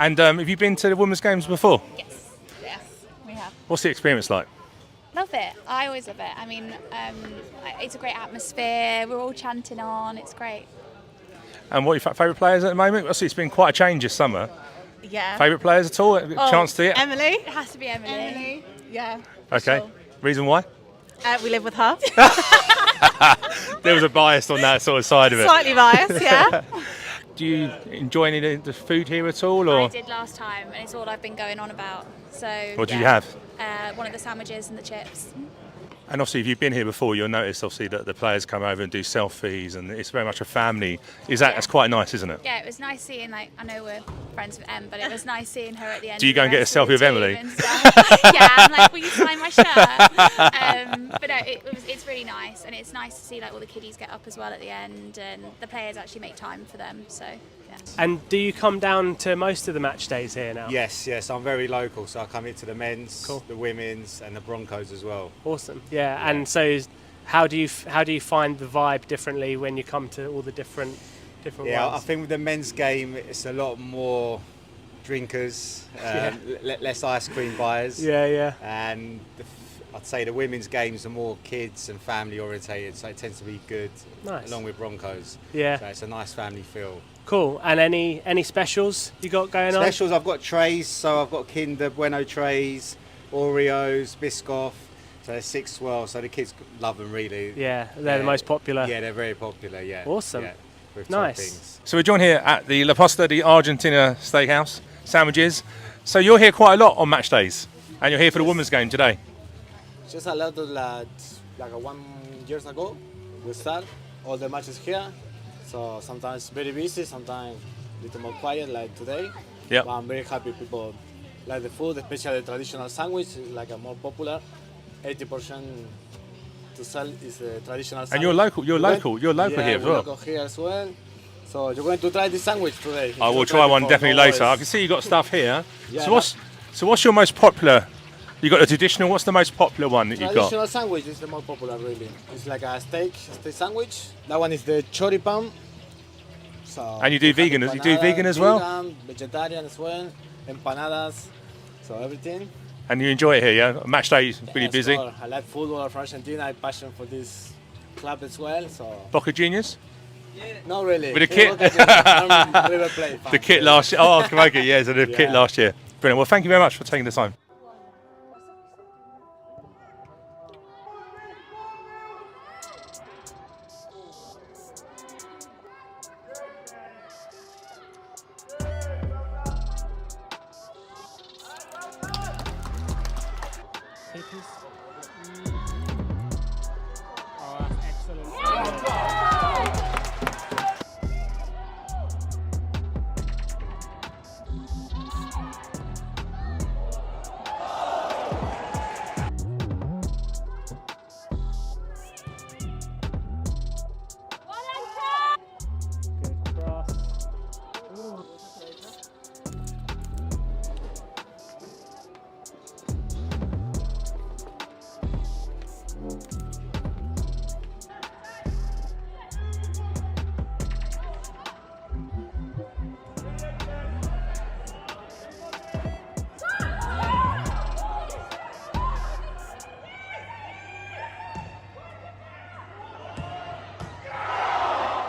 And have you been to the women's games before? Yes, we have. What's the experience like? Love it. I always love it. I mean, it's a great atmosphere. We're all chanting on. It's great. And what are your favourite players at the moment? Obviously, it's been quite a change this summer. Yeah. Favourite players at all? Chance to see it? Emily. It has to be Emily. Emily. Yeah. for Okay. sure. Reason why? We live with her. There was a bias on that sort of side of it. Slightly biased, yeah. Do you enjoy any of the food here at all, I or did last time, and it's all I've been going on about. So. what did you have? One of the sandwiches and the chips. And obviously, if you've been here before, you'll notice obviously that the players come over and do selfies, and it's very much a family. That's quite nice, isn't it? Yeah, it was nice seeing. I know we're friends with Em, but it was nice seeing her at the end. Do you of go the and get a rest of selfie the with Emily? team and stuff. Yeah, I'm like, will you sign my shirt? But no, it's really nice, and it's nice to see all the kiddies get up as well at the end, and the players actually make time for them. So. Yeah. And do you come down to most of the match days here now? Yes, I'm very local, so I come into the men's, Cool. the women's, and the Broncos as well. Awesome. Yeah. And so, how do you find the vibe differently when you come to all the different Yeah, I ones? think with the men's game, it's a lot more drinkers, less ice cream buyers. Yeah. And I'd say the women's games are more kids and family orientated, so it tends to be good. Nice. Along with Broncos. Yeah. So it's a nice family feel. Cool. And any specials you got going on? Specials, I've got trays, so I've got Kinder Bueno trays, Oreos, Biscoff. So there's 6 swirls, so the kids love them really. Yeah, they're the most popular. Yeah, they're very popular, yeah. Awesome. Yeah, with Nice. toppings. So we're joined here at the La Posta di Argentina Steakhouse, sandwiches. So you're here quite a lot on match days, and you're here for the women's game today. Just a lot of like 1 years ago, we start all the matches here. So sometimes very busy, sometimes a little more quiet like today. Yep. But I'm very happy people like the food, especially the traditional sandwich, is like a more popular. 80% to sell is the traditional sandwich. And you're local. You're local here as we're well. local here as well. So you're going to try this sandwich today. I will You'll try it one before, definitely no later. I worries. can see you got stuff here. Yeah, So what's your most popular? You got the traditional. What's the most popular one that you've got? Traditional sandwich is the more popular, really. It's like a steak sandwich. That one is the choripan. So And you do we have vegan? You do vegan as well? Vegan, vegetarian as well, empanadas, so everything. And you enjoy it here, yeah? Match day is really Yes, busy. well, I like football from Argentina. I have passion for this club as well. So Boca Juniors? not really. With the kit? I'm River Plate fan. The kit last year. Oh, okay, yeah, so the kit Yeah. last year. Brilliant. Well, thank you very much for taking the time.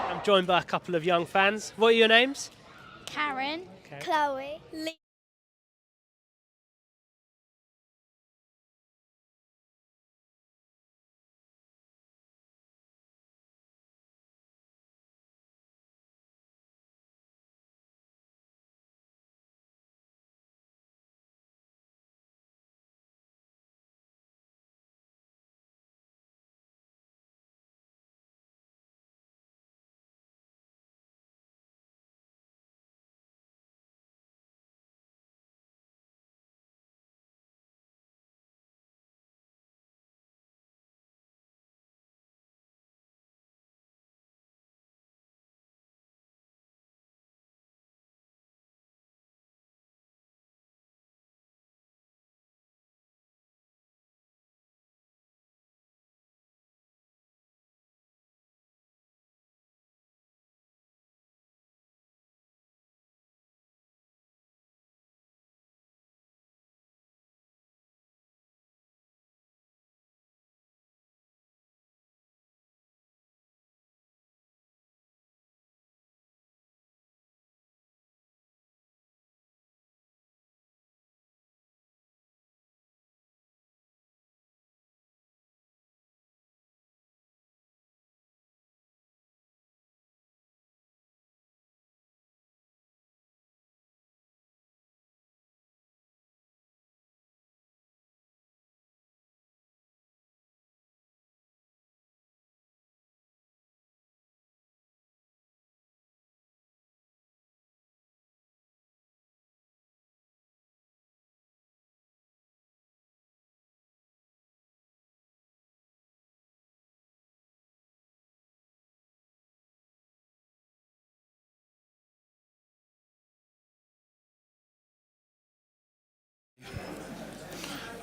I'm joined by a couple of young fans. What are your names? Karen, Okay. Chloe, Lee.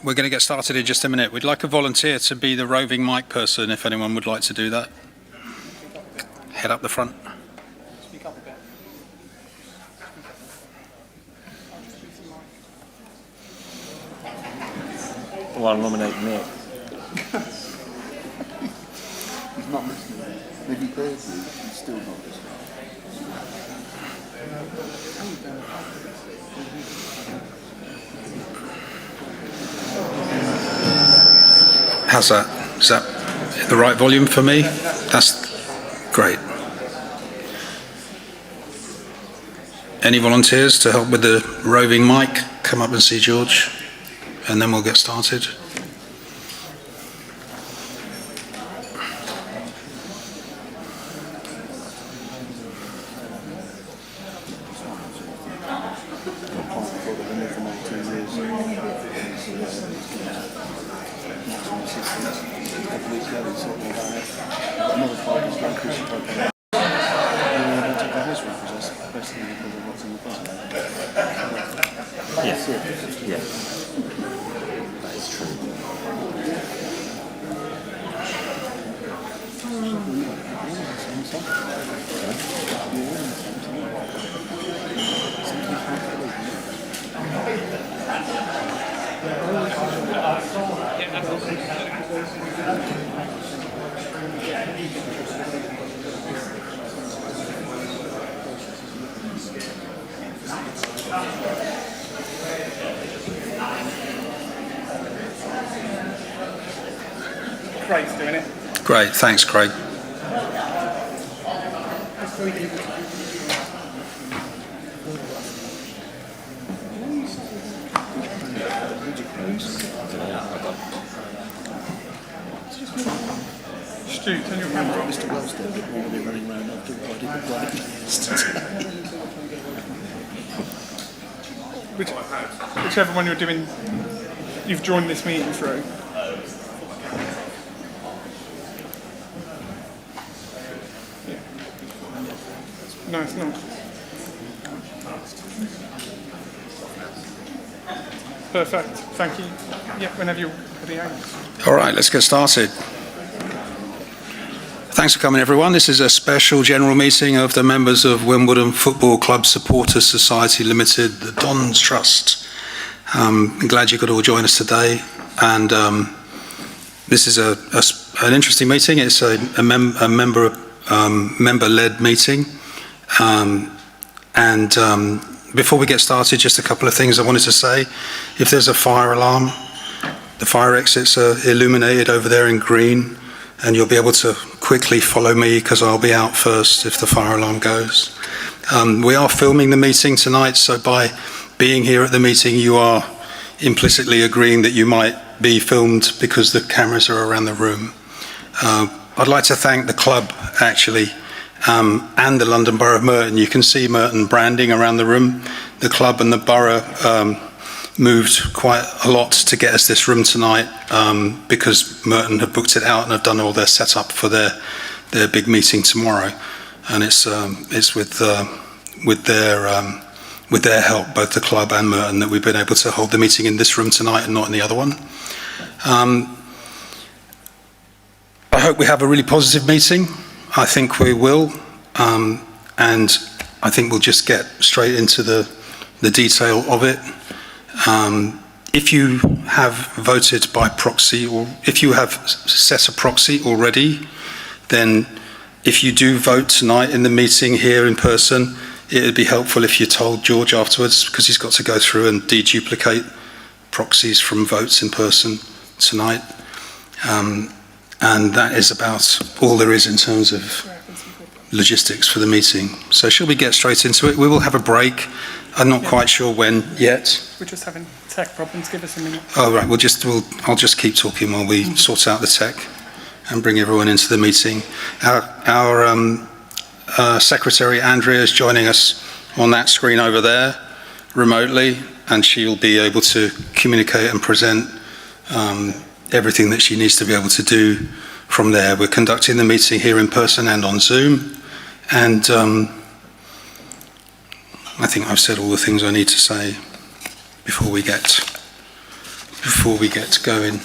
we're going to get started in just a minute. We'd like a volunteer to be the roving mic person, if anyone would like to do that. Head up the front. Speak up a bit. Well, I'll nominate Nick. He's not listening. Maybe Thursday, he's still not listening. How's that? Is that the right volume for me? That's great. Any volunteers to help with the roving mic? Come up and see George, and then we'll get started. Craig's doing it. Great, thanks, Craig. Stu, turn your camera on. Mr. Wells there, but we're going to be running around after I did the blind Whichever one you're doing, you've joined this meeting through. No, it's not. Perfect. Thank you. Yeah, whenever you're ready. All right, let's get started. Thanks for coming, everyone. This is a special general meeting of the members of Wimbledon Football Club Supporters Society Limited, the Dons Trust. I'm glad you could all join us today. And this is an interesting meeting. It's a member-led meeting. Before we get started, just a couple of things I wanted to say. If there's a fire alarm, the fire exits are illuminated over there in green, and you'll be able to quickly follow me because I'll be out first if the fire alarm goes. We are filming the meeting tonight, so by being here at the meeting, you are implicitly agreeing that you might be filmed because the cameras are around the room. I'd like to thank the club, actually, and the London Borough of Merton. You can see Merton branding around the room. The club and the borough moved quite a lot to get us this room tonight because Merton have booked it out and have done all their setup for their big meeting tomorrow. And it's with their help, both the club and Merton, that we've been able to hold the meeting in this room tonight and not in the other one. I hope we have a really positive meeting. I think we will, and I think we'll just get straight into the detail of it. If you have voted by proxy, or if you have set a proxy already, then if you do vote tonight in the meeting here in person, it would be helpful if you told George afterwards, because he's got to go through and deduplicate proxies from votes in person tonight. And that is about all there is in terms of logistics for the meeting. So shall we get straight into it? We will have a break. I'm not quite sure when yet. We're just having tech problems. Give us a minute. Oh, right. I'll just keep talking while we sort out the tech and bring everyone into the meeting. Our secretary, Andrea, is joining us on that screen over there remotely, and she'll be able to communicate and present everything that she needs to be able to do from there. We're conducting the meeting here in person and on Zoom, and I think I've said all the things I need to say before we get before we get going?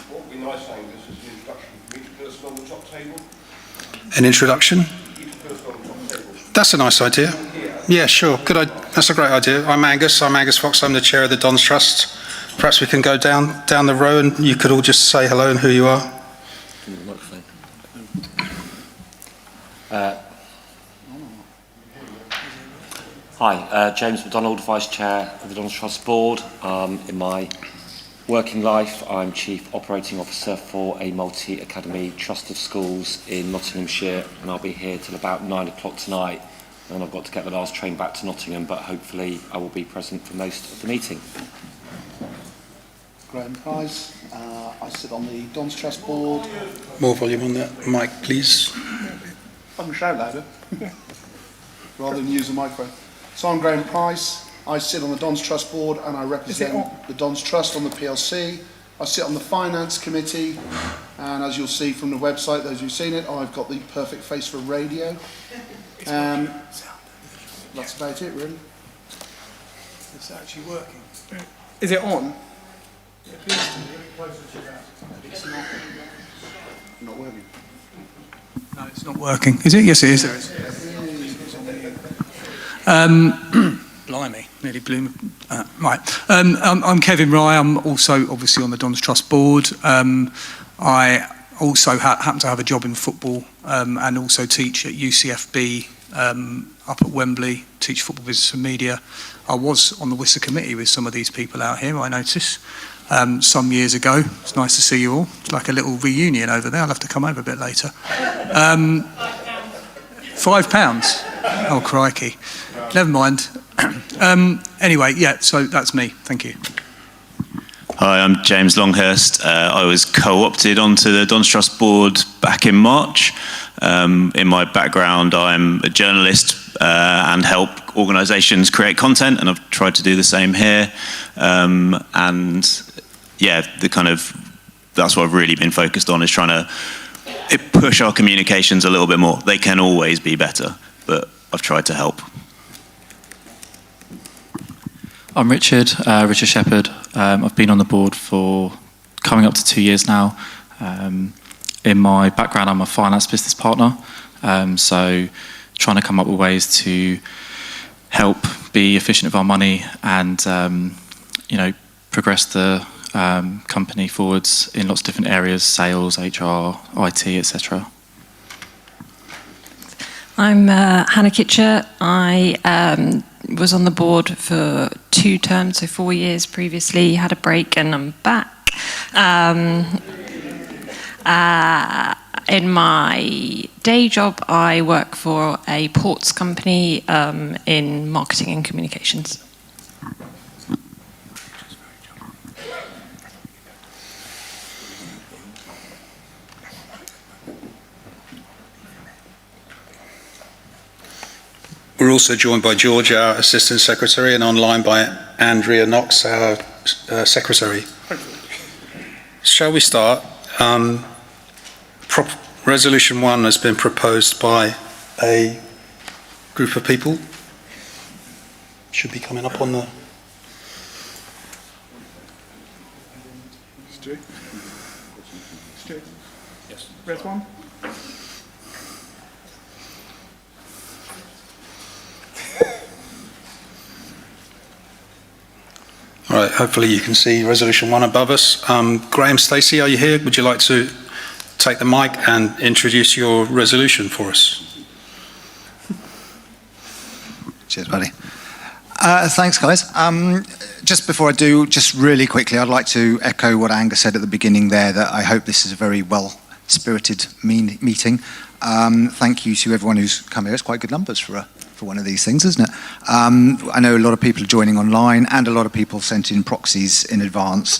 What would be nice, Angus, is an introduction from each person on the top table. An introduction? Each person on the top table. That's a nice idea. Yeah, sure. That's a great idea. I'm Angus Fox. I'm the chair of the Dons Trust. Perhaps we can go down the row and you could all just say hello and who you are. Hi, James MacDonald, Vice Chair of the Dons Trust Board. In my working life, I'm Chief Operating Officer for a multi-academy trust of schools in Nottinghamshire, and I'll be here till about 9 o'clock tonight. And I've got to get the last train back to Nottingham, but hopefully I will be present for most of the meeting. Graham Price. I sit on the Dons Trust Board. More volume on that mic, please. I can shout louder rather than use the microphone. So I'm Graham Price. I sit on the Dons Trust Board and I represent the Dons Trust on the PLC. I sit on the Finance Committee, and as you'll see from the website, those who've seen it, I've got the perfect face for radio. That's about it, really. It's actually working. Is it on? It appears to be. It's Not working. No, it's not working. Is it? Yes, it is. There is. Blimey, nearly blew me. Right. I'm Kevin Rye. I'm also obviously on the Dons Trust Board. I also happen to have a job in football and also teach at UCFB up at Wembley, teach football business and media. I was on the WISA committee with some of these people out here, I notice, some years ago. It's nice to see you all. It's like a little reunion over there. I'll have to come over a bit later. £5? Oh, crikey. Never mind. Anyway, yeah, so that's me. Thank you. Hi, I'm James Longhurst. I was co-opted onto the Dons Trust Board back in March. In my background, I'm a journalist and help organisations create content, and I've tried to do the same here. And yeah, that's what I've really been focused on, is trying to push our communications a little bit more. They can always be better, but I've tried to help. I'm Richard Shepherd. I've been on the board for coming up to 2 years now. In my background, I'm a finance business partner, so trying to come up with ways to help be efficient with our money and progress the company forwards in lots of different areas: sales, HR, IT, etc. I'm Hannah Kitcher. I was on the board for 2 terms, so 4 years previously, had a break and I'm back. In my day job, I work for a ports company in marketing and communications. We're also joined by George, our Assistant Secretary, and online by Andrea Knox, our Secretary. Shall we start? Resolution 1 has been proposed by a group of people. Should be coming up on the... Stu? Yes. Red one? All right, hopefully you can see Resolution 1 above us. Graham Stacey, are you here? Would you like to take the mic and introduce your resolution for us? Cheers, buddy. Thanks, guys. Just before I do, just really quickly, I'd like to echo what Angus said at the beginning there, that I hope this is a very well-spirited meeting. Thank you to everyone who's come here. It's quite good numbers for one of these things, isn't it? I know a lot of people are joining online and a lot of people sent in proxies in advance.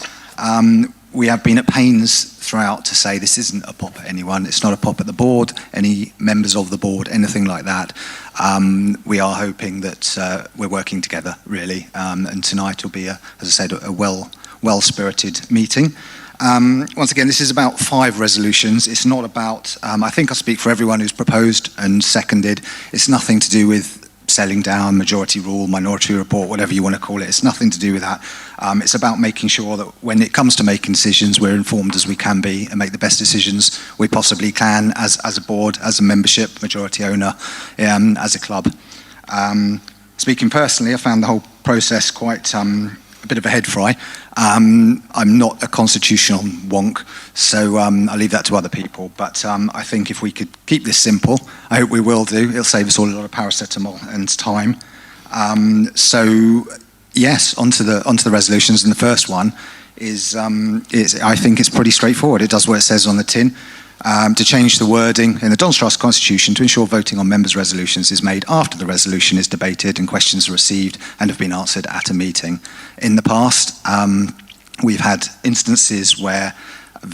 We have been at pains throughout to say this isn't a pop at anyone. It's not a pop at the board, any members of the board, anything like that. We are hoping that we're working together, really. And tonight will be, as I said, a well-spirited meeting. Once again, this is about 5 resolutions. It's not about, I think I speak for everyone who's proposed and seconded. It's nothing to do with selling down, majority rule, minority report, whatever you want to call it. It's nothing to do with that. It's about making sure that when it comes to making decisions, we're informed as we can be and make the best decisions we possibly can as a board, as a membership, majority owner, as a club. Speaking personally, I found the whole process quite a bit of a head fry. I'm not a constitutional wonk, so I'll leave that to other people. But I think if we could keep this simple, I hope we will do. It'll save us all a lot of paracetamol and time. So yes, onto the resolutions. And the first one is I think it's pretty straightforward. It does what it says on the tin. To change the wording in the Dons Trust Constitution to ensure voting on members' resolutions is made after the resolution is debated and questions are received and have been answered at a meeting. In the past, we've had instances where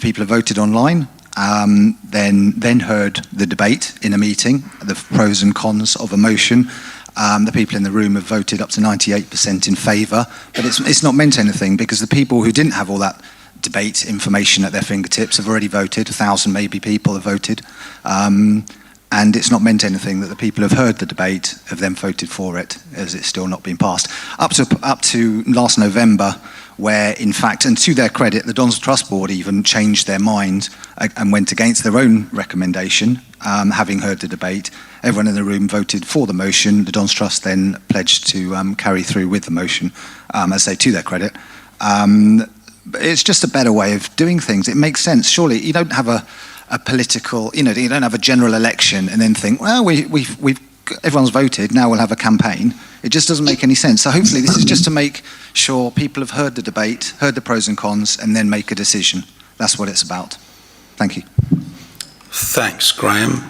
people have voted online, then heard the debate in a meeting, the pros and cons of a motion. The people in the room have voted up to 98% in favour, but it's not meant anything because the people who didn't have all that debate information at their fingertips have already voted. 1,000 maybe people have voted, and it's not meant anything that the people who have heard the debate have then voted for it, as it's still not been passed. Up to last November, where in fact, and to their credit, the Dons Trust Board even changed their mind and went against their own recommendation, having heard the debate. Everyone in the room voted for the motion. The Dons Trust then pledged to carry through with the motion, as I say, to their credit. But it's just a better way of doing things. It makes sense. Surely you don't have a political, you don't have a general election and then think, well, we've everyone's voted, now we'll have a campaign. It just doesn't make any sense. So hopefully this is just to make sure people have heard the debate, heard the pros and cons, and then make a decision. That's what it's about. Thank you. Thanks, Graham.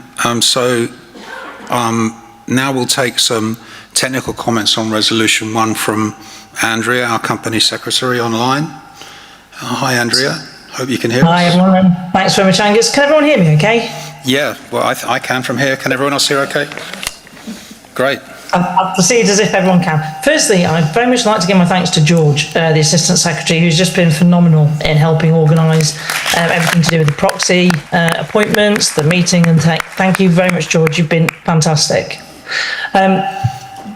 Now we'll take some technical comments on Resolution 1 from Andrea, our Company Secretary, online. Hi, Andrea. Hope you can hear us. Hi, everyone. Thanks very much, Angus. Can everyone hear me okay? Yeah, well, I can from here. Can everyone else hear okay? Great. I'll proceed as if everyone can. Firstly, I'd very much like to give my thanks to George, the Assistant Secretary, who's just been phenomenal in helping organise everything to do with the proxy appointments, the meeting and tech. Thank you very much, George. You've been fantastic.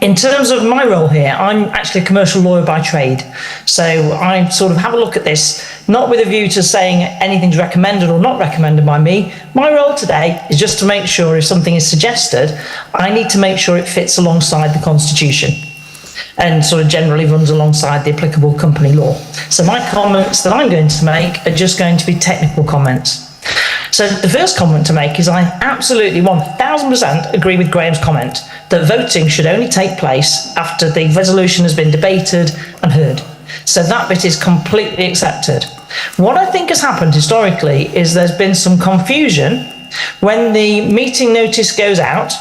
In terms of my role here, I'm actually a commercial lawyer by trade. So I sort of have a look at this, not with a view to saying anything's recommended or not recommended by me. My role today is just to make sure if something is suggested, I need to make sure it fits alongside the Constitution and sort of generally runs alongside the applicable company law. So my comments that I'm going to make are just going to be technical comments. So the first comment to make is I absolutely 1000% agree with Graham's comment that voting should only take place after the resolution has been debated and heard. So that bit is completely accepted. What I think has happened historically is there's been some confusion when the meeting notice goes out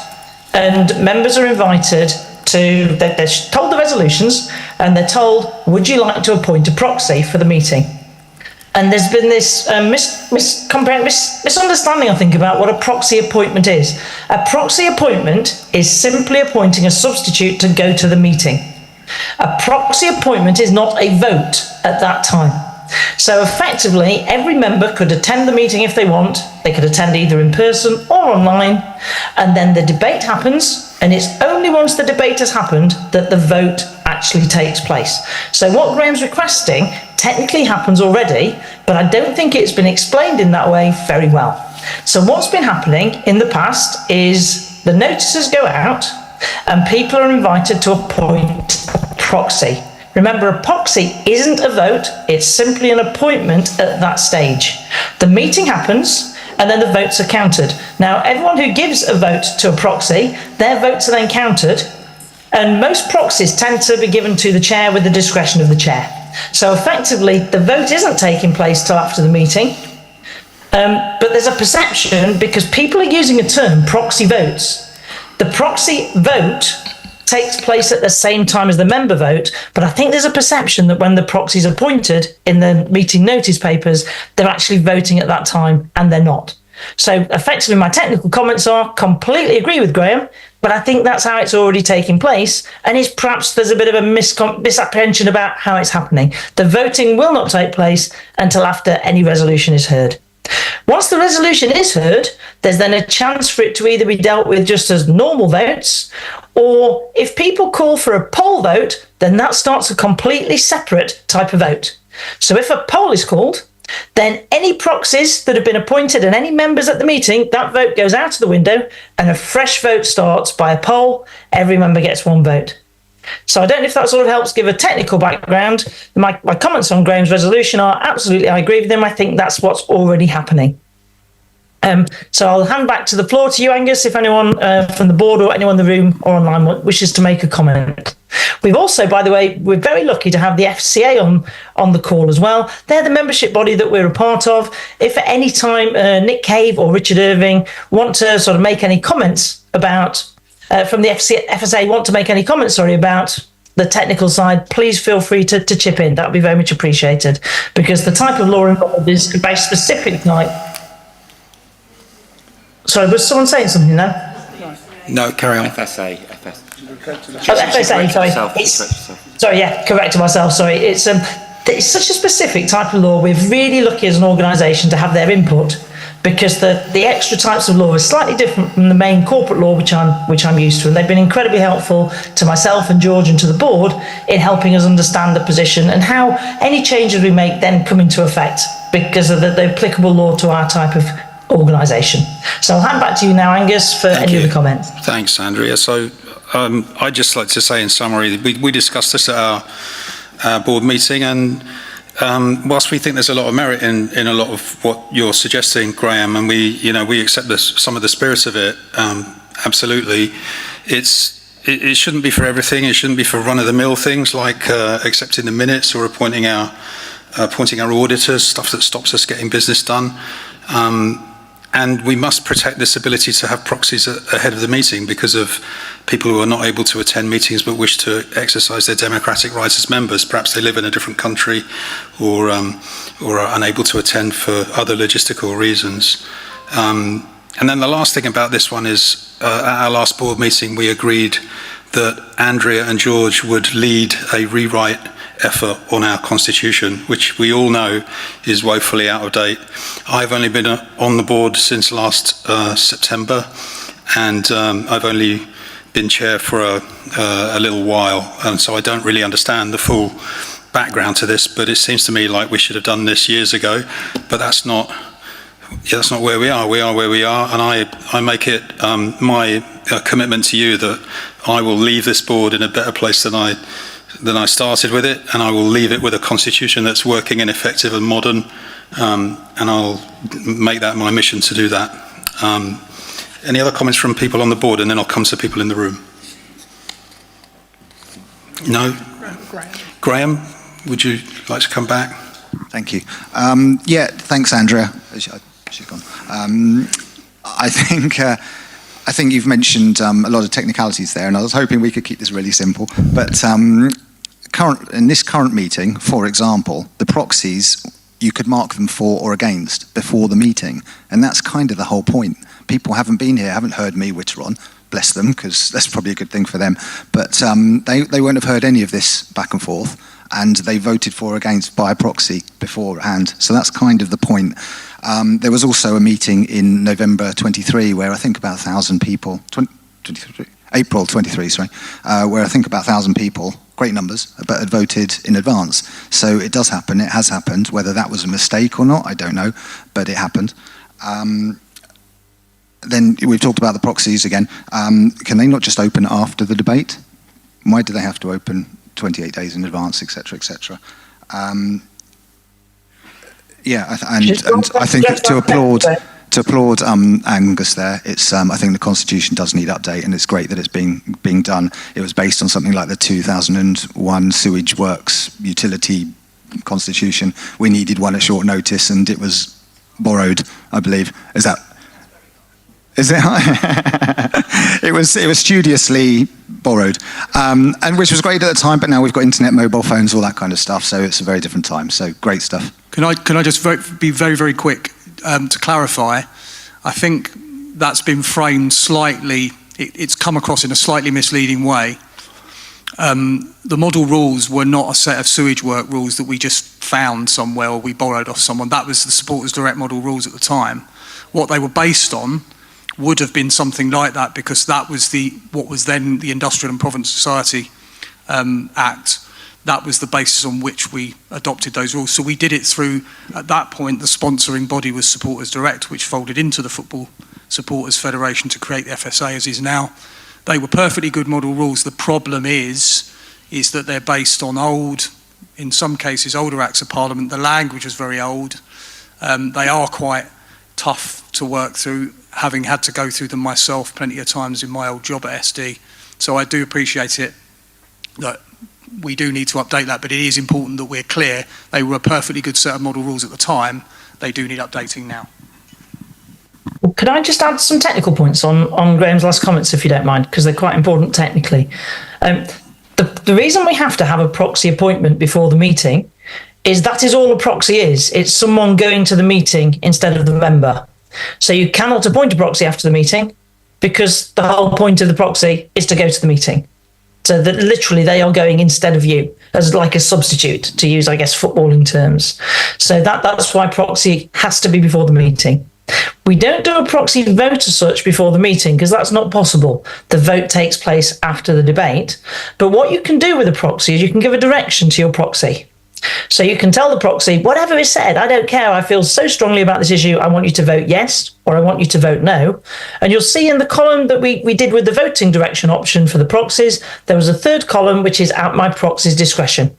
and members are invited to, they're told the resolutions and they're told, would you like to appoint a proxy for the meeting? And there's been this misunderstanding, I think, about what a proxy appointment is. A proxy appointment is simply appointing a substitute to go to the meeting. A proxy appointment is not a vote at that time. So effectively, every member could attend the meeting if they want. They could attend either in person or online. And then the debate happens. And it's only once the debate has happened that the vote actually takes place. So what Graham's requesting technically happens already, but I don't think it's been explained in that way very well. So what's been happening in the past is the notices go out and people are invited to appoint a proxy. Remember, a proxy isn't a vote, it's simply an appointment at that stage. The meeting happens and then the votes are counted. Now, everyone who gives a vote to a proxy, their votes are then counted, and most proxies tend to be given to the chair with the discretion of the chair. So effectively, the vote isn't taking place till after the meeting, but there's a perception, because people are using a term, proxy votes. The proxy vote takes place at the same time as the member vote, but I think there's a perception that when the proxy's appointed in the meeting notice papers, they're actually voting at that time, and they're not. So effectively, my technical comments are completely agree with Graham, but I think that's how it's already taking place, and it's perhaps there's a bit of a misapprehension about how it's happening. The voting will not take place until after any resolution is heard. Once the resolution is heard, there's then a chance for it to either be dealt with just as normal votes, or if people call for a poll vote, then that starts a completely separate type of vote. So if a poll is called, then any proxies that have been appointed and any members at the meeting, that vote goes out of the window and a fresh vote starts by a poll. Every member gets one vote. So I don't know if that sort of helps give a technical background. My comments on Graham's resolution are absolutely, I agree with him. I think that's what's already happening. So I'll hand back to the floor to you, Angus, if anyone from the board or anyone in the room or online wishes to make a comment. We've also, by the way, we're very lucky to have the FCA on the call as well. They're the membership body that we're a part of. If at any time Nick Cave or Richard Irving want to sort of make any comments about, from the FSA want to make any comments, about the technical side, please feel free to chip in. That would be very much appreciated, because the type of law involved is very specific. Sorry, was someone saying something now? No, carry on. FSA. FSA, sorry. Corrected myself, sorry. It's such a specific type of law. We're really lucky as an organisation to have their input, because the extra types of law are slightly different from the main corporate law, which I'm used to. And they've been incredibly helpful to myself and George and to the board in helping us understand the position and how any changes we make then come into effect because of the applicable law to our type of organisation. So I'll hand back to you now, Angus, for any other comments. Thanks, Andrea. So I'd just like to say in summary, we discussed this at our board meeting, and whilst we think there's a lot of merit in a lot of what you're suggesting, Graham, and we accept some of the spirit of it, absolutely, it shouldn't be for everything. It shouldn't be for run-of-the-mill things like accepting the minutes or appointing our auditors, stuff that stops us getting business done. And we must protect this ability to have proxies ahead of the meeting because of people who are not able to attend meetings but wish to exercise their democratic rights as members. Perhaps they live in a different country or are unable to attend for other logistical reasons. And then the last thing about this one is at our last board meeting we agreed that Andrea and George would lead a rewrite effort on our constitution, which we all know is woefully out of date. I've only been on the board since last September, and I've only been chair for a little while, and so I don't really understand the full background to this, but it seems to me like we should have done this years ago, but that's not where we are. We are where we are, and I make it my commitment to you that I will leave this board in a better place than I started with it, and I will leave it with a constitution that's working and effective and modern, and I'll make that my mission to do that. Any other comments from people on the board, and then I'll come to people in the room? No? Graham, would you like to come back? Thank you. Yeah, thanks, Andrea. She's gone. I think you've mentioned a lot of technicalities there, and I was hoping we could keep this really simple. But in this current meeting, for example, the proxies, you could mark them for or against before the meeting, and that's kind of the whole point. People haven't been here, haven't heard me witter on, bless them, because that's probably a good thing for them. But they won't have heard any of this back and forth, and they voted for or against by proxy beforehand. So that's kind of the point. There was also a meeting in November 23 where I think about 1,000 people, April 23, sorry, where I think about 1,000 people, great numbers, but had voted in advance. So it does happen, it has happened. Whether that was a mistake or not, I don't know, but it happened. Then we've talked about the proxies again. Can they not just open after the debate? Why do they have to open 28 days in advance, etc., etc.? Yeah, and I think to applaud Angus there, it's I think the constitution does need update, and it's great that it's being done. It was based on something like the 2001 Sewage Works Utility Constitution. We needed one at short notice, and it was borrowed, I believe. Is it? It was studiously borrowed, and which was great at the time. But now we've got internet, mobile phones, all that kind of stuff. So it's a very different time. So great stuff. Can I just be very, very quick to clarify? I think that's been framed slightly. It's come across in a slightly misleading way. the model rules were not a set of sewage work rules that we just found somewhere or we borrowed off someone. That was the Supporters Direct model rules at the time. What they were based on would have been something like that, because that was what was then the Industrial and Provident Society Act. That was the basis on which we adopted those rules. So we did it through, at that point, the sponsoring body was Supporters Direct, which folded into the Football Supporters Federation to create the FSA as is now. They were perfectly good model rules. The problem is that they're based on old, in some cases, older Acts of Parliament. The language was very old. They are quite tough to work through, having had to go through them myself plenty of times in my old job at SD. So I do appreciate it that we do need to update that, but it is important that we're clear. They were a perfectly good set of model rules at the time. They do need updating now. Well, could I just add some technical points on Graham's last comments, if you don't mind, because they're quite important technically. The reason we have to have a proxy appointment before the meeting is that is all a proxy is. It's someone going to the meeting instead of the member. So you cannot appoint a proxy after the meeting, because the whole point of the proxy is to go to the meeting. So that literally they are going instead of you, as like a substitute, to use, I guess, footballing terms. So that's why proxy has to be before the meeting. We don't do a proxy vote as such before the meeting, because that's not possible. The vote takes place after the debate. But what you can do with a proxy is you can give a direction to your proxy. So you can tell the proxy, whatever is said, I don't care, I feel so strongly about this issue, I want you to vote yes, or I want you to vote no. And you'll see in the column that we did with the voting direction option for the proxies, there was a third column which is at my proxy's discretion.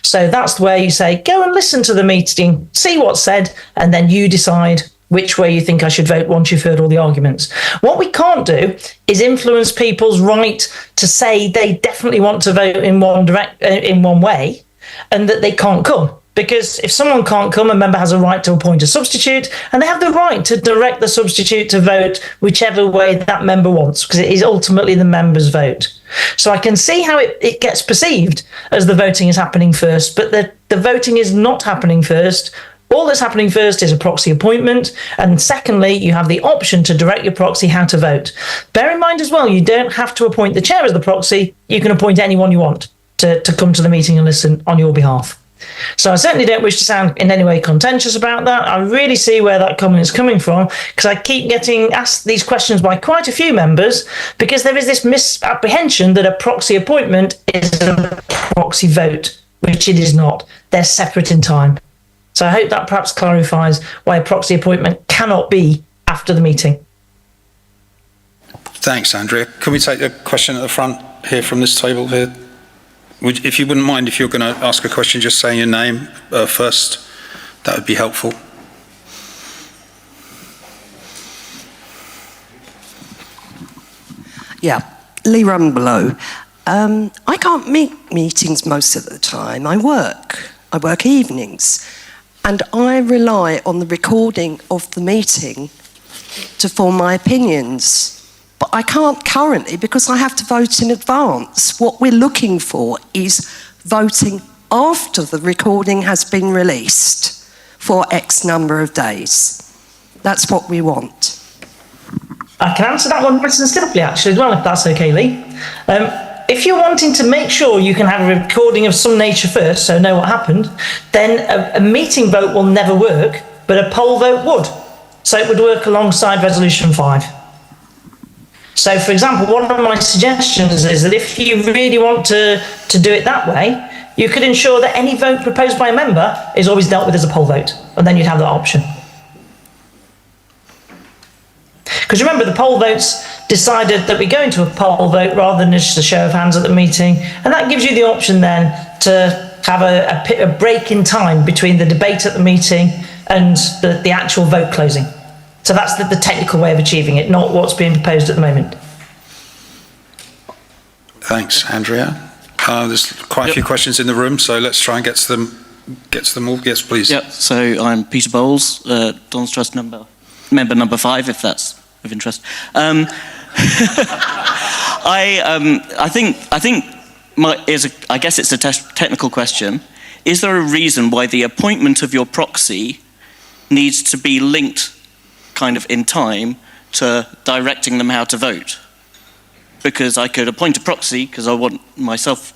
So that's where you say, go and listen to the meeting, see what's said, and then you decide which way you think I should vote once you've heard all the arguments. What we can't do is influence people's right to say they definitely want to vote in one way, and that they can't come. Because if someone can't come, a member has a right to appoint a substitute, and they have the right to direct the substitute to vote whichever way that member wants, because it is ultimately the member's vote. So I can see how it gets perceived as the voting is happening first, but the voting is not happening first. All that's happening first is a proxy appointment, and secondly, you have the option to direct your proxy how to vote. Bear in mind as well, you don't have to appoint the chair as the proxy, you can appoint anyone you want to come to the meeting and listen on your behalf. So I certainly don't wish to sound in any way contentious about that. I really see where that comment is coming from, because I keep getting asked these questions by quite a few members, because there is this misapprehension that a proxy appointment is a proxy vote, which it is not. They're separate in time. So I hope that perhaps clarifies why a proxy appointment cannot be after the meeting. Thanks, Andrea. Can we take a question at the front here from this table here? If you wouldn't mind, if you're going to ask a question, just saying your name first, that would be helpful. Yeah, Lee Rumbelow. I can't make meetings most of the time. I work evenings, and I rely on the recording of the meeting to form my opinions. But I can't currently, because I have to vote in advance. What we're looking for is voting after the recording has been released for X number of days. That's what we want. I can answer that one nice and simply, actually, as well, if that's okay, Lee. If you're wanting to make sure you can have a recording of some nature first, so know what happened, then a meeting vote will never work, but a poll vote would. So it would work alongside Resolution 5. So, for example, one of my suggestions is that if you really want to do it that way, you could ensure that any vote proposed by a member is always dealt with as a poll vote, and then you'd have that option. Because remember, the poll votes decided that we go into a poll vote rather than just a show of hands at the meeting, and that gives you the option then to have a break in time between the debate at the meeting and the actual vote closing. So that's the technical way of achieving it, not what's being proposed at the moment. Thanks, Andrea. There's quite a few questions in the room, so let's try and get to them all. Yes, please. Yeah, so I'm Peter Bowles, Don's Trust member number 5, if that's of interest. I guess it's a technical question. Is there a reason why the appointment of your proxy needs to be linked kind of in time to directing them how to vote? because I could appoint a proxy because I want myself,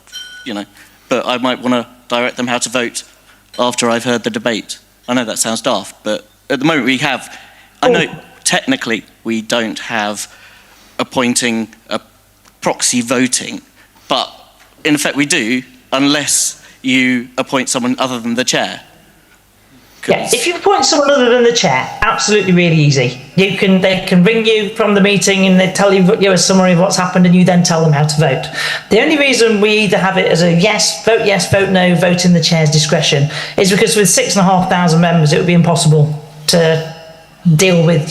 but I might want to direct them how to vote after I've heard the debate. I know that sounds daft, but at the moment I know technically we don't have appointing a proxy voting, but in effect we do unless you appoint someone other than the chair. Yeah, if you appoint someone other than the chair, absolutely really easy. They can ring you from the meeting and they tell you a summary of what's happened and you then tell them how to vote. The only reason we either have it as a yes, vote no, vote in the chair's discretion is because with 6,500 members it would be impossible to deal with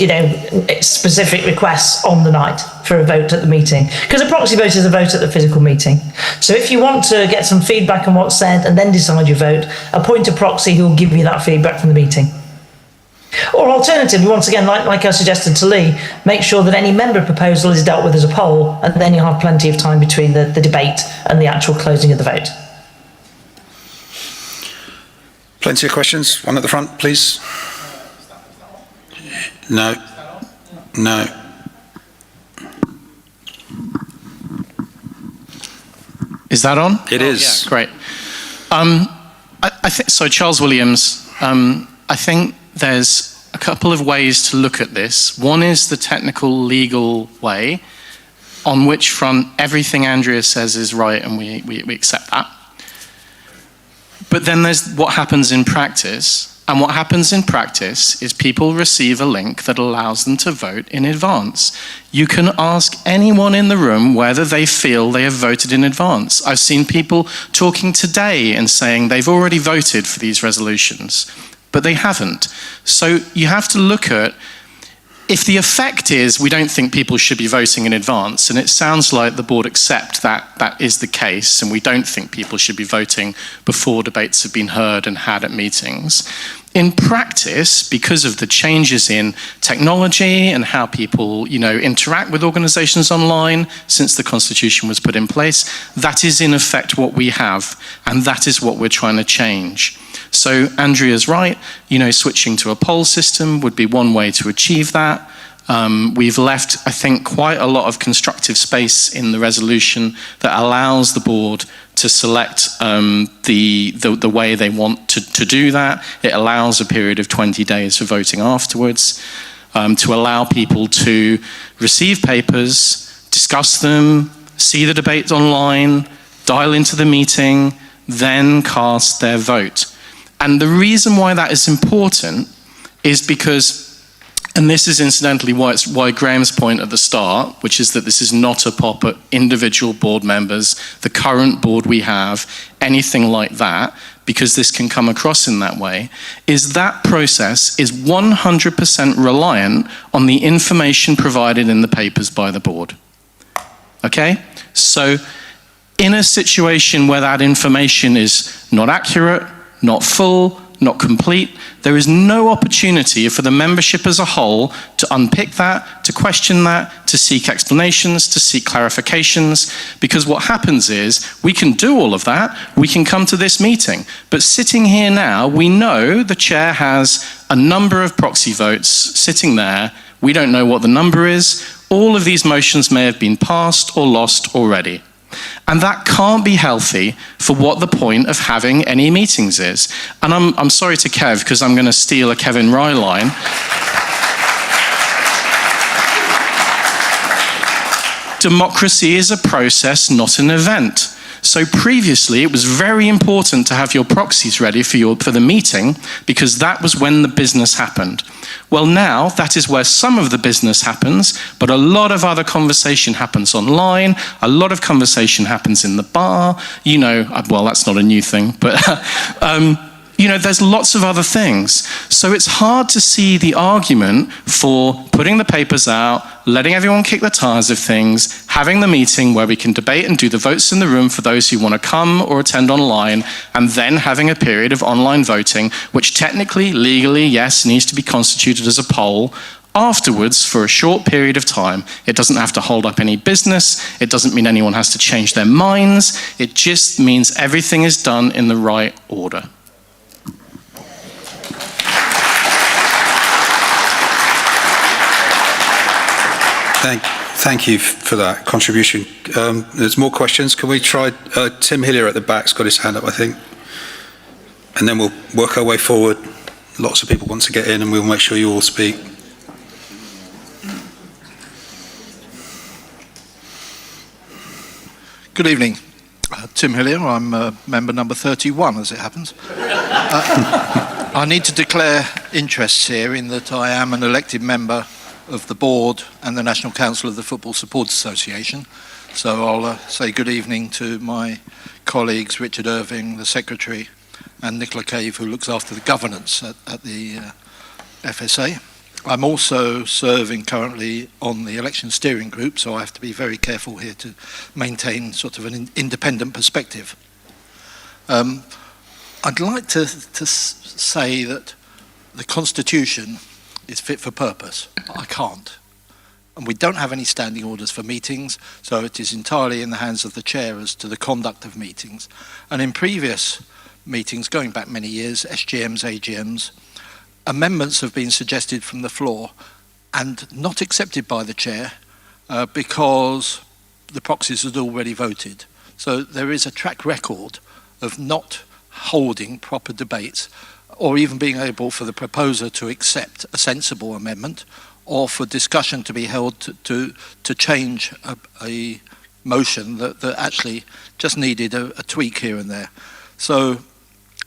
specific requests on the night for a vote at the meeting, because a proxy vote is a vote at the physical meeting. So if you want to get some feedback on what's said and then decide your vote, appoint a proxy who will give you that feedback from the meeting. Or alternatively, once again, like I suggested to Lee, make sure that any member proposal is dealt with as a poll, and then you'll have plenty of time between the debate and the actual closing of the vote. Plenty of questions. One at the front, please. No. Is that on? It is. Yeah, great. I think so. Charles Williams. I think there's a couple of ways to look at this. One is the technical, legal way, on which front everything Andrea says is right, and we accept that. But then there's what happens in practice. And what happens in practice is people receive a link that allows them to vote in advance. You can ask anyone in the room whether they feel they have voted in advance. I've seen people talking today and saying they've already voted for these resolutions, but they haven't. So you have to look at, if the effect is we don't think people should be voting in advance, and it sounds like the board accept that that is the case, and we don't think people should be voting before debates have been heard and had at meetings. In practice, because of the changes in technology and how people, interact with organizations online since the Constitution was put in place, that is in effect what we have, and that is what we're trying to change. So Andrea's right, switching to a poll system would be one way to achieve that. We've left, I think, quite a lot of constructive space in the resolution that allows the board to select the way they want to do that. It allows a period of 20 days for voting afterwards, to allow people to receive papers, discuss them, see the debate online, dial into the meeting, then cast their vote. And the reason why that is important is because, and this is incidentally why Graham's point at the start, which is that this is not a pop at individual board members, the current board we have, anything like that, because this can come across in that way, is that process is 100% reliant on the information provided in the papers by the board. Okay? So in a situation where that information is not accurate, not full, not complete, there is no opportunity for the membership as a whole to unpick that, to question that, to seek explanations, to seek clarifications, because what happens is we can do all of that, we can come to this meeting, but sitting here now, we know the chair has a number of proxy votes sitting there, we don't know what the number is, all of these motions may have been passed or lost already. And that can't be healthy for what the point of having any meetings is. And I'm sorry to Kev, because I'm going to steal a Kevin Rye line. Democracy is a process, not an event. So previously, it was very important to have your proxies ready for the meeting, because that was when the business happened. Well, now, that is where some of the business happens, but a lot of other conversation happens online, a lot of conversation happens in the bar, well, that's not a new thing, but there's lots of other things. So it's hard to see the argument for putting the papers out, letting everyone kick the tires of things, having the meeting where we can debate and do the votes in the room for those who want to come or attend online, and then having a period of online voting, which technically, legally, yes, needs to be constituted as a poll, afterwards for a short period of time. It doesn't have to hold up any business. It doesn't mean anyone has to change their minds. It just means everything is done in the right order. Thank you for that contribution. There's more questions. Can we try Tim Hillier at the back's got his hand up, I think. And then we'll work our way forward. Lots of people want to get in and we'll make sure you all speak. Good evening. Tim Hillier, I'm member number 31 as it happens. I need to declare interests here in that I am an elected member of the board and the National Council of the Football Supporters Association. So I'll say good evening to my colleagues, Richard Irving, the Secretary, and Nicola Cave, who looks after the governance at the FSA. I'm also serving currently on the election steering group, so I have to be very careful here to maintain sort of an independent perspective. I'd like to say that the Constitution is fit for purpose. I can't. And we don't have any standing orders for meetings, so it is entirely in the hands of the chair as to the conduct of meetings. And in previous meetings, going back many years, SGMs, AGMs, amendments have been suggested from the floor and not accepted by the chair because the proxies had already voted. So there is a track record of not holding proper debates or even being able for the proposer to accept a sensible amendment or for discussion to be held to change a motion that actually just needed a tweak here and there. So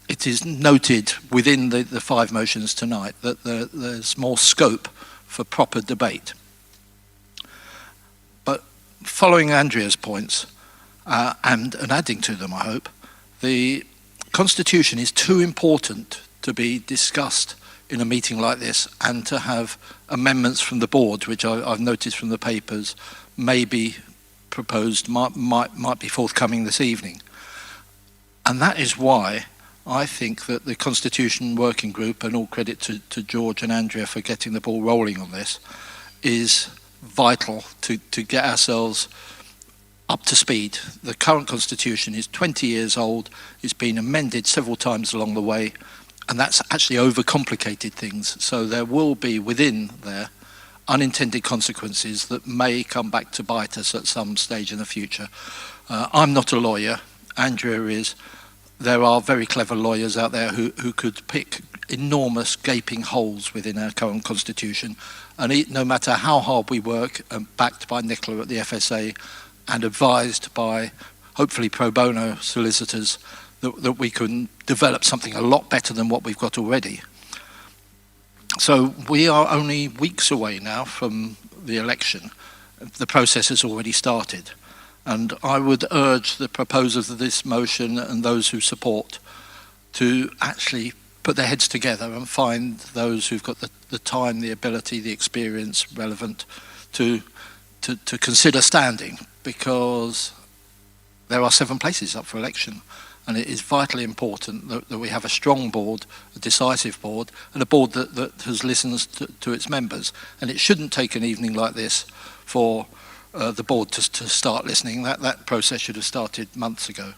it is noted within the 5 motions tonight that there's more scope for proper debate. But following Andrea's points, and adding to them, I hope, the Constitution is too important to be discussed in a meeting like this and to have amendments from the board, which I've noticed from the papers, may be proposed, might be forthcoming this evening. And that is why I think that the Constitution Working Group, and all credit to George and Andrea for getting the ball rolling on this, is vital to get ourselves up to speed. The current Constitution is 20 years old, it's been amended several times along the way, and that's actually overcomplicated things. So there will be within there unintended consequences that may come back to bite us at some stage in the future. I'm not a lawyer, Andrea is. There are very clever lawyers out there who could pick enormous gaping holes within our current Constitution, and no matter how hard we work, backed by Nicola at the FSA and advised by hopefully pro bono solicitors, that we can develop something a lot better than what we've got already. So we are only weeks away now from the election. The process has already started. And I would urge the proposers of this motion and those who support to actually put their heads together and find those who've got the time, the ability, the experience relevant to consider standing, because there are 7 places up for election. And it is vitally important that we have a strong board, a decisive board, and a board that has listened to its members. And it shouldn't take an evening like this for the board to start listening. That process should have started months ago.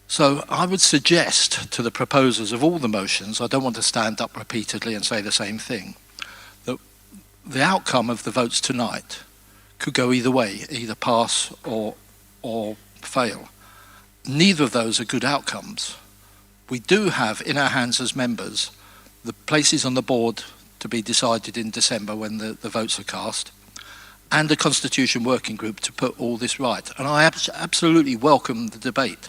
So I would suggest to the proposers of all the motions, I don't want to stand up repeatedly and say the same thing, that the outcome of the votes tonight could go either way, either pass or fail. Neither of those are good outcomes. We do have in our hands as members the places on the board to be decided in December when the votes are cast, and a Constitution Working Group to put all this right. And I absolutely welcome the debate.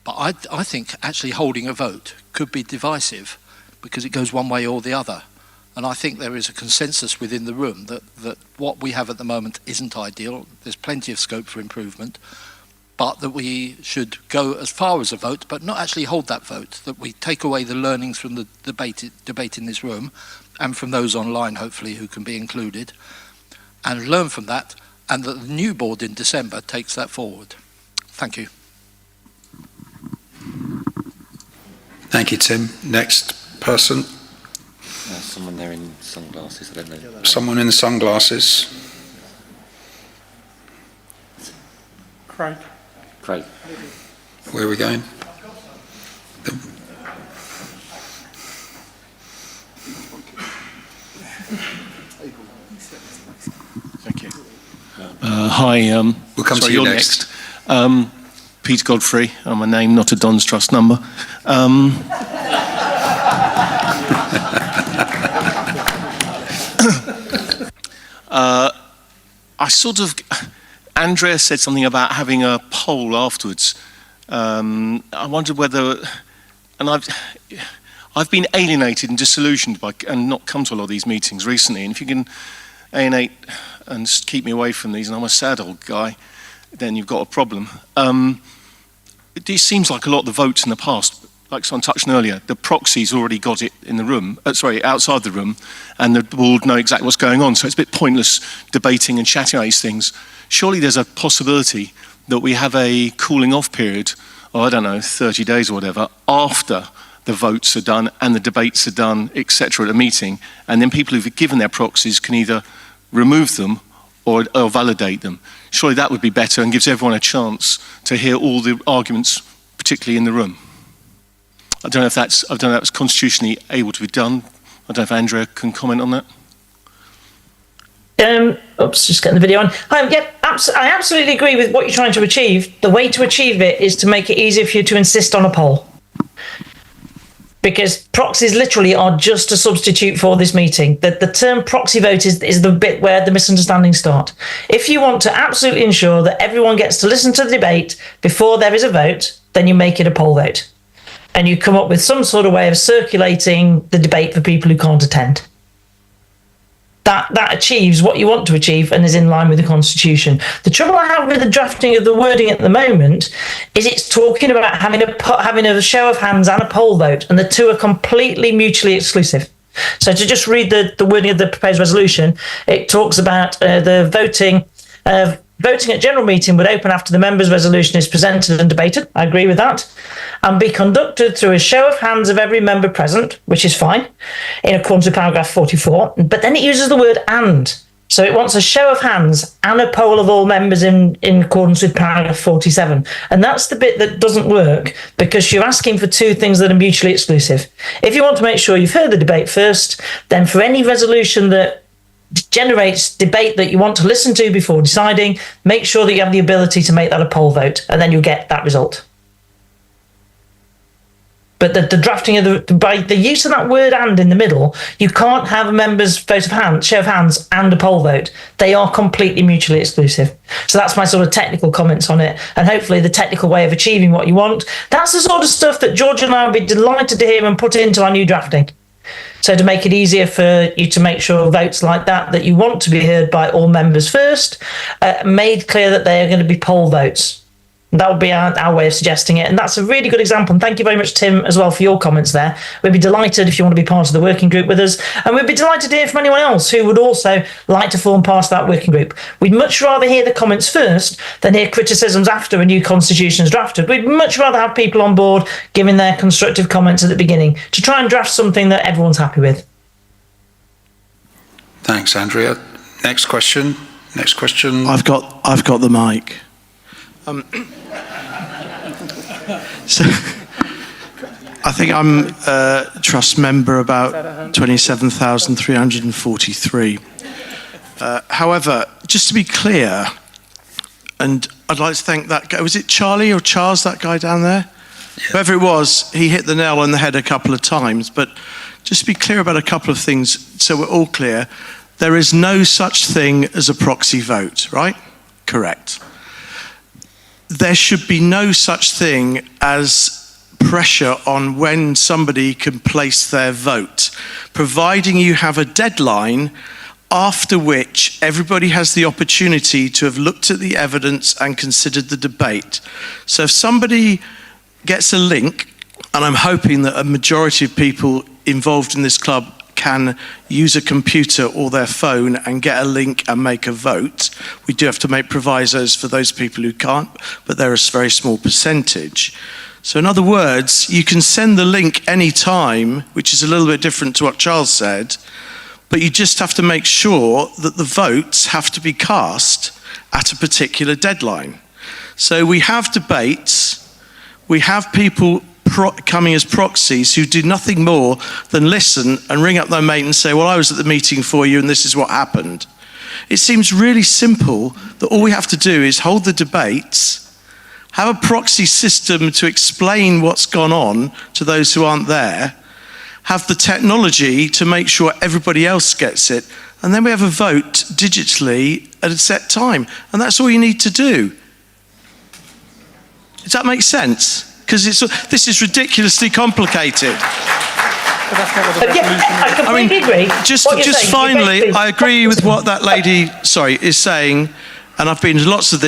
But I think actually holding a vote could be divisive because it goes one way or the other. And I think there is a consensus within the room that what we have at the moment isn't ideal. There's plenty of scope for improvement, but that we should go as far as a vote, but not actually hold that vote, that we take away the learnings from the debate in this room and from those online, hopefully, who can be included, and learn from that, and that the new board in December takes that forward. Thank you. Thank you, Tim. Next person. Someone there in sunglasses, I don't know. Someone in the sunglasses. Craig. Craig. Where are we going? Thank you. Hi. We'll come to you next. Peter Godfrey. I'm a name, not a Don's Trust number. I sort of... Andrea said something about having a poll afterwards. I wondered whether... And I've been alienated and disillusioned by and not come to a lot of these meetings recently. And if you can alienate and keep me away from these, and I'm a sad old guy, then you've got a problem. It seems like a lot of the votes in the past, like someone touched on earlier, the proxies already got it in the room, outside the room, and the board know exactly what's going on. So it's a bit pointless debating and chatting about these things. Surely there's a possibility that we have a cooling off period, or I don't know, 30 days or whatever, after the votes are done and the debates are done, etc. at a meeting, and then people who've given their proxies can either remove them or validate them. Surely that would be better and gives everyone a chance to hear all the arguments, particularly in the room. I don't know if that's constitutionally able to be done. I don't know if Andrea can comment on that. Oops, just getting the video on. I absolutely agree with what you're trying to achieve. The way to achieve it is to make it easier for you to insist on a poll. Because proxies literally are just a substitute for this meeting. The term proxy vote is the bit where the misunderstandings start. If you want to absolutely ensure that everyone gets to listen to the debate before there is a vote, then you make it a poll vote. And you come up with some sort of way of circulating the debate for people who can't attend. That achieves what you want to achieve and is in line with the Constitution. The trouble I have with the drafting of the wording at the moment is it's talking about having a show of hands and a poll vote, and the two are completely mutually exclusive. So to just read the wording of the proposed resolution, it talks about the voting. Voting at general meeting would open after the members' resolution is presented and debated. I agree with that. And be conducted through a show of hands of every member present, which is fine, in accordance with paragraph 44. But then it uses the word and. So it wants a show of hands and a poll of all members in accordance with paragraph 47. And that's the bit that doesn't work because you're asking for two things that are mutually exclusive. If you want to make sure you've heard the debate first, then for any resolution that generates debate that you want to listen to before deciding, make sure that you have the ability to make that a poll vote, and then you'll get that result. But the drafting of by the use of that word "and" in the middle, you can't have a member's vote of hand, show of hands, and a poll vote. They are completely mutually exclusive. So that's my sort of technical comments on it, and hopefully the technical way of achieving what you want. That's the sort of stuff that George and I would be delighted to hear and put into our new drafting. So to make it easier for you to make sure votes like that you want to be heard by all members first, made clear that they are going to be poll votes. That would be our way of suggesting it. And that's a really good example. And thank you very much, Tim, as well, for your comments there. We'd be delighted if you want to be part of the working group with us. And we'd be delighted to hear from anyone else who would also like to form part of that working group. We'd much rather hear the comments first than hear criticisms after a new constitution is drafted. We'd much rather have people on board giving their constructive comments at the beginning to try and draft something that everyone's happy with. Thanks, Andrea. Next question. Next question. I've got the mic. So I think I'm a trust member about 27,343. However, just to be clear, and I'd like to thank that guy, was it Charlie or Charles, that guy down there? Yeah. Whoever it was, he hit the nail on the head a couple of times, but just to be clear about a couple of things so we're all clear, there is no such thing as a proxy vote, right? Correct. There should be no such thing as pressure on when somebody can place their vote, providing you have a deadline after which everybody has the opportunity to have looked at the evidence and considered the debate. So if somebody gets a link, and I'm hoping that a majority of people involved in this club can use a computer or their phone and get a link and make a vote. We do have to make provisos for those people who can't, but they're a very small percentage. So in other words, you can send the link anytime, which is a little bit different to what Charles said, but you just have to make sure that the votes have to be cast at a particular deadline. So we have debates, we have people coming as proxies who do nothing more than listen and ring up their mate and say, well, I was at the meeting for you and this is what happened. It seems really simple that all we have to do is hold the debates, have a proxy system to explain what's gone on to those who aren't there, have the technology to make sure everybody else gets it, and then we have a vote digitally at a set time. And that's all you need to do. Does that make sense? Because this is ridiculously complicated. I completely agree. Just finally, I agree with what that lady, is saying, and I've been to lots of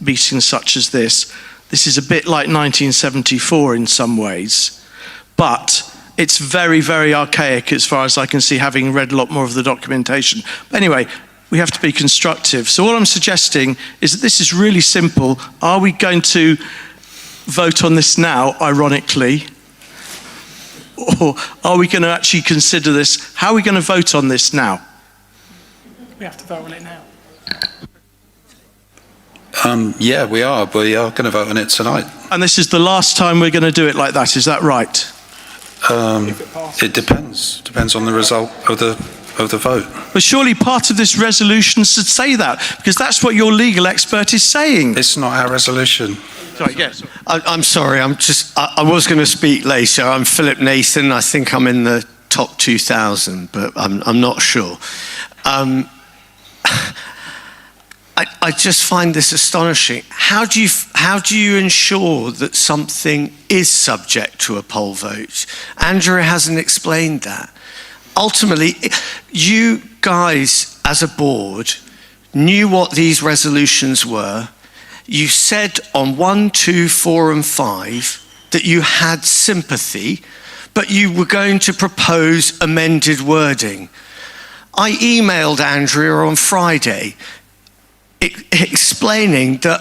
meetings such as this. This is a bit like 1974 in some ways, but it's very, very archaic as far as I can see, having read a lot more of the documentation. But anyway, we have to be constructive. So what I'm suggesting is that this is really simple. Are we going to vote on this now, ironically? Or are we going to actually consider this? How are we going to vote on this now? We have to vote on it now. Yeah, we are. We are going to vote on it tonight. And this is the last time we're going to do it like that, is that right? It depends. Depends on the result of the vote. But surely part of this resolution should say that, because that's what your legal expert is saying. It's not our resolution. Sorry, yes. I'm sorry, I was going to speak later. I'm Philip Nathan. I think I'm in the top 2,000, but I'm not sure. I just find this astonishing. How do you ensure that something is subject to a poll vote? Andrea hasn't explained that. Ultimately, you guys as a board knew what these resolutions were. You said on 1, 2, 4 and 5 that you had sympathy, but you were going to propose amended wording. I emailed Andrea on Friday explaining that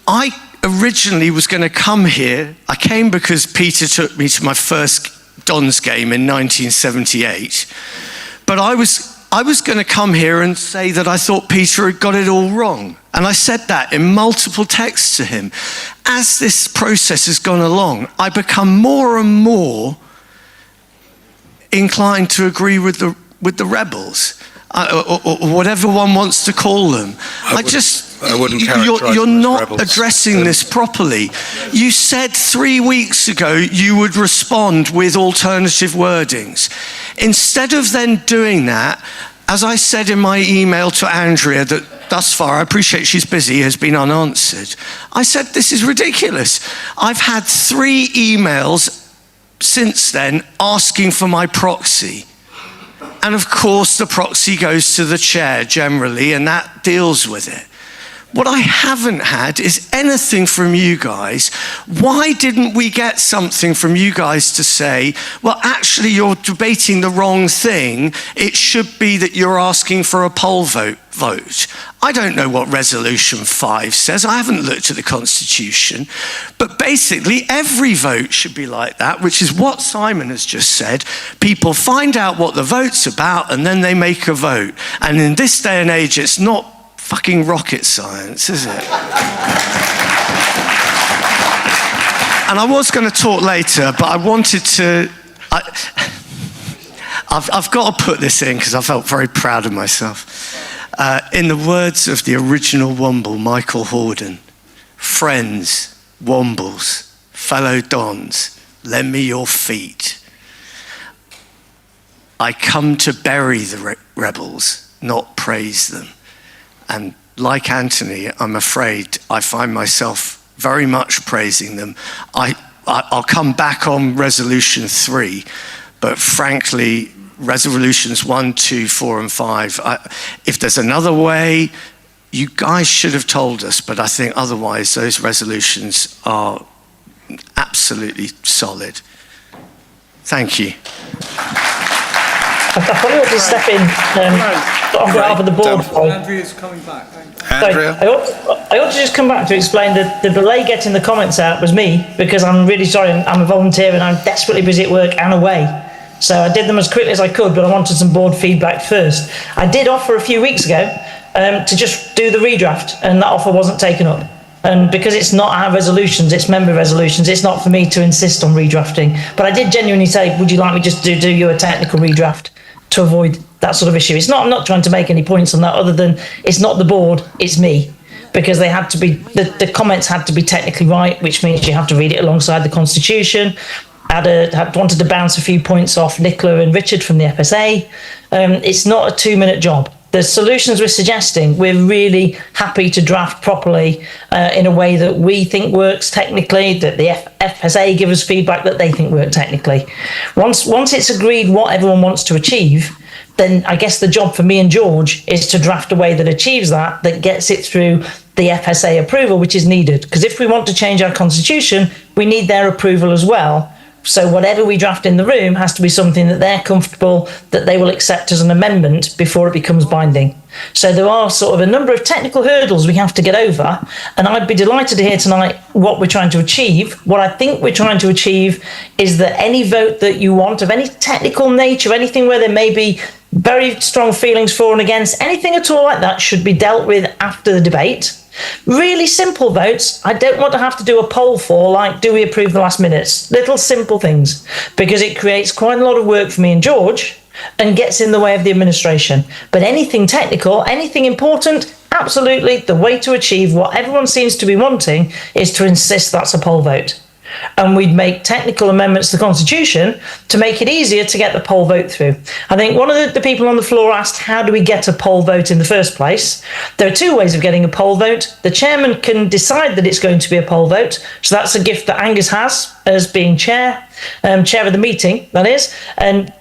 I originally was going to come here. I came because Peter took me to my first Dons game in 1978, but I was going to come here and say that I thought Peter had got it all wrong. And I said that in multiple texts to him. As this process has gone along, I become more and more inclined to agree with the rebels. Or whatever one wants to call them. I wouldn't characterize you're them as not rebels. addressing this properly. You said 3 weeks ago you would respond with alternative wordings. Instead of then doing that, as I said in my email to Andrea, that thus far, I appreciate she's busy, has been unanswered. I said, this is ridiculous. I've had 3 emails since then asking for my proxy. And of course, the proxy goes to the chair generally, and that deals with it. What I haven't had is anything from you guys. Why didn't we get something from you guys to say, well, actually, you're debating the wrong thing. It should be that you're asking for a poll vote. I don't know what Resolution 5 says. I haven't looked at the Constitution. But basically, every vote should be like that, which is what Simon has just said. People find out what the vote's about, and then they make a vote. And in this day and age, it's not fucking rocket science, is it? And I was going to talk later, but I wanted to... I've got to put this in because I felt very proud of myself. In the words of the original Womble, Michael Horden, friends, Wombles, fellow Dons, lend me your feet. I come to bury the rebels, not praise them. And like Anthony, I'm afraid I find myself very much praising them. I'll come back on Resolution 3, but frankly, Resolutions 1, 2, 4 and 5, if there's another way, you guys should have told us, but I think otherwise those resolutions are absolutely solid. Thank you. I probably ought to step in on behalf of the board. Andrea's coming back. Andrea? I ought to just come back to explain that the delay getting the comments out was me, because I'm really sorry, I'm a volunteer and I'm desperately busy at work and away. So I did them as quickly as I could, but I wanted some board feedback first. I did offer a few weeks ago to just do the redraft, and that offer wasn't taken up. And because it's not our resolutions, it's member resolutions, it's not for me to insist on redrafting. But I did genuinely say, would you like me just to do you a technical redraft to avoid that sort of issue? I'm not trying to make any points on that other than it's not the board, it's me. Because they had to be, the comments had to be technically right, which means you have to read it alongside the Constitution. Wanted to bounce a few points off Nicola and Richard from the FSA. It's not a 2-minute job. The solutions we're suggesting, we're really happy to draft properly in a way that we think works technically, that the FSA give us feedback that they think work technically. Once it's agreed what everyone wants to achieve, then I guess the job for me and George is to draft a way that achieves that gets it through the FSA approval, which is needed. Because if we want to change our constitution, we need their approval as well. So whatever we draft in the room has to be something that they're comfortable that they will accept as an amendment before it becomes binding. So there are sort of a number of technical hurdles we have to get over, and I'd be delighted to hear tonight what we're trying to achieve. What I think we're trying to achieve is that any vote that you want of any technical nature, anything where there may be very strong feelings for and against, anything at all like that should be dealt with after the debate. Really simple votes, I don't want to have to do a poll for, like, do we approve the last minutes? Little simple things, because it creates quite a lot of work for me and George and gets in the way of the administration. But anything technical, anything important, absolutely, the way to achieve what everyone seems to be wanting is to insist that's a poll vote. And we'd make technical amendments to the Constitution to make it easier to get the poll vote through. I think one of the people on the floor asked, how do we get a poll vote in the first place? There are two ways of getting a poll vote. The chairman can decide that it's going to be a poll vote. So that's a gift that Angus has as being chair of the meeting, that is. And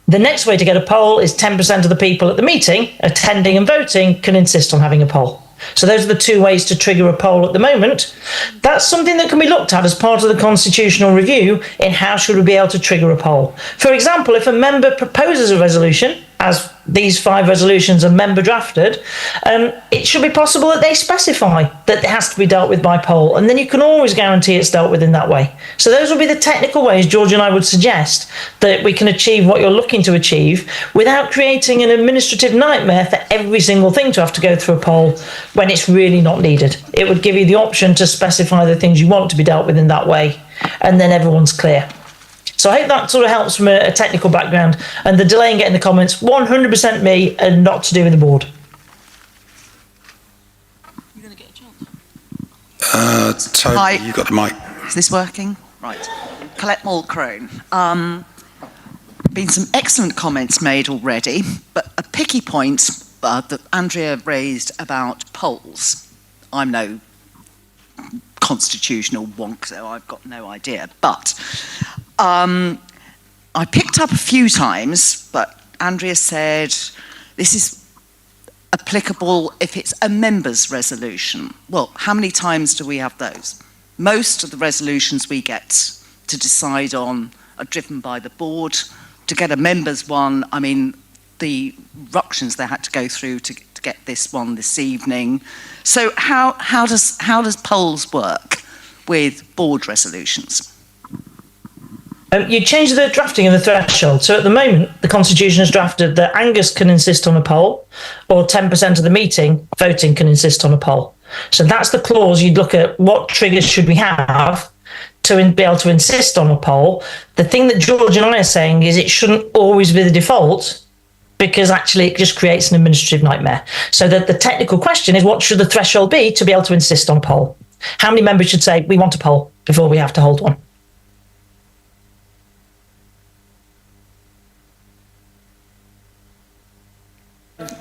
the next way to get a poll is 10% of the people at the meeting attending and voting can insist on having a poll. So those are the two ways to trigger a poll at the moment. That's something that can be looked at as part of the constitutional review in how should we be able to trigger a poll. For example, if a member proposes a resolution, as these 5 resolutions are member drafted, it should be possible that they specify that it has to be dealt with by poll, and then you can always guarantee it's dealt with in that way. So those would be the technical ways George and I would suggest that we can achieve what you're looking to achieve without creating an administrative nightmare for every single thing to have to go through a poll when it's really not needed. It would give you the option to specify the things you want to be dealt with in that way, and then everyone's clear. So I hope that sort of helps from a technical background. And the delay in getting the comments, 100% me and not to do with the board. You're going to get a chance. Toby, Hi. you've got the mic. Is this working? Right. Colette Mulcrone. Been some excellent comments made already, but a picky point that Andrea raised about polls. I'm no constitutional wonk, so I've got no idea. But I picked up a few times, but Andrea said this is applicable if it's a member's resolution. Well, how many times do we have those? Most of the resolutions we get to decide on are driven by the board. To get a member's one, I mean, the ructions they had to go through to get this one this evening. So how does polls work with board resolutions? You change the drafting of the threshold. So at the moment, the Constitution has drafted that Angus can insist on a poll, or 10% of the meeting voting can insist on a poll. So that's the clause you'd look at. What triggers should we have to be able to insist on a poll? The thing that George and I are saying is it shouldn't always be the default, because actually it just creates an administrative nightmare. So that the technical question is, what should the threshold be to be able to insist on a poll? How many members should say, we want a poll before we have to hold one?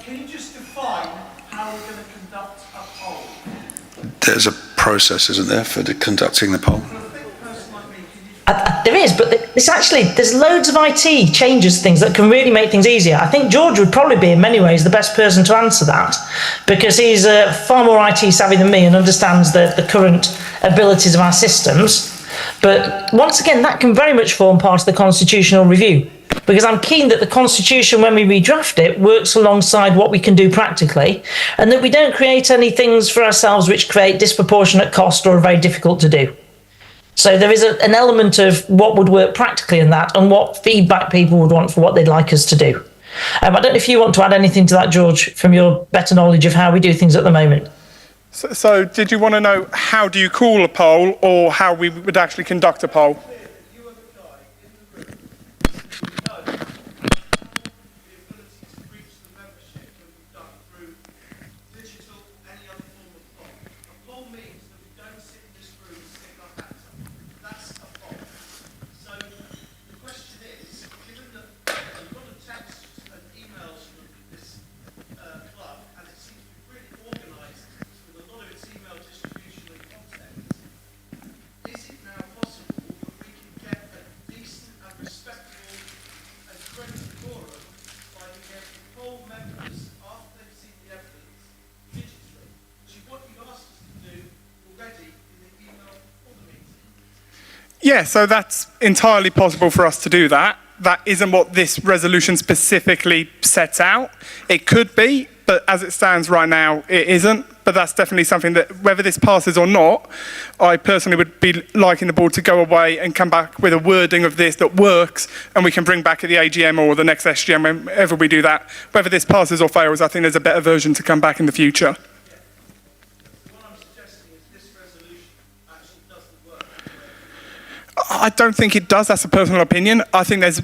Can you just define how we're going to conduct a poll? There's a process, isn't there, for conducting the poll? There is, but there's loads of IT changes, things that can really make things easier. I think George would probably be, in many ways, the best person to answer that, because he's far more IT savvy than me and understands the current abilities of our systems. But once again, that can very much form part of the constitutional review, because I'm keen that the Constitution, when we redraft it, works alongside what we can do practically, and that we don't create any things for ourselves which create disproportionate cost or are very difficult to do. So there is an element of what would work practically in that and what feedback people would want for what they'd like us to do. I don't know if you want to add anything to that, George, from your better knowledge of how we do things at the moment. So did you want to know how do you call a poll or how we would actually conduct a poll? Yeah, so that's entirely possible for us to do that. That isn't what this resolution specifically sets out. It could be, but as it stands right now, it isn't. But that's definitely something that, whether this passes or not, I personally would be liking the board to go away and come back with a wording of this that works, and we can bring back at the AGM or the next SGM whenever we do that. Whether this passes or fails, I think there's a better version to come back in the future. I don't think it does. That's a personal opinion. I think there's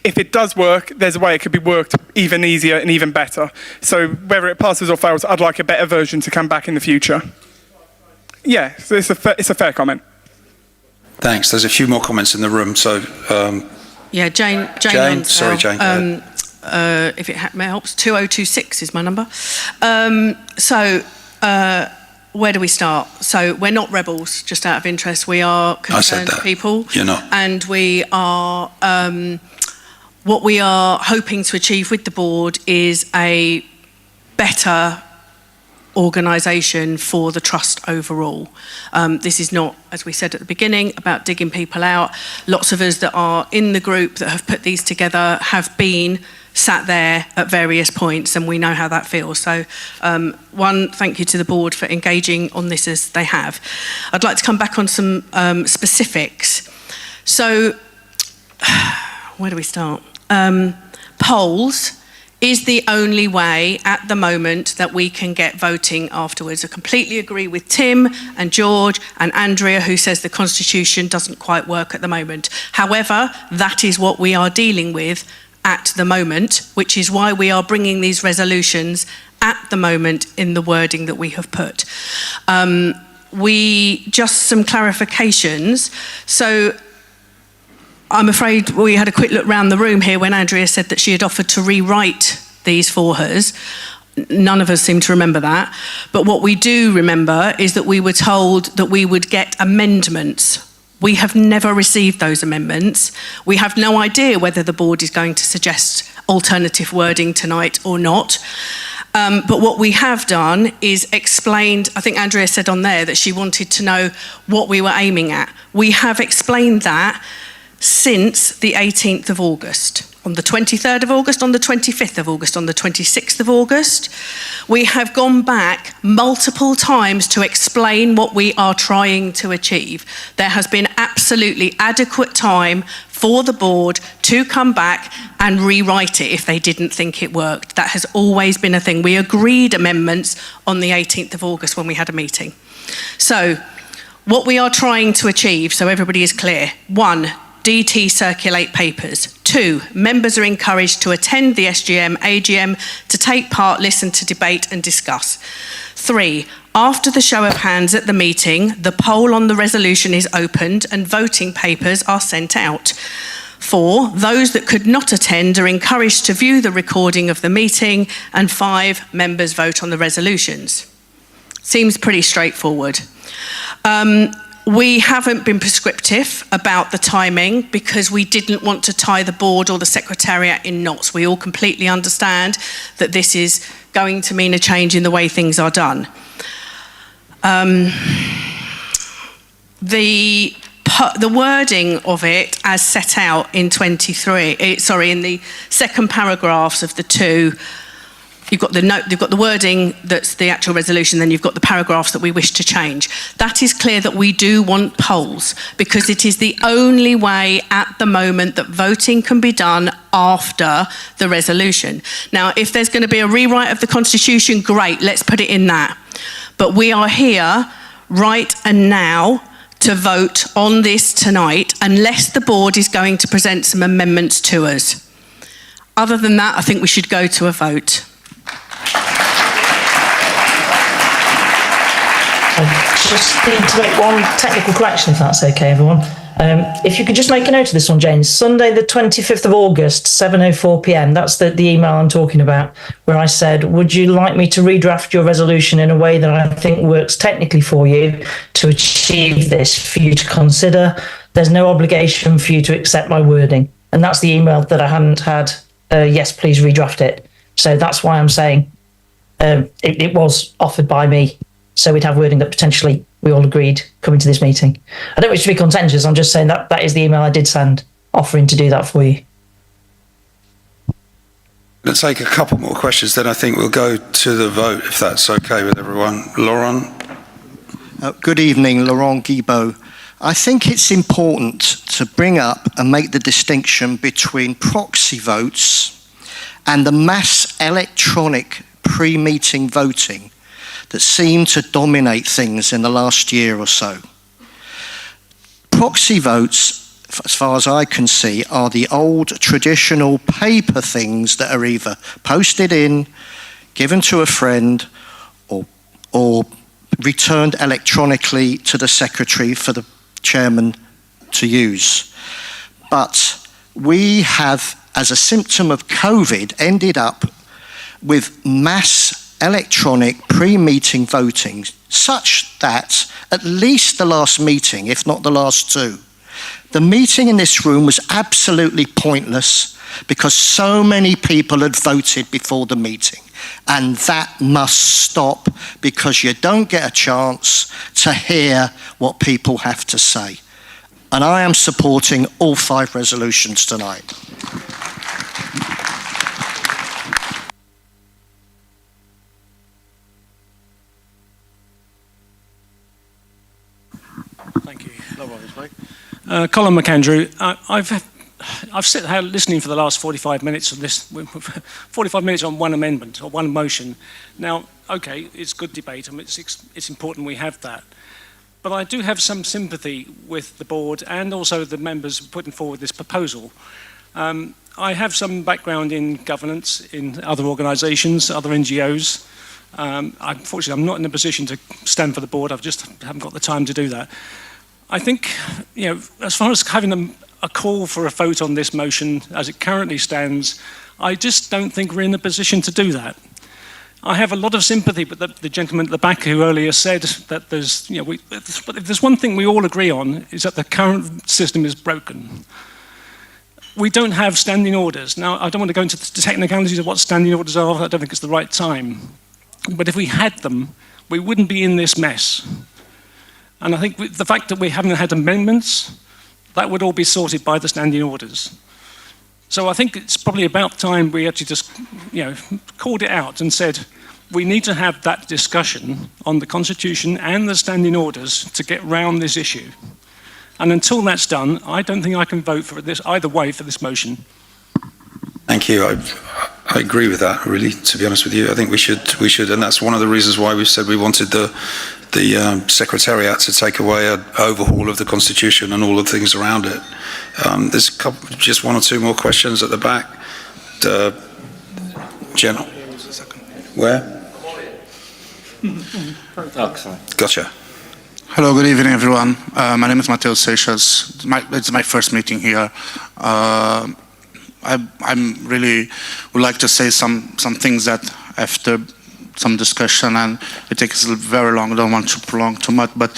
if it does work, there's a way it could be worked even easier and even better. So whether it passes or fails, I'd like a better version to come back in the future. Yeah, so it's a fair comment. Thanks. There's a few more comments in the room. So yeah, Jane. Sorry, Jane. If it helps, 2026 is my number. Where do we start? So we're not rebels, just out of interest. We are concerned people. You're not. And we are, what we are hoping to achieve with the board is a better organisation for the trust overall. This is not, as we said at the beginning, about digging people out. Lots of us that are in the group that have put these together have been sat there at various points, and we know how that feels. So one, thank you to the board for engaging on this as they have. I'd like to come back on some specifics. So where do we start? Polls is the only way at the moment that we can get voting afterwards. I completely agree with Tim and George and Andrea, who says the Constitution doesn't quite work at the moment. However, that is what we are dealing with at the moment, which is why we are bringing these resolutions at the moment in the wording that we have put. Just some clarifications. So I'm afraid we had a quick look around the room here when Andrea said that she had offered to rewrite these for us. None of us seem to remember that. But what we do remember is that we were told that we would get amendments. We have never received those amendments. We have no idea whether the board is going to suggest alternative wording tonight or not. But what we have done is explained, I think Andrea said on there that she wanted to know what we were aiming at. We have explained that since the 18th of August. On the 23rd of August, on the 25th of August, on the 26th of August. We have gone back multiple times to explain what we are trying to achieve. There has been absolutely adequate time for the board to come back and rewrite it if they didn't think it worked. That has always been a thing. We agreed amendments on the 18th of August when we had a meeting. So, what we are trying to achieve, so everybody is clear. 1, DT circulate papers. 2, members are encouraged to attend the SGM, AGM, to take part, listen to debate and discuss. 3, after the show of hands at the meeting, the poll on the resolution is opened and voting papers are sent out. 4, those that could not attend are encouraged to view the recording of the meeting, and 5, members vote on the resolutions. Seems pretty straightforward. We haven't been prescriptive about the timing because we didn't want to tie the board or the secretariat in knots. We all completely understand that this is going to mean a change in the way things are done. The wording of it as set out in in the second paragraphs of the two, you've got the wording that's the actual resolution, then you've got the paragraphs that we wish to change. That is clear that we do want polls because it is the only way at the moment that voting can be done after the resolution. Now, if there's going to be a rewrite of the Constitution, great, let's put it in that. But we are here right and now to vote on this tonight, unless the board is going to present some amendments to us. Other than that, I think we should go to a vote. I just need to make one technical correction, if that's okay, everyone. If you could just make a note of this one, James. Sunday, the 25th of August, 7:04 p.m. That's the email I'm talking about, where I said, would you like me to redraft your resolution in a way that I think works technically for you to achieve this, for you to consider? There's no obligation for you to accept my wording. And that's the email that I hadn't had, yes, please redraft it. So that's why I'm saying it was offered by me. So we'd have wording that potentially we all agreed coming to this meeting. I don't wish to be contentious. I'm just saying that that is the email I did send, offering to do that for you. Let's take a couple more questions, then I think we'll go to the vote, if that's okay with everyone. Laurent? Good evening, Laurent Guibault. I think it's important to bring up and make the distinction between proxy votes and the mass electronic pre-meeting voting that seem to dominate things in the last year or so. Proxy votes, as far as I can see, are the old traditional paper things that are either posted in, given to a friend, or returned electronically to the secretary for the chairman to use. But we have, as a symptom of COVID, ended up with mass electronic pre-meeting voting, such that at least the last meeting, if not the last two, the meeting in this room was absolutely pointless because so many people had voted before the meeting. And that must stop, because you don't get a chance to hear what people have to say. And I am supporting all 5 resolutions tonight. Thank you. Colin McAndrew, I've sat here listening for the last 45 minutes on this, 45 minutes on one amendment or one motion. Now, okay, it's good debate. I mean, it's important we have that. But I do have some sympathy with the board and also the members putting forward this proposal. I have some background in governance in other organisations, other NGOs. Unfortunately, I'm not in a position to stand for the board. I just haven't got the time to do that. I think, as far as having a call for a vote on this motion as it currently stands, I just don't think we're in a position to do that. I have a lot of sympathy with the gentleman at the back who earlier said that there's, but if there's one thing we all agree on, is that the current system is broken. We don't have standing orders. Now, I don't want to go into the technicalities of what standing orders are. I don't think it's the right time. But if we had them, we wouldn't be in this mess. And I think the fact that we haven't had amendments, that would all be sorted by the standing orders. So I think it's probably about time we actually just, called it out and said, we need to have that discussion on the Constitution and the standing orders to get round this issue. And until that's done, I don't think I can vote for this either way for this motion. Thank you. I agree with that, really, to be honest with you. I think we should, and that's one of the reasons why we said we wanted the Secretariat to take away an overhaul of the Constitution and all the things around it. There's just one or two more questions at the back. Jen, where? Gotcha. Hello, good evening, everyone. My name is Matteo Seixas. It's my first meeting here. I'm really would like to say some things that after some discussion, and it takes very long. I don't want to prolong too much, but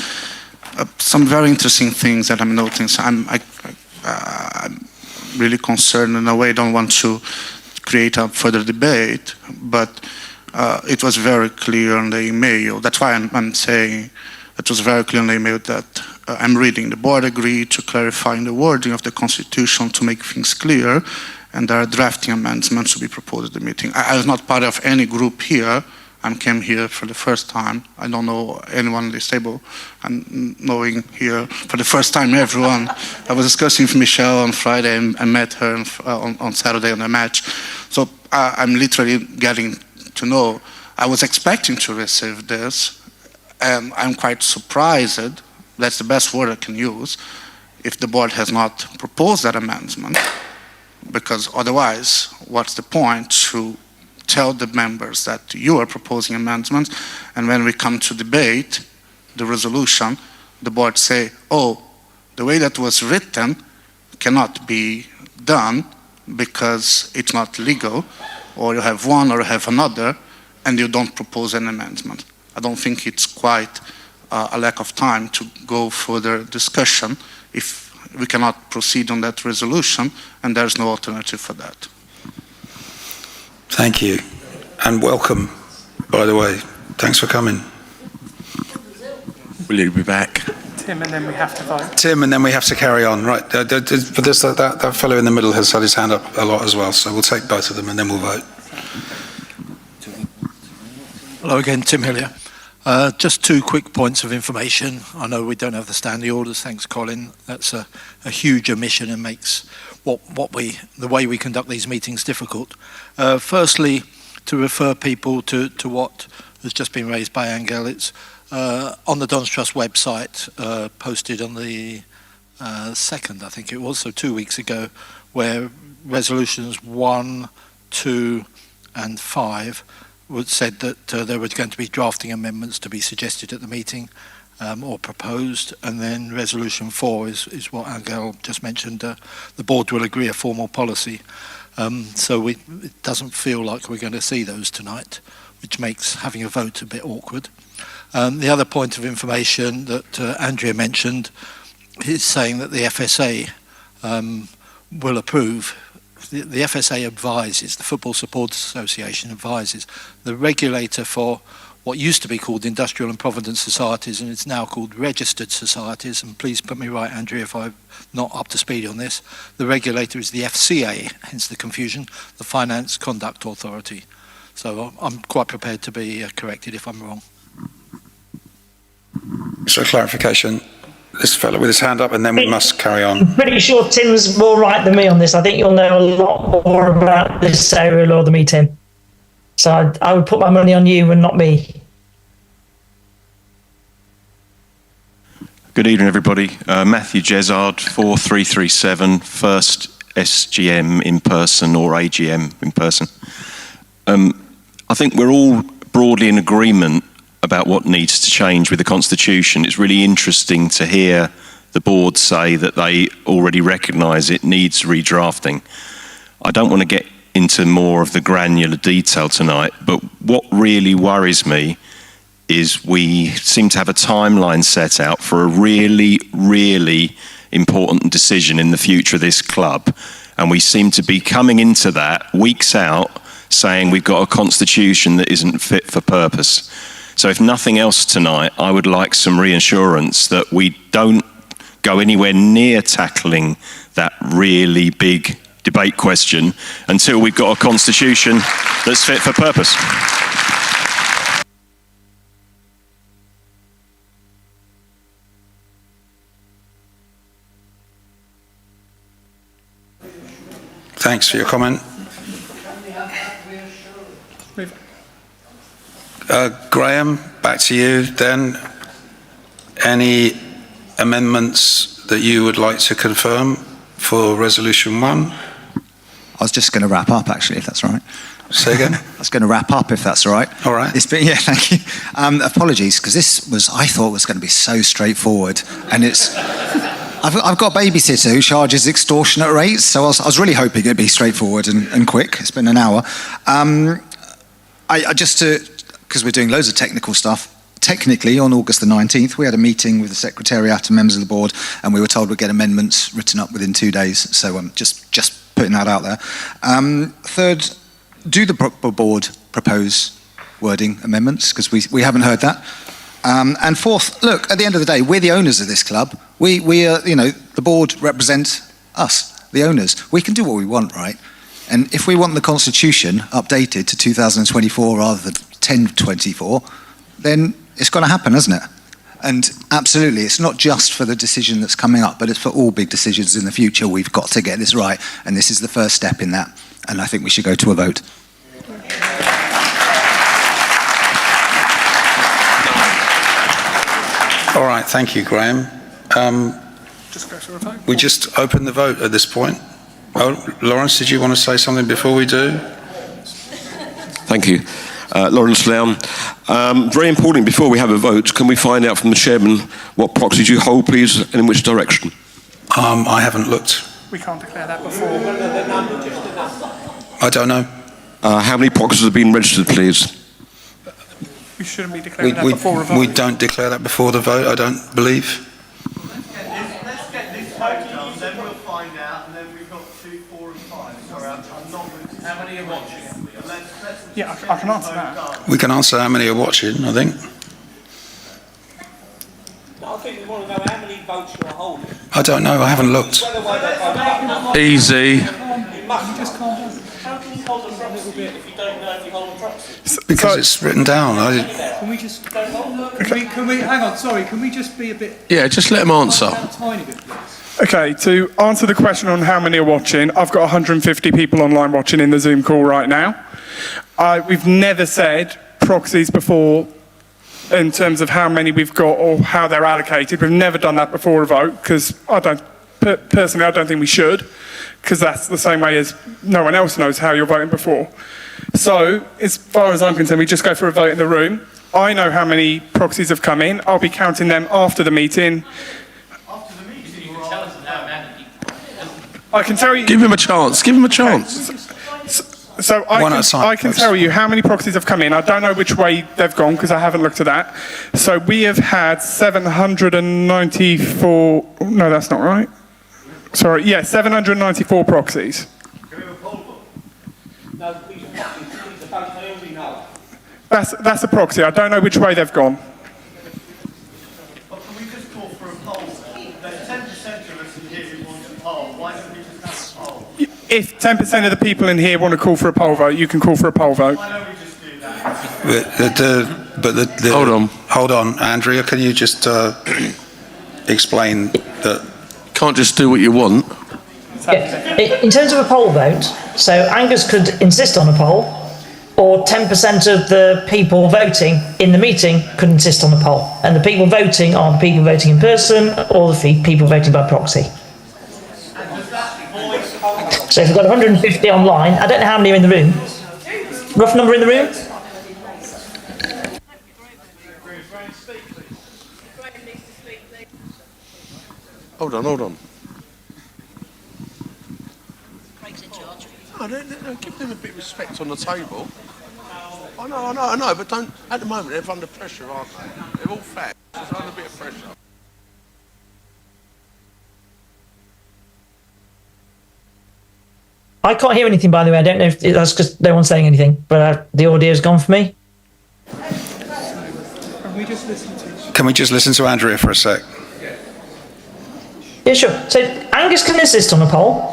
some very interesting things that I'm noting. So I'm really concerned in a way. I don't want to create a further debate, but it was very clear in the email. That's why I'm saying it was very clear in the email that I'm reading. The board agreed to clarifying the wording of the Constitution to make things clear, and there are drafting amendments to be proposed at the meeting. I was not part of any group here. I came here for the first time. I don't know anyone at this table. I'm knowing here for the first time everyone. I was discussing with Michelle on Friday, and I met her on Saturday on a match. So I'm literally getting to know. I was expecting to receive this, And I'm quite surprised, that's the best word I can use, if the board has not proposed that amendment, because otherwise, what's the point to tell the members that you are proposing amendments, and when we come to debate the resolution, the board say, oh, the way that was written cannot be done because it's not legal, or you have one or you have another, and you don't propose an amendment. I don't think it's quite a lack of time to go further discussion if we cannot proceed on that resolution, and there's no alternative for that. Thank you, and welcome, by the way. Thanks for coming. Will you be back? Tim, and then we have to vote. Tim, and then we have to carry on. Right, but that fellow in the middle has had his hand up a lot as well, so we'll take both of them and then we'll vote. Hello again, Tim Hillier. Just 2 quick points of information. I know we don't have the standing orders, thanks Colin. That's a huge omission and makes the way we conduct these meetings difficult. Firstly, to refer people to what has just been raised by Angel, it's on the Dons Trust website, posted on the 2nd, I think it was, so 2 weeks ago, where resolutions 1, 2 and 5 said that there were going to be drafting amendments to be suggested at the meeting or proposed, and then resolution 4 is what Angel just mentioned. The board will agree a formal policy. So it doesn't feel like we're going to see those tonight, which makes having a vote a bit awkward. The other point of information that Andrea mentioned is saying that the FSA will approve. The FSA advises, the Football Supporters Association advises the regulator for what used to be called Industrial and Provident Societies, and it's now called Registered Societies, and please put me right, Andrea, if I'm not up to speed on this. The regulator is the FCA, hence the confusion, the Finance Conduct Authority. So I'm quite prepared to be corrected if I'm wrong. So clarification, this fellow with his hand up, and then we must carry on. I'm pretty sure Tim's more right than me on this. I think you'll know a lot more about this area law than me, Tim. So I would put my money on you and not me. Good evening, everybody. Matthew Jezard, 4337, first SGM in person or AGM in person. I think we're all broadly in agreement about what needs to change with the Constitution. It's really interesting to hear the board say that they already recognise it needs redrafting. I don't want to get into more of the granular detail tonight, but what really worries me is we seem to have a timeline set out for a really, really important decision in the future of this club. And we seem to be coming into that weeks out saying we've got a constitution that isn't fit for purpose. So if nothing else tonight, I would like some reassurance that we don't go anywhere near tackling that really big debate question until we've got a constitution that's fit for purpose. Thanks for your comment. Graham, back to you then. Any amendments that you would like to confirm for Resolution 1? I was just going to wrap up, actually, if that's all right. Say again? I was going to wrap up, if that's all right. All right. Yeah, thank you. Apologies, because this was, I thought was going to be so straightforward, and it's... I've got a babysitter who charges extortionate rates, so I was really hoping it'd be straightforward and quick. It's been an hour. Because we're doing loads of technical stuff, technically on August the 19th, we had a meeting with the Secretariat and members of the board, and we were told we'd get amendments written up within 2 days, so I'm just putting that out there. Third, do the board propose wording amendments? Because we haven't heard that. And fourth, look, at the end of the day, we're the owners of this club. We are, the board represents us, the owners. We can do what we want, right? And if we want the Constitution updated to 2024 rather than 1024, then it's got to happen, hasn't it? And absolutely, it's not just for the decision that's coming up, but it's for all big decisions in the future. We've got to get this right, and this is the first step in that. And I think we should go to a vote. All right, thank you, Graham. Just go for a vote. We just open the vote at this point. Oh, Lawrence, did you want to say something before we do? Thank you. Lawrence Lown. Very important, before we have a vote, can we find out from the chairman what proxies you hold, please, and in which direction? I haven't looked. We can't declare that before. I don't know. How many proxies have been registered, please? We shouldn't be declaring that before a vote. We don't declare that before the vote, I don't believe. Let's get this vote done, then we'll find out, and then we've got 2, 4 and 5. Sorry, I'm not going to... How many are watching? Yeah, I can answer that. We can answer how many are watching, I think. I think we want to know how many votes you're holding. I don't know, I haven't looked. Easy. How can you hold a proxy if you don't know if you hold a proxy? Because it's written down. Can we just... Can we hang on, sorry, can we just be a bit... Yeah, just let them answer. A tiny bit, please. Okay, to answer the question on how many are watching, I've got 150 people online watching in the Zoom call right now. We've never said proxies before in terms of how many we've got or how they're allocated. We've never done that before a vote because personally I don't think we should, because that's the same way as no one else knows how you're voting before. So as far as I'm concerned, we just go for a vote in the room. I know how many proxies have come in. I'll be counting them after the meeting. I can tell you... Give him a chance. Give him a chance. So I can tell you how many proxies have come in. I don't know which way they've gone because I haven't looked at that. So we have had 794... No, that's not right. Sorry, yeah, 794 proxies. That's a proxy. I don't know which way they've gone. But can we just call for a poll? There's 10% of us in here who want a poll. Why don't we just have a poll? If 10% of the people in here want to call for a poll vote, you can call for a poll vote. Why don't we just do that? Hold on, Andrea, can you just explain that? Can't just do what you want. Yeah. In terms of a poll vote, so Angus could insist on a poll, or 10% of the people voting in the meeting could insist on a poll. And the people voting are the people voting in person or the people voting by proxy. So if we've got 150 online, I don't know how many are in the room. Rough number in the room? Hold on. No, give them a bit of respect on the table. I know, but don't. At the moment, they're under pressure, aren't they? They're all fat. There's under a bit of pressure. I can't hear anything, by the way. I don't know if that's because no one's saying anything, but the audio's gone for me. Can we just listen to Andrea for a sec? Yeah, sure. So Angus can insist on a poll,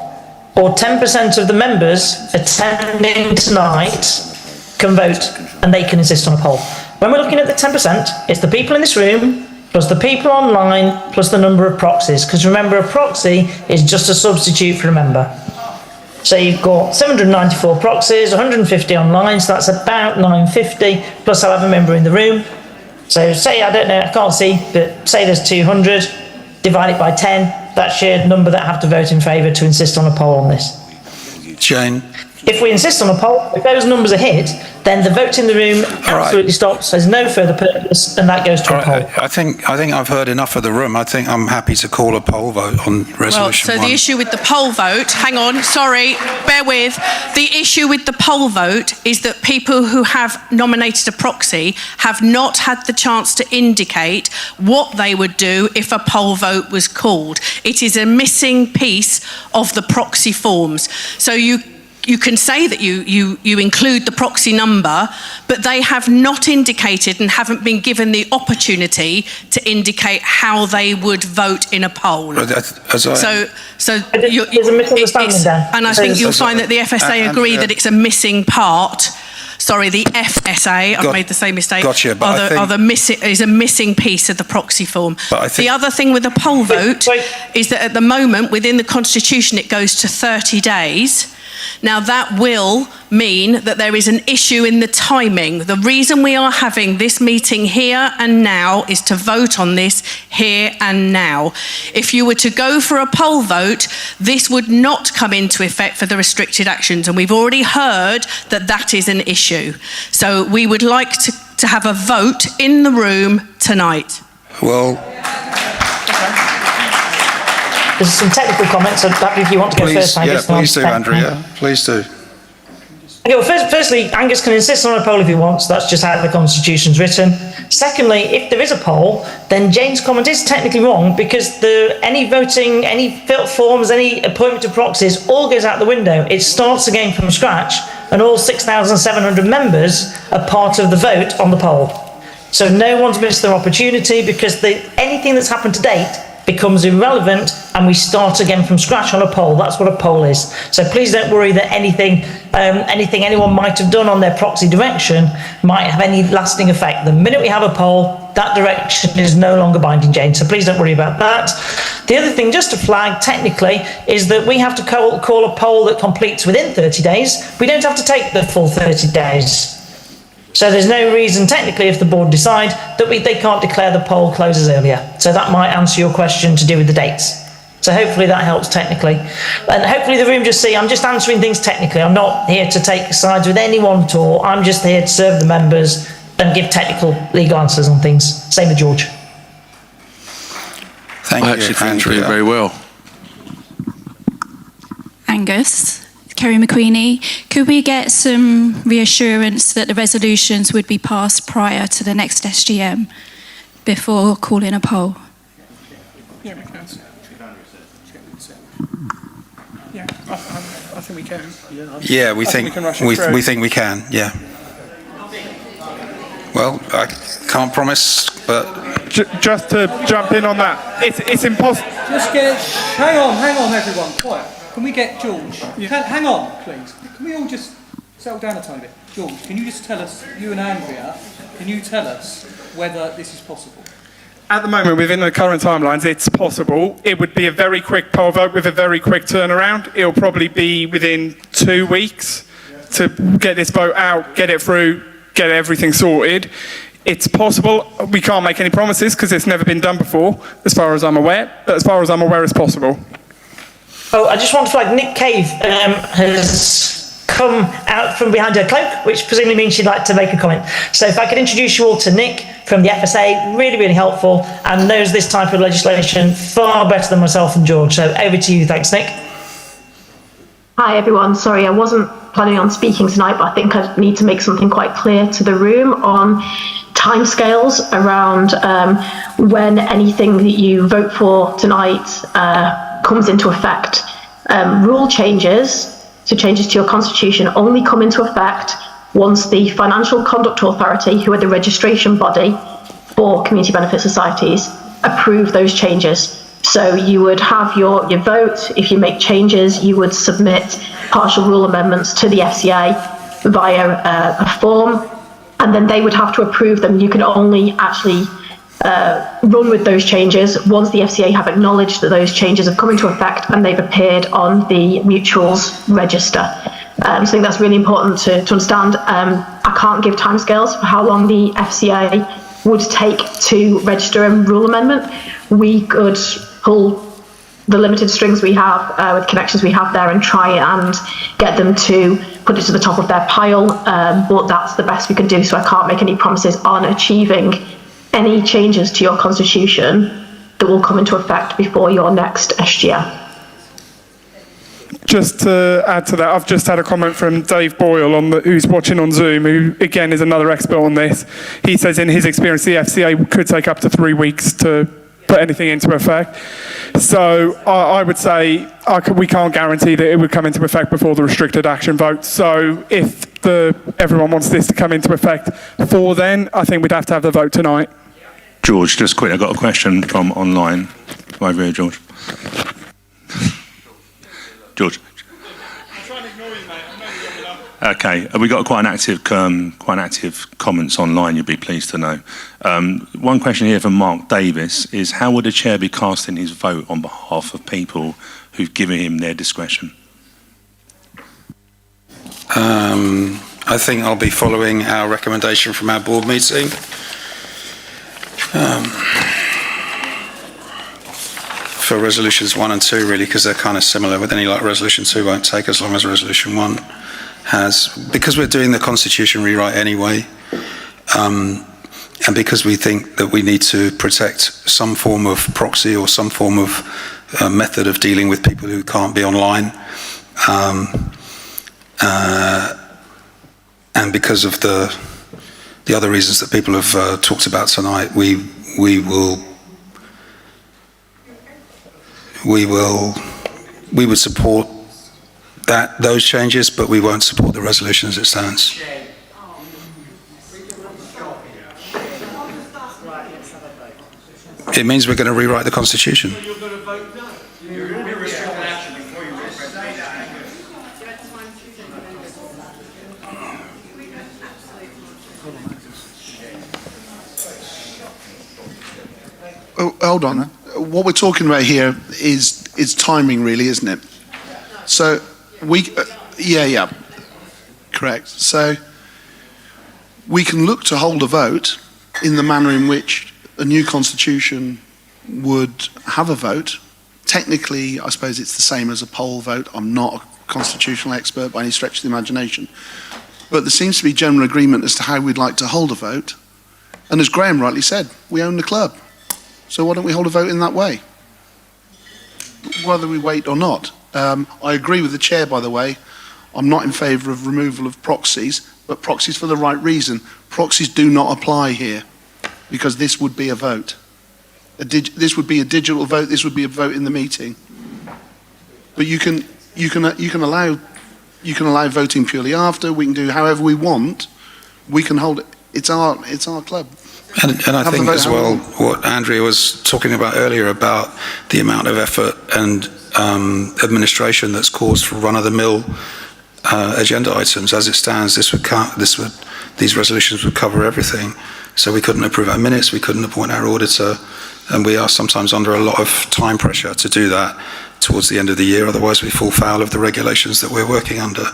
or 10% of the members attending tonight can vote and they can insist on a poll. When we're looking at the 10%, it's the people in this room plus the people online plus the number of proxies, because remember, a proxy is just a substitute for a member. So you've got 794 proxies, 150 online, so that's about 950, plus I'll have a member in the room. So say, I don't know, I can't see, but say there's 200, divide it by 10, that's your number that have to vote in favour to insist on a poll on this. Jane? If we insist on a poll, if those numbers are hit, then the vote in the room absolutely stops, there's no further purpose, and that goes to a poll. I think I've heard enough of the room. I think I'm happy to call a poll vote on resolution Well, so 1. the issue with the poll vote, hang on, sorry, bear with. The issue with the poll vote is that people who have nominated a proxy have not had the chance to indicate what they would do if a poll vote was called. It is a missing piece of the proxy forms. So you can say that you include the proxy number, but they have not indicated and haven't been given the opportunity to indicate how they would vote in a poll. There's a misunderstanding there. And I think you'll find that the FSA agree that it's a missing part. Sorry, the FSA, I've made the same mistake, Gotcha, but is a missing piece of the proxy form. The other thing with the poll vote is that at the moment, within the Constitution, it goes to 30 days. Now, that will mean that there is an issue in the timing. The reason we are having this meeting here and now is to vote on this here and now. If you were to go for a poll vote, this would not come into effect for the restricted actions, and we've already heard that that is an issue. So we would like to have a vote in the room tonight. Well, there's some technical comments, so if you want to go first, Angus. Yeah, please do, Andrea. Please do. Okay, well, firstly, Angus can insist on a poll if he wants. That's just how the Constitution's written. Secondly, if there is a poll, then Jane's comment is technically wrong, because any voting, any filled forms, any appointment of proxies, all goes out the window. It starts again from scratch, and all 6,700 members are part of the vote on the poll. So no one's missed their opportunity, because anything that's happened to date becomes irrelevant, and we start again from scratch on a poll. That's what a poll is. So please don't worry that anything anyone might have done on their proxy direction might have any lasting effect. The minute we have a poll, that direction is no longer binding, Jane. So please don't worry about that. The other thing, just to flag technically, is that we have to call a poll that completes within 30 days. We don't have to take the full 30 days. So there's no reason, technically, if the board decide, that they can't declare the poll closes earlier. So that might answer your question to do with the dates. So hopefully that helps technically. And hopefully the room just see, I'm just answering things technically. I'm not here to take sides with anyone at all. I'm just here to serve the members and give technical legal answers on things. Same with George. Thank you, actually think you Andrea. did very well. Angus, Kerry McQueenie, could we get some reassurance that the resolutions would be passed prior to the next SGM before calling a poll? Yeah, we can. Yeah, I think we can. Yeah, we think we can. Yeah. Well, I can't promise, but just to jump in on that, it's impossible. Just get it. Hang on, everyone. Quiet. Can we get George? Hang on, please. Can we all just settle down a tiny bit? George, can you just tell us, you and Andrea, can you tell us whether this is possible? At the moment, within the current timelines, it's possible. It would be a very quick poll vote with a very quick turnaround. It'll probably be within 2 weeks to get this vote out, get it through, get everything sorted. It's possible. We can't make any promises because it's never been done before, as far as I'm aware. But as far as I'm aware, it's possible. Oh, I just want to flag Nick Cave has come out from behind her cloak, which presumably means she'd like to make a comment. So if I could introduce you all to Nick from the FSA, really, really helpful, and knows this type of legislation far better than myself and George. So over to you. Thanks, Nick. Hi, everyone. Sorry, I wasn't planning on speaking tonight, but I think I need to make something quite clear to the room on timescales around when anything that you vote for tonight comes into effect. Rule changes, so changes to your constitution, only come into effect once the Financial Conduct Authority, who are the registration body for community benefit societies, approve those changes. So you would have your vote. If you make changes, you would submit partial rule amendments to the FCA via a form, and then they would have to approve them. You can only actually run with those changes once the FCA have acknowledged that those changes have come into effect and they've appeared on the mutuals register. So I think that's really important to understand. I can't give timescales for how long the FCA would take to register a rule amendment. We could pull the limited strings we have with connections we have there and try and get them to put it to the top of their pile, but that's the best we can do, so I can't make any promises on achieving any changes to your constitution that will come into effect before your next SGM. Just to add to that, I've just had a comment from Dave Boyle, who's watching on Zoom, who again is another expert on this. He says in his experience the FCA could take up to 3 weeks to put anything into effect. So I would say we can't guarantee that it would come into effect before the restricted action vote. So if everyone wants this to come into effect before then, I think we'd have to have the vote tonight. George, just quick, I've got a question from online. Over here, George. George. I'm trying to ignore you, mate. I know you're enough. Okay, we got quite an active comments online. You'd be pleased to know. One question here from Mark Davis is: how would the chair be casting his vote on behalf of people who've given him their discretion? I think I'll be following our recommendation from our board meeting. For resolutions 1 and 2, really, because they're kind of similar, with any like resolution 2 won't take as long as resolution 1 has. Because we're doing the constitution rewrite anyway, and because we think that we need to protect some form of proxy or some form of method of dealing with people who can't be online, and because of the other reasons that people have talked about tonight, we would support those changes, but we won't support the resolution as it stands. It means we're going to rewrite the constitution. Oh, hold on. What we're talking about here is timing, really, isn't it? So yeah, correct. So we can look to hold a vote in the manner in which a new constitution would have a vote. Technically, I suppose it's the same as a poll vote. I'm not a constitutional expert by any stretch of the imagination. But there seems to be general agreement as to how we'd like to hold a vote. And as Graham rightly said, we own the club. So why don't we hold a vote in that way? Whether we wait or not. I agree with the chair, by the way. I'm not in favour of removal of proxies, but proxies for the right reason. Proxies do not apply here, because this would be a vote. This would be a digital vote. This would be a vote in the meeting. But you can allow voting purely after. We can do however we want. We can hold it. It's our club. And I think as well, what Andrea was talking about earlier about the amount of effort and administration that's caused for run-of-the-mill agenda items. As it stands, these resolutions would cover everything. So we couldn't approve our minutes, we couldn't appoint our auditor, and we are sometimes under a lot of time pressure to do that towards the end of the year. Otherwise, we fall foul of the regulations that we're working under,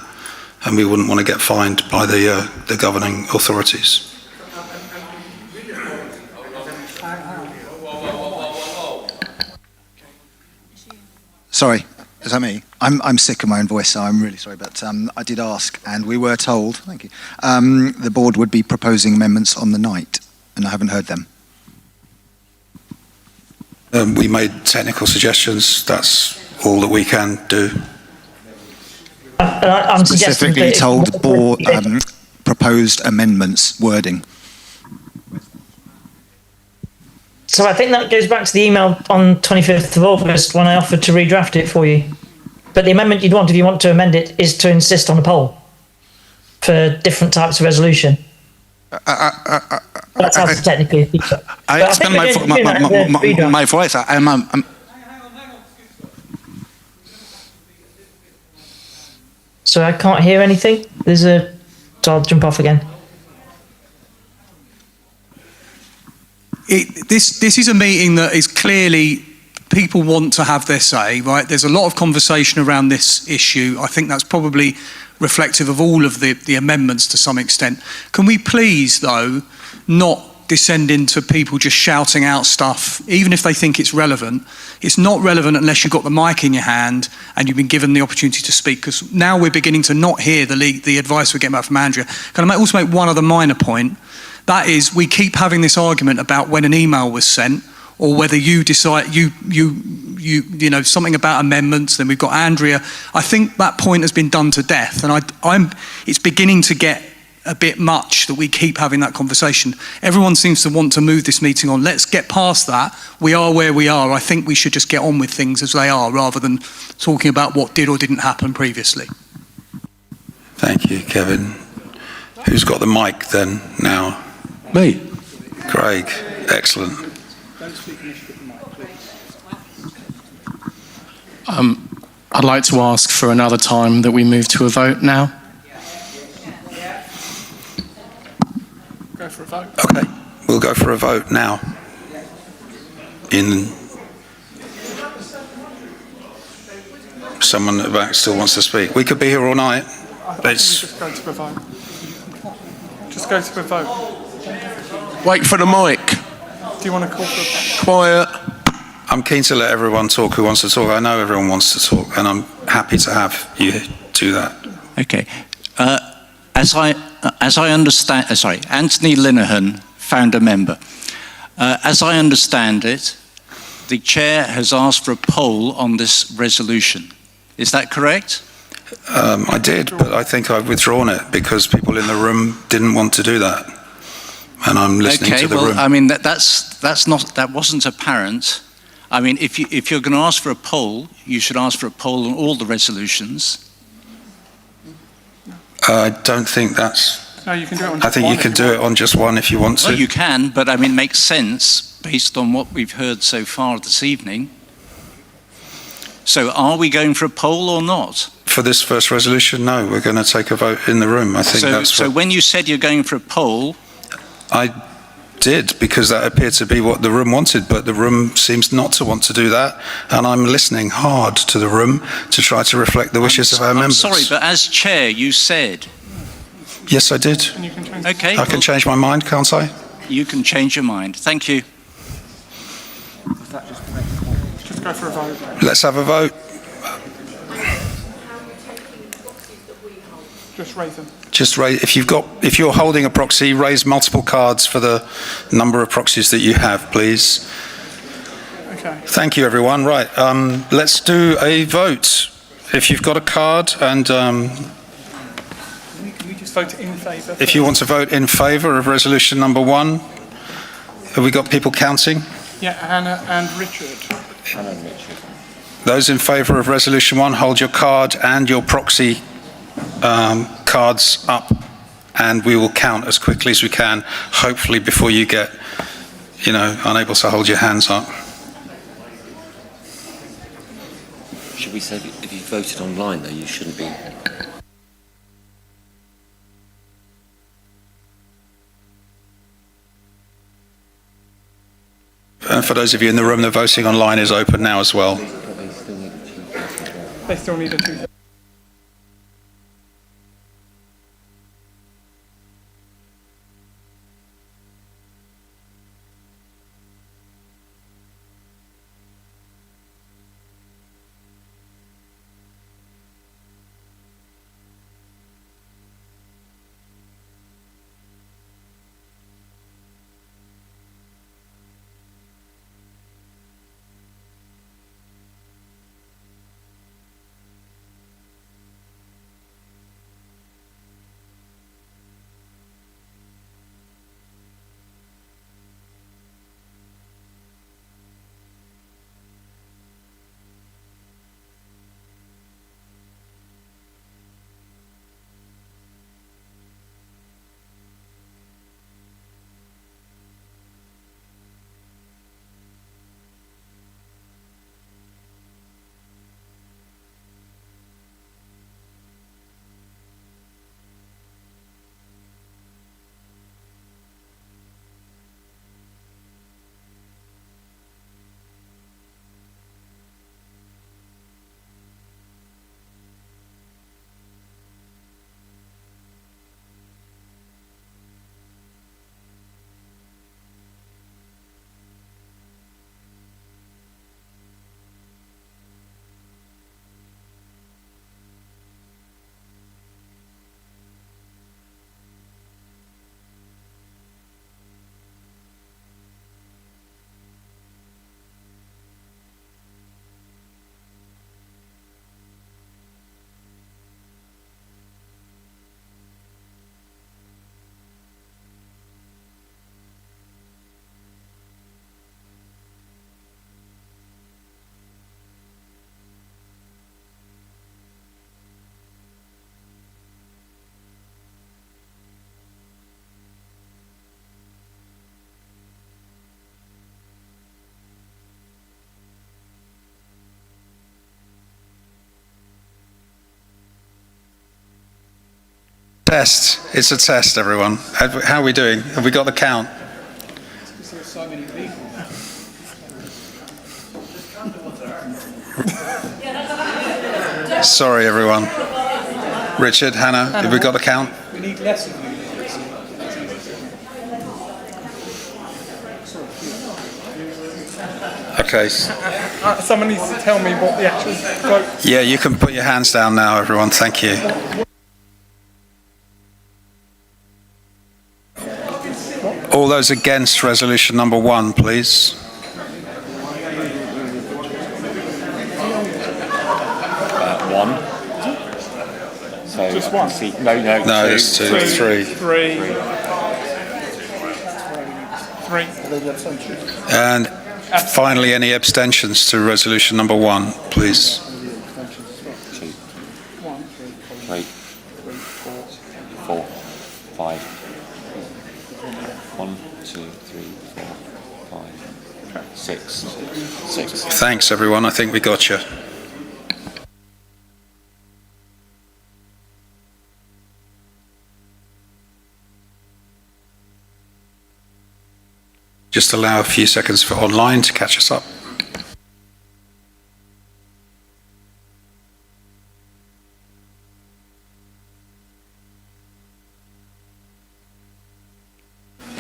and we wouldn't want to get fined by the governing authorities. Sorry, is that me? I'm sick of my own voice, so I'm really sorry, but I did ask, and we were told, thank you, the board would be proposing amendments on the night, and I haven't heard them. We made technical suggestions. That's all that we can do. I'm specifically told board proposed amendments wording. So I think that goes back to the email on 25th of August when I offered to redraft it for you. But the amendment you'd want, if you want to amend it, is to insist on a poll for different types of resolution. That's how it's technically. I extend my voice. So I can't hear anything. So I'll jump off again. This is a meeting that is clearly, people want to have their say, right? There's a lot of conversation around this issue. I think that's probably reflective of all of the amendments to some extent. Can we please, though, not descend into people just shouting out stuff, even if they think it's relevant? It's not relevant unless you've got the mic in your hand and you've been given the opportunity to speak, because now we're beginning to not hear the advice we're getting back from Andrea. Can I also make one other minor point? That is, we keep having this argument about when an email was sent, or whether you decide, you know, something about amendments. Then we've got Andrea. I think that point has been done to death, and it's beginning to get a bit much that we keep having that conversation. Everyone seems to want to move this meeting on. Let's get past that. We are where we are. I think we should just get on with things as they are, rather than talking about what did or didn't happen previously. Thank you, Kevin. Who's got the mic then now? Me. Craig, excellent. I'd like to ask for another time that we move to a vote now. Go for a vote. Okay, we'll go for a vote now. Someone at the back still wants to speak. We could be here all night. Just go to a vote. Just go to a vote. Wait for the mic. Do you want to call for Quiet. I'm keen to let everyone talk who wants to talk. I know everyone wants to talk, and I'm happy to have you do that. Okay. As I understand, Anthony Linehan, founder member. As I understand it, the chair has asked for a poll on this resolution. Is that correct? I did, but I think I've withdrawn it because people in the room didn't want to do that, and I'm listening to the room. I mean that wasn't apparent. I mean, if you're going to ask for a poll, you should ask for a poll on all the resolutions. I don't think that's. No, you can do it on I think you can do it on just one if you want to. Well, you can, but I mean, it makes sense based on what we've heard so far this evening. So, are we going for a poll or not? For this first resolution, no. We're going to take a vote in the room. I think that's. So, when you said you're going for a poll, I did, because that appeared to be what the room wanted, but the room seems not to want to do that, and I'm listening hard to the room to try to reflect the wishes of our members. I'm sorry, but as chair, you said. Yes, I did. Okay. I can change my mind, can't I? You can change your mind. Thank you. Just go for a vote. Let's have a vote. Just raise them. Just raise, if you're holding a proxy, raise multiple cards for the number of proxies that you have, please. Okay. Thank you, everyone. Right, let's do a vote. If you've got a card and Can we just vote in favour? if you want to vote in favour of resolution number 1, have we got people counting? Yeah, Hannah and Richard. Hannah and Richard. Those in favour of resolution 1, hold your card and your proxy cards up, and we will count as quickly as we can, hopefully before you get, unable to hold your hands up. Should we say if you voted online, though, you shouldn't be? And for those of you in the room, the voting online is open now as well. They still need a 2/3. Test. It's a test, everyone. How are we doing? Have we got the count? Sorry, everyone. Richard, Hannah, have we got a count? We need less of you. Okay. Someone needs to tell me what the actual vote. Yeah, you can put your hands down now, everyone. Thank you. All those against resolution number 1, please. One. So Just one? No, No, there's two, three. Three. And finally, any abstentions to resolution number 1, please? 2, 3, 4, 5. 1, 2, 3, 4, 5, 6. 6. Thanks, everyone. I think we got you. Just allow a few seconds for online to catch us up.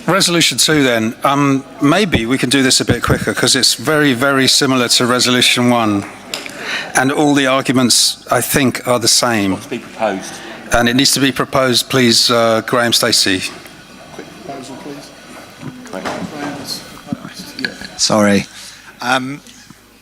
Resolution 2 then, maybe we can do this a bit quicker because it's very, very similar to Resolution 1 and all the arguments I think are the same. What's to be proposed? And it needs to be proposed, please, Graham Stacey. Quick proposal, please. Sorry.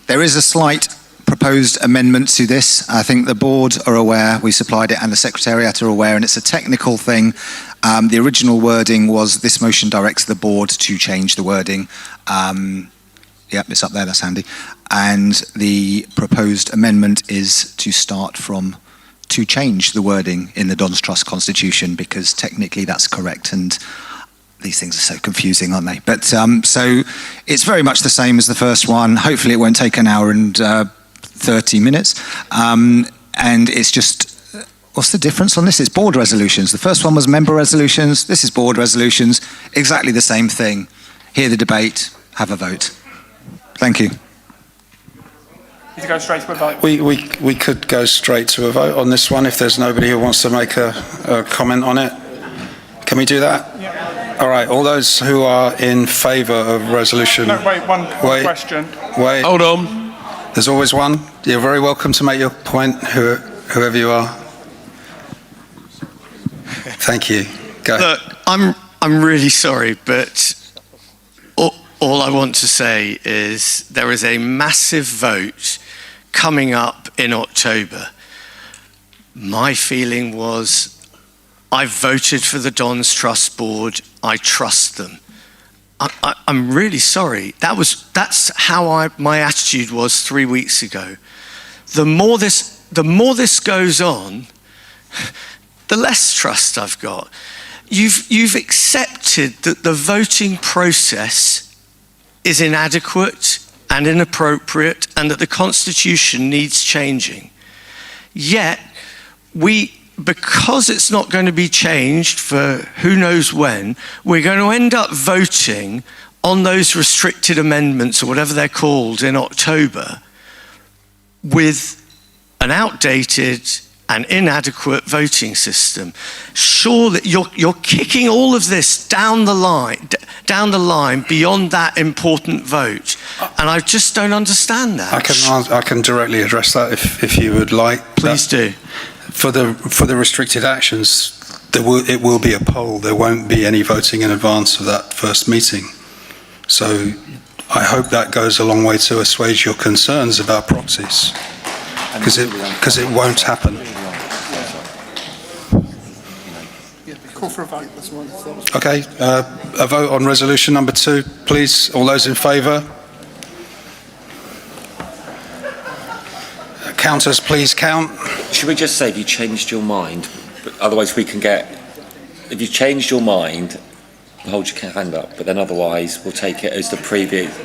There is a slight proposed amendment to this. I think the board are aware, we supplied it, and the Secretariat are aware, and it's a technical thing. The original wording was this motion directs the board to change the wording. Yep, it's up there, that's handy. And the proposed amendment is to start from to change the wording in the Dons Trust Constitution, because technically that's correct, and these things are so confusing, aren't they? But so it's very much the same as the first one. Hopefully it won't take an hour and 30 minutes. And it's just, what's the difference on this? It's board resolutions. The first one was member resolutions. This is board resolutions. Exactly the same thing. Hear the debate, have a vote. Thank you. Need to go straight to a vote. We could go straight to a vote on this one if there's nobody who wants to make a comment on it. Can we do that? Yeah. All right, all those who are in favour of resolution... No, wait, one question. Wait. Hold on. There's always one. You're very welcome to make your point, whoever you are. Thank you. Go. Look, I'm really sorry, but all I want to say is there is a massive vote coming up in October. My feeling was I voted for the Dons Trust Board. I trust them. I'm really sorry. That's how my attitude was 3 weeks ago. The more this goes on, the less trust I've got. You've accepted that the voting process is inadequate and inappropriate, and that the Constitution needs changing. Yet because it's not going to be changed for who knows when, we're going to end up voting on those restricted amendments, or whatever they're called, in October with an outdated and inadequate voting system. Sure, that you're kicking all of this down the line beyond that important vote, and I just don't understand that. I can directly address that if you would like. Please do. For the restricted actions, it will be a poll. There won't be any voting in advance of that first meeting. So I hope that goes a long way to assuage your concerns about proxies, because it won't happen. Call for a vote. That's what Okay, a vote on resolution number 2, please. All those in favour? Counters, please count. Should we just say if you changed your mind? But otherwise we can get... If you changed your mind, hold your hand up, but then otherwise we'll take it as the previous...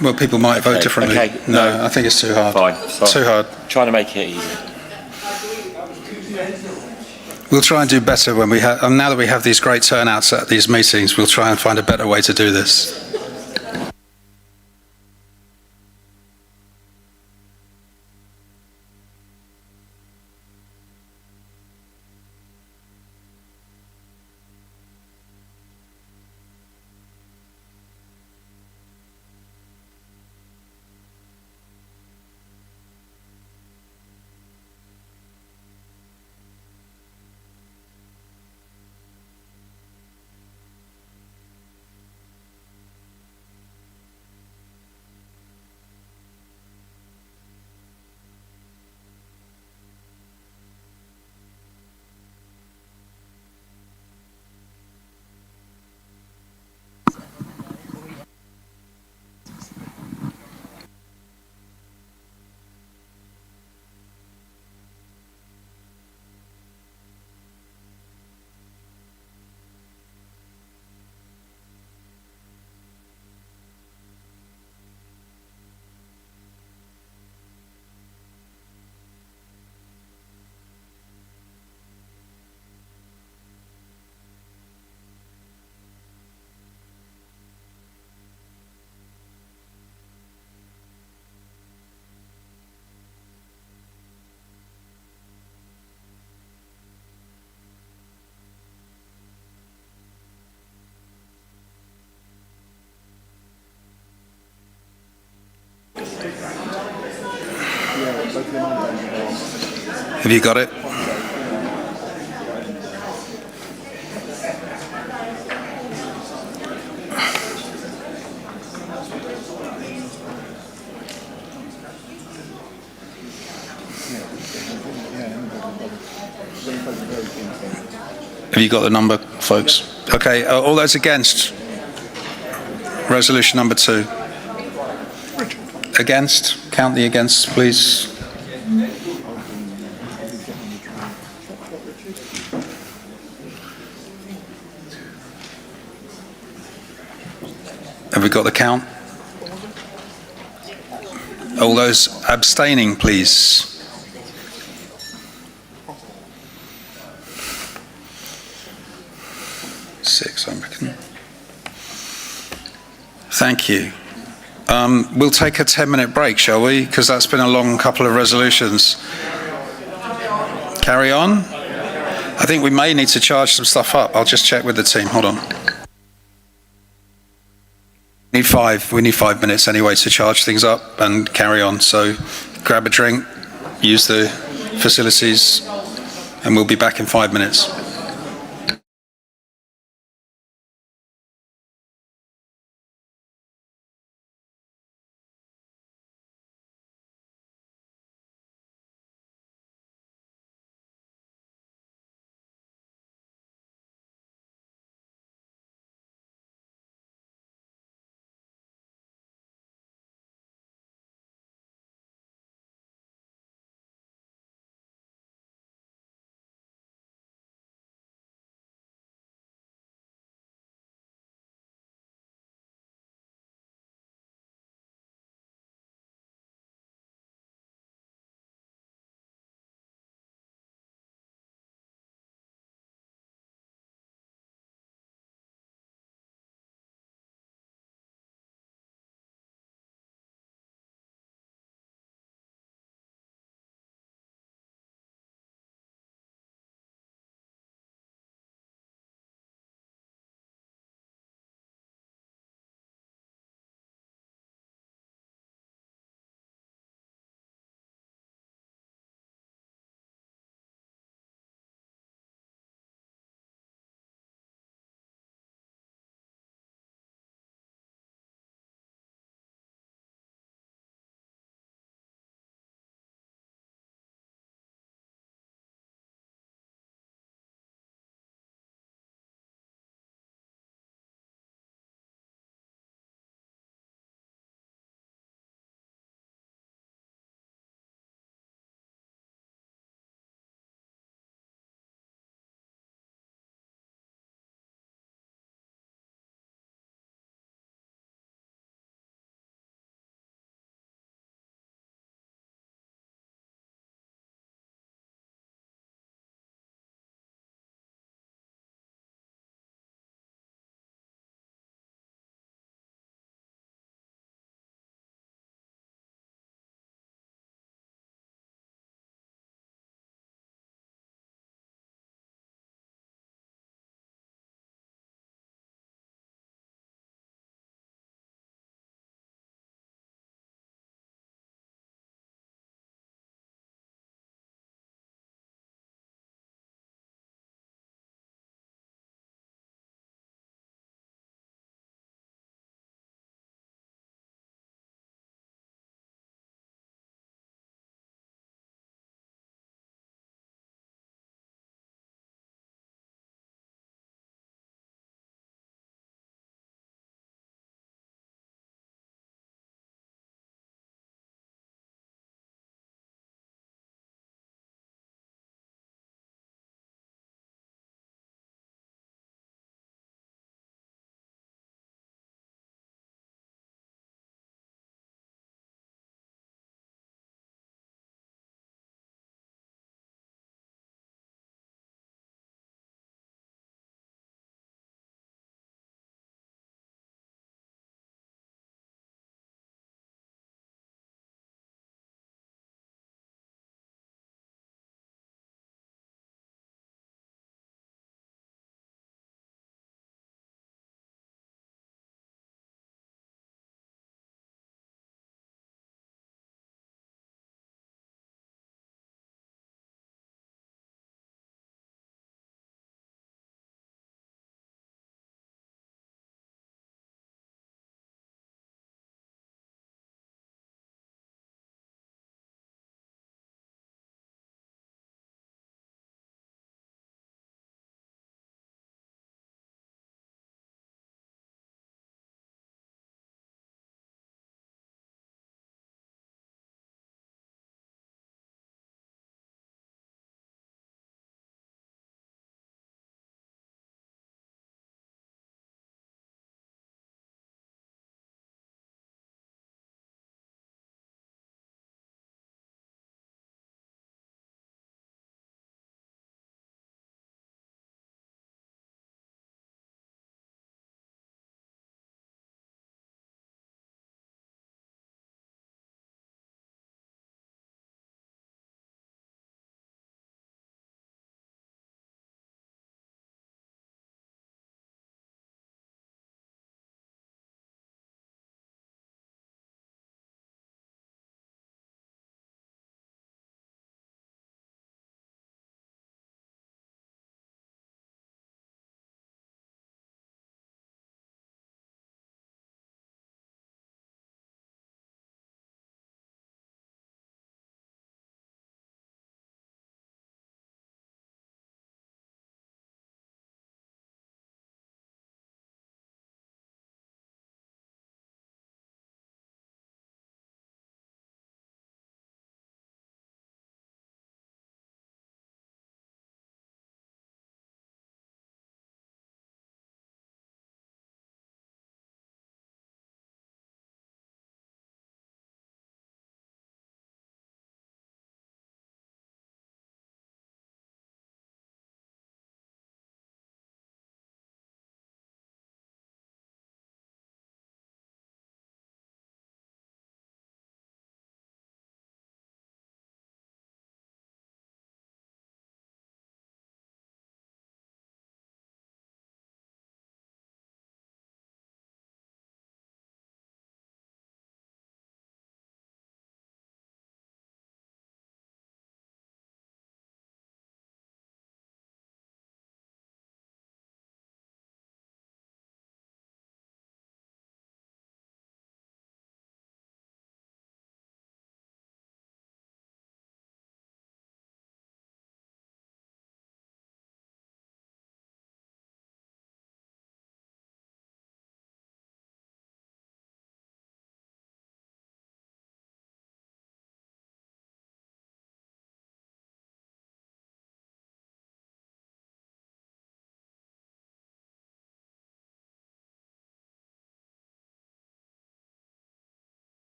Well, people might vote differently. Okay, no, I think it's too hard. Fine. Too hard. Trying to make it easy. We'll try and do better when we have... now that we have these great turnouts at these meetings, we'll try and find a better way to do this. Have you got it? Have you got the number, folks? Okay, all those against? Resolution number 2. Against? Count the against, please. Have we got the count? All those abstaining, please. Six, I reckon. Thank you. We'll take a 10-minute break, shall we? Because that's been a long couple of resolutions. Carry on? I think we may need to charge some stuff up. I'll just check with the team. Hold on. We need 5 minutes anyway to charge things up and carry on. So grab a drink, use the facilities, and we'll be back in 5 minutes.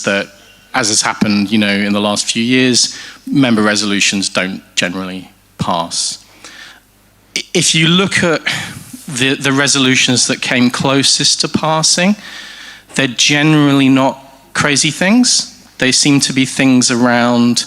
that, as has happened, in the last few years, member resolutions don't generally pass. If you look at the resolutions that came closest to passing, they're generally not crazy things. They seem to be things around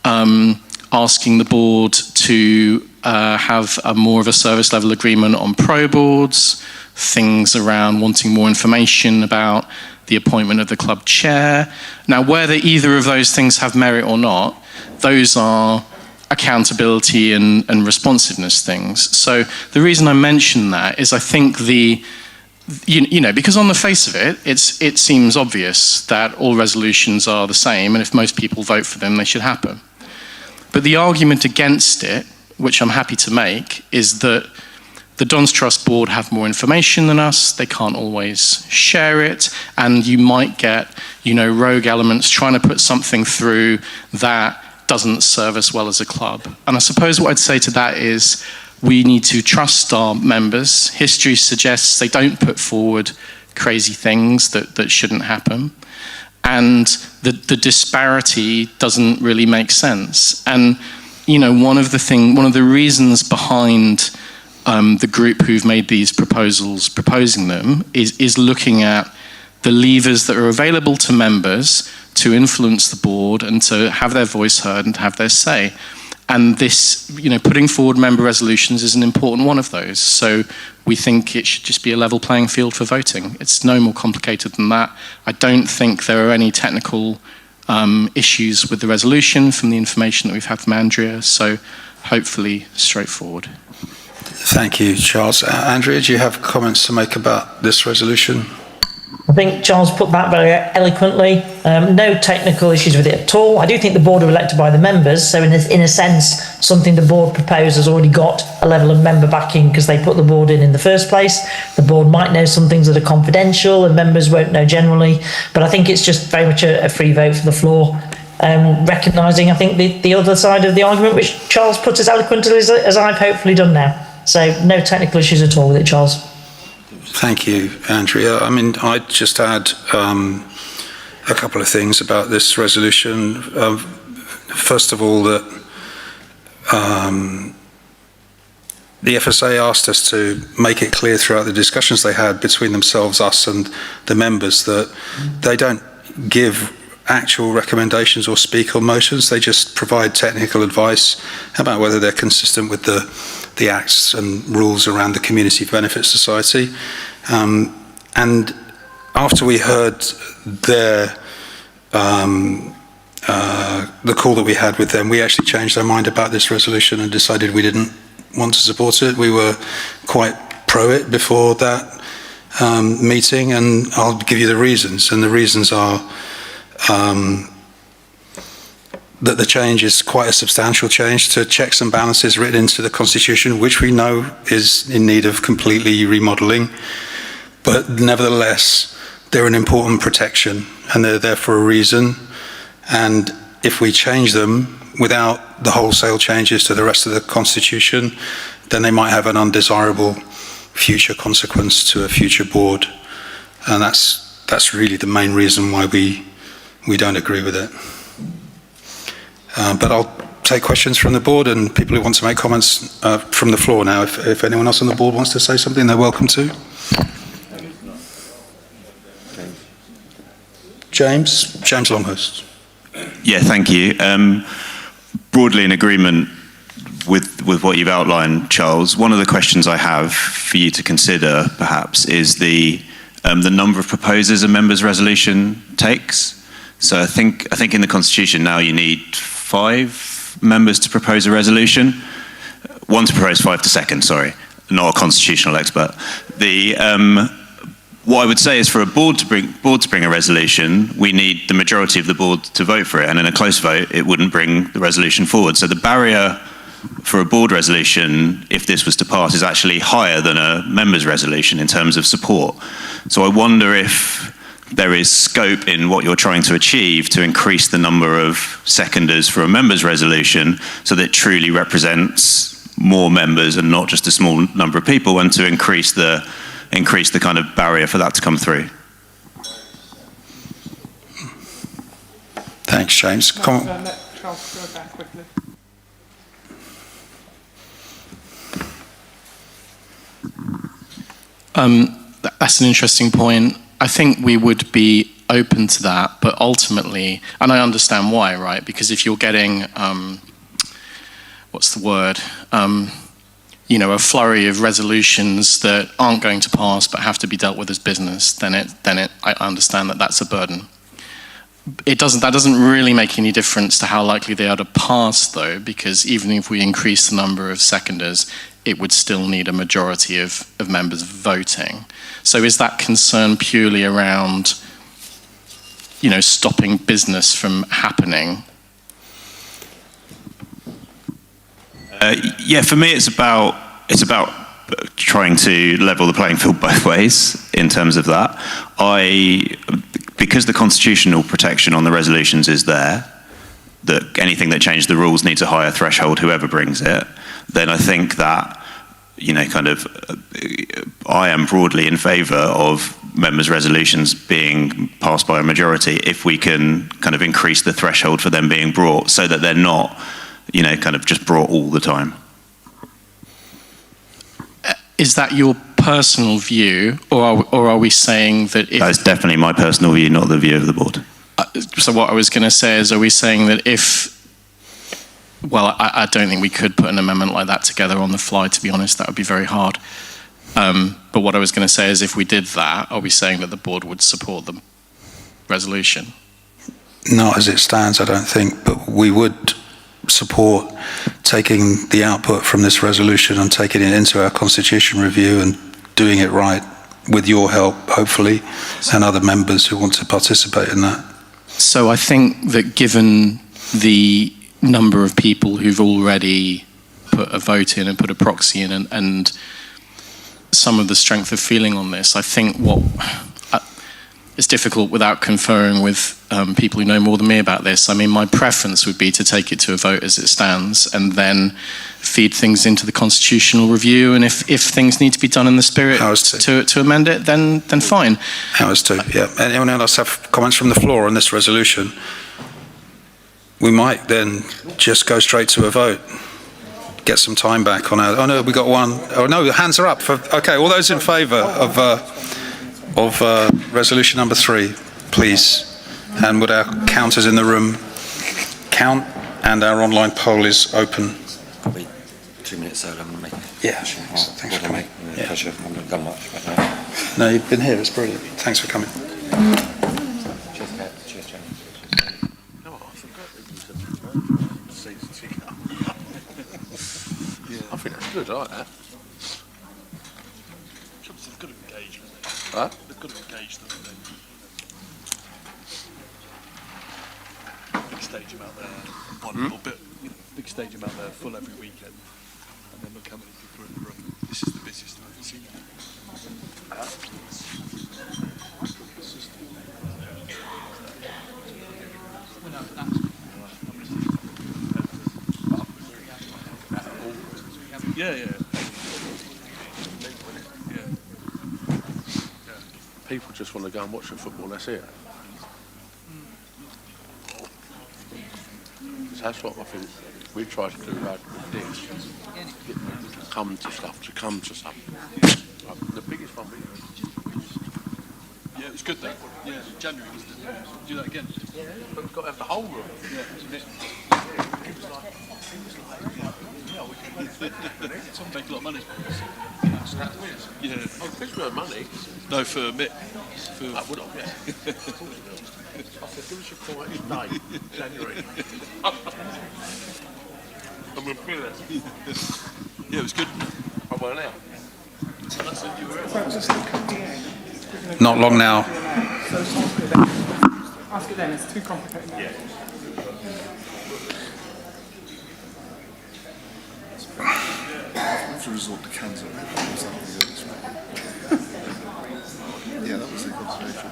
asking the board to have more of a service level agreement on pro boards, things around wanting more information about the appointment of the club chair. Now, whether either of those things have merit or not, those are accountability and responsiveness things. So the reason I mention that is I think because on the face of it, it seems obvious that all resolutions are the same, and if most people vote for them, they should happen. But the argument against it, which I'm happy to make, is that the Dons Trust Board have more information than us, they can't always share it, and you might get, rogue elements trying to put something through that doesn't serve us well as a club. And I suppose what I'd say to that is we need to trust our members. History suggests they don't put forward crazy things that shouldn't happen. And the disparity doesn't really make sense. And, one of the reasons behind the group who've made these proposals, proposing them, is looking at the levers that are available to members to influence the board and to have their voice heard and to have their say. And this, putting forward member resolutions is an important one of those. So we think it should just be a level playing field for voting. It's no more complicated than that. I don't think there are any technical issues with the resolution from the information that we've had from Andrea. So hopefully straightforward. Thank you, Charles. Andrea, do you have comments to make about this resolution? I think Charles put that very eloquently. No technical issues with it at all. I do think the board are elected by the members, so in a sense, something the board proposed has already got a level of member backing because they put the board in the first place. The board might know some things that are confidential and members won't know generally, but I think it's just very much a free vote for the floor. Recognising, I think, the other side of the argument, which Charles put as eloquently as I've hopefully done now. So no technical issues at all with it, Charles. Thank you, Andrea. I'd just add a couple of things about this resolution. First of all, that the FSA asked us to make it clear throughout the discussions they had between themselves, us and the members, that they don't give actual recommendations or speak on motions. They just provide technical advice about whether they're consistent with the acts and rules around the Community Benefit Society. And after we heard the call that we had with them, we actually changed our mind about this resolution and decided we didn't want to support it. We were quite pro it before that meeting, and I'll give you the reasons. And the reasons are that the change is quite a substantial change to checks and balances written into the Constitution, which we know is in need of completely remodelling. But nevertheless, they're an important protection and they're there for a reason. And if we change them without the wholesale changes to the rest of the Constitution, then they might have an undesirable future consequence to a future board. And that's really the main reason why we don't agree with it. But I'll take questions from the board and people who want to make comments from the floor now. If anyone else on the board wants to say something, they're welcome to. James Longhurst. Yeah, thank you. Broadly in agreement with what you've outlined, Charles. One of the questions I have for you to consider, perhaps, is the number of proposers a member's resolution takes. So I think in the Constitution now you need 5 members to propose a resolution. 1 to propose, 5 to second. Sorry, not a constitutional expert. What I would say is for a board to bring a resolution, we need the majority of the board to vote for it, and in a close vote, it wouldn't bring the resolution forward. So the barrier for a board resolution, if this was to pass, is actually higher than a member's resolution in terms of support. So I wonder if there is scope in what you're trying to achieve to increase the number of seconders for a member's resolution so that it truly represents more members and not just a small number of people, and to increase the kind of barrier for that to come through. Thanks, James. Come on. Let Charles go back quickly. That's an interesting point. I think we would be open to that, but ultimately, and I understand why, right? Because if you're getting, what's the word? A flurry of resolutions that aren't going to pass but have to be dealt with as business, then I understand that that's a burden. That doesn't really make any difference to how likely they are to pass, though, because even if we increase the number of seconders, it would still need a majority of members voting. So is that concern purely around, stopping business from happening? Yeah, for me, it's about trying to level the playing field both ways in terms of that. Because the constitutional protection on the resolutions is there, that anything that changed the rules needs a higher threshold, whoever brings it, then I think that, I am broadly in favour of members' resolutions being passed by a majority if we can kind of increase the threshold for them being brought so that they're not, just brought all the time. Is that your personal view, or are we saying that if... That's definitely my personal view, not the view of the board. So what I was going to say is, are we saying that if... Well, I don't think we could put an amendment like that together on the fly, to be honest. That would be very hard. But what I was going to say is, if we did that, are we saying that the board would support the resolution? Not as it stands, I don't think, but we would support taking the output from this resolution and taking it into our constitution review and doing it right with your help, hopefully, and other members who want to participate in that. So I think that given the number of people who've already put a vote in and put a proxy in and some of the strength of feeling on this, I think it's difficult without conferring with people who know more than me about this. I mean, my preference would be to take it to a vote as it stands and then feed things into the constitutional review, and if things need to be done in the spirit to amend it, then fine. Ours too, yeah. Anyone else have comments from the floor on this resolution? We might then just go straight to a vote. Get some time back on our... Oh no, we got one. Oh no, the hands are up. Okay, all those in favour of resolution number 3, please. And would our counters in the room count? And our online poll is open. I'll be 2 minutes so long, mate. Yeah, thanks for coming. Yeah. Pleasure. I haven't done much, but no. No, you've been here, it's brilliant. Thanks for coming. Cheers, Kev. Cheers, Jamie. I think that's good, I like that. They've got to engage with it. Huh? They've got to engage them. Big stadium out there, one little bit, big stadium out there, full every weekend. And then look how many people are in the room. This is the busiest I've ever seen. Yeah. People just want to go and watch the football, that's it. That's what I think we try to do about this. Get people to come to stuff. The biggest one Yeah, it was good though. Yeah, January, wasn't it? Do that again. Yeah, but we've got to have the whole room. Yeah, isn't it? Make a lot of money. Yeah. Oh, because we earn money. No, for Mick. I would have, yeah. I said, give us your call each day, January. I'm going to feel it. Yeah, it was good. I went out. Not long now. Ask it then, it's too complicated. Yeah. To resort to cans of yeah, that was the conversation.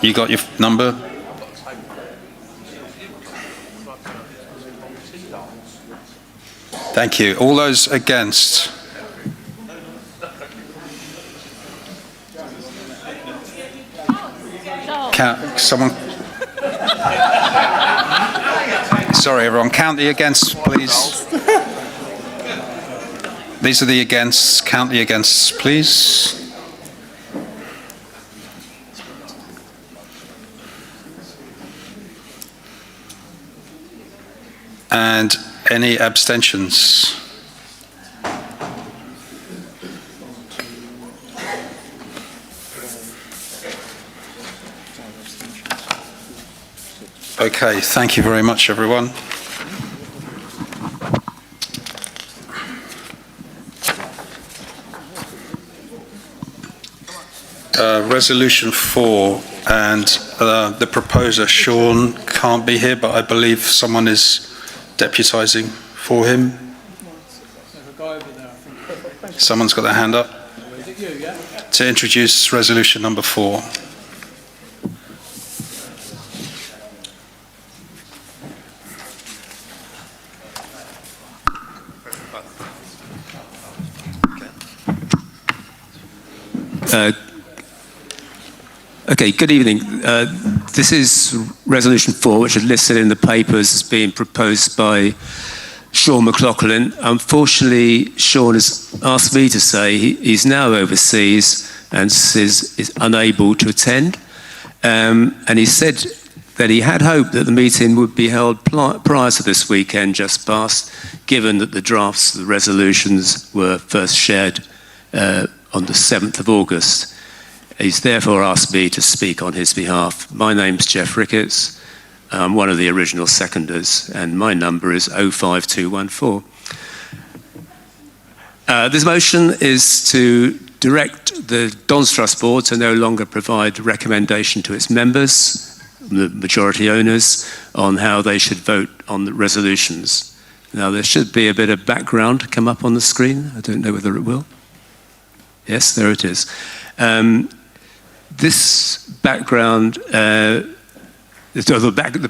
You got your number? Thank you. All those against? Someone? Sorry, everyone. Count the against, please. These are the against. Count the against, please. And any abstentions? Okay, thank you very much, everyone. Resolution 4, and the proposer, Sean, can't be here, but I believe someone is deputising for him. Someone's got their hand up to introduce resolution number 4. Okay, good evening. This is Resolution 4, which is listed in the papers as being proposed by Sean McLaughlin. Unfortunately, Sean has asked me to say he's now overseas and is unable to attend. And he said that he had hoped that the meeting would be held prior to this weekend just past, given that the drafts of the resolutions were first shared on the 7th of August. He's therefore asked me to speak on his behalf. My name's Jeff Ricketts. I'm one of the original seconders, and my number is 05214. This motion is to direct the Dons Trust Board to no longer provide recommendation to its members, the majority owners, on how they should vote on the resolutions. Now, there should be a bit of background come up on the screen. I don't know whether it will. Yes, there it is. This background, the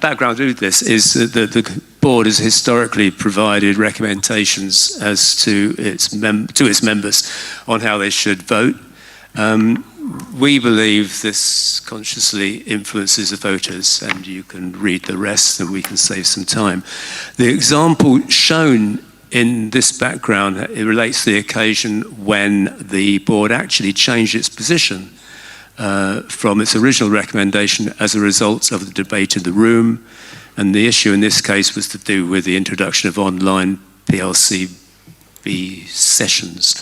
background to this is that the board has historically provided recommendations as to its members on how they should vote. We believe this consciously influences the voters, and you can read the rest and we can save some time. The example shown in this background, it relates to the occasion when the board actually changed its position from its original recommendation as a result of the debate in the room. And the issue in this case was to do with the introduction of online PLCB sessions.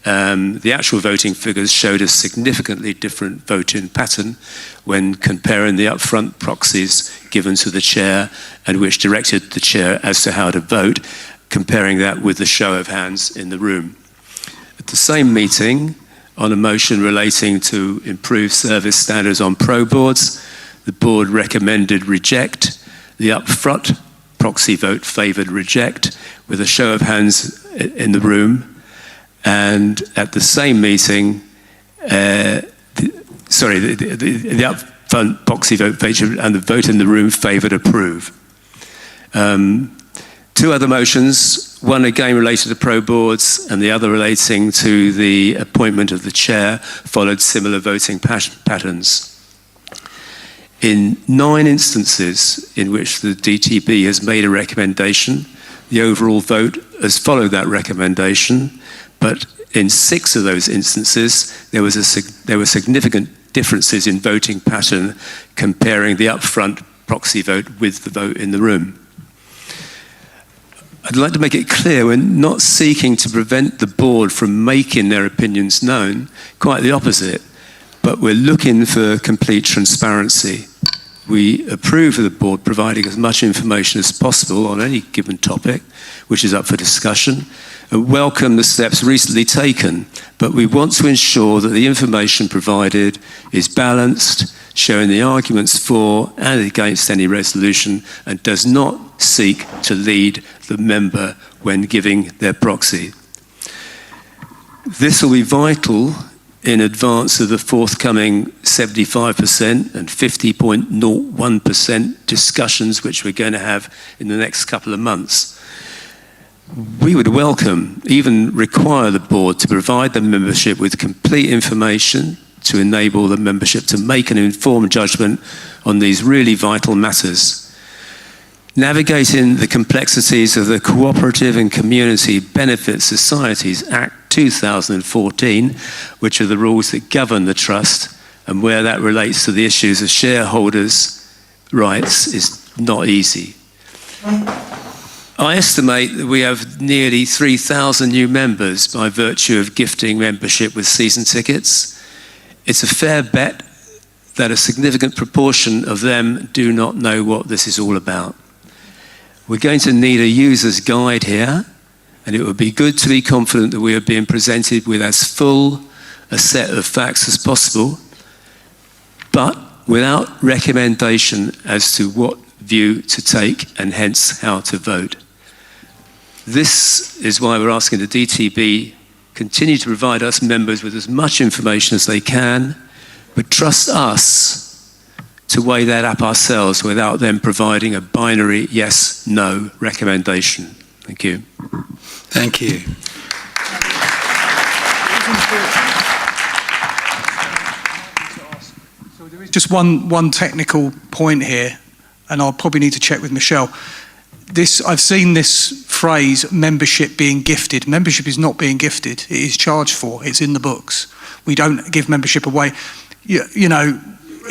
The actual voting figures showed a significantly different voting pattern when comparing the upfront proxies given to the chair and which directed the chair as to how to vote, comparing that with the show of hands in the room. At the same meeting, on a motion relating to improved service standards on pro boards, the board recommended reject. The upfront proxy vote favoured reject with a show of hands in the room. And at the same meeting, the upfront proxy vote favoured and the vote in the room favoured approve. Two other motions, one again related to pro boards and the other relating to the appointment of the chair, followed similar voting patterns. In 9 instances in which the DTB has made a recommendation, the overall vote has followed that recommendation, but in 6 of those instances, there were significant differences in voting pattern comparing the upfront proxy vote with the vote in the room. I'd like to make it clear we're not seeking to prevent the board from making their opinions known, quite the opposite, but we're looking for complete transparency. We approve of the board providing as much information as possible on any given topic, which is up for discussion, and welcome the steps recently taken, but we want to ensure that the information provided is balanced, showing the arguments for and against any resolution, and does not seek to lead the member when giving their proxy. This will be vital in advance of the forthcoming 75% and 50.01% discussions which we're going to have in the next couple of months. We would welcome, even require the board to provide the membership with complete information to enable the membership to make an informed judgment on these really vital matters. Navigating the complexities of the Cooperative and Community Benefit Societies Act 2014, which are the rules that govern the trust, and where that relates to the issues of shareholders' rights, is not easy. I estimate that we have nearly 3,000 new members by virtue of gifting membership with season tickets. It's a fair bet that a significant proportion of them do not know what this is all about. We're going to need a user's guide here, and it would be good to be confident that we are being presented with as full a set of facts as possible, but without recommendation as to what view to take and hence how to vote. This is why we're asking the DTB continue to provide us members with as much information as they can, but trust us to weigh that up ourselves without them providing a binary yes/no recommendation. Thank you. Thank you. So there is just one technical point here, and I'll probably need to check with Michelle. I've seen this phrase, membership being gifted. Membership is not being gifted. It is charged for. It's in the books. We don't give membership away. You know,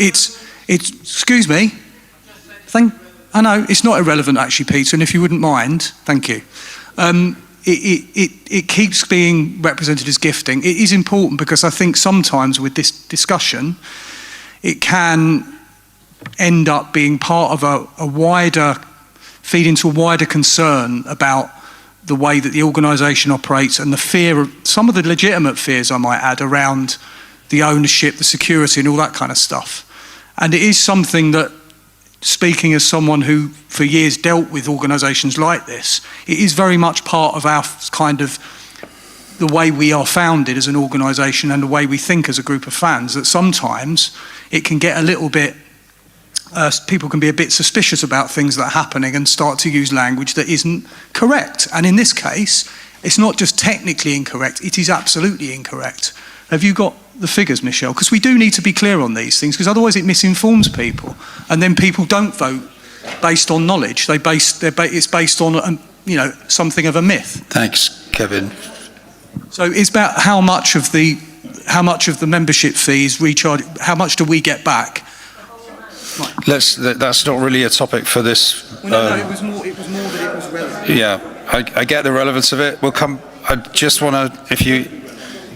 it's excuse me. I know, it's not irrelevant actually, Peter, and if you wouldn't mind, thank you. It keeps being represented as gifting. It is important because I think sometimes with this discussion, it can end up being part of feed into a wider concern about the way that the organisation operates and the fear of, some of the legitimate fears I might add, around the ownership, the security and all that kind of stuff. And it is something that, speaking as someone who for years dealt with organisations like this, it is very much part of our kind of the way we are founded as an organisation and the way we think as a group of fans, that sometimes it can get a little bit, people can be a bit suspicious about things that are happening and start to use language that isn't correct. And in this case, it's not just technically incorrect, it is absolutely incorrect. Have you got the figures, Michelle? Because we do need to be clear on these things, because otherwise it misinforms people, and then people don't vote based on knowledge. It's based on something of a myth. Thanks, Kevin. So it's about how much of the membership fee is recharged. How much do we get back? That's not really a topic for this. Well, no, it was more that it was relevant. Yeah, I get the relevance of it. I just want to,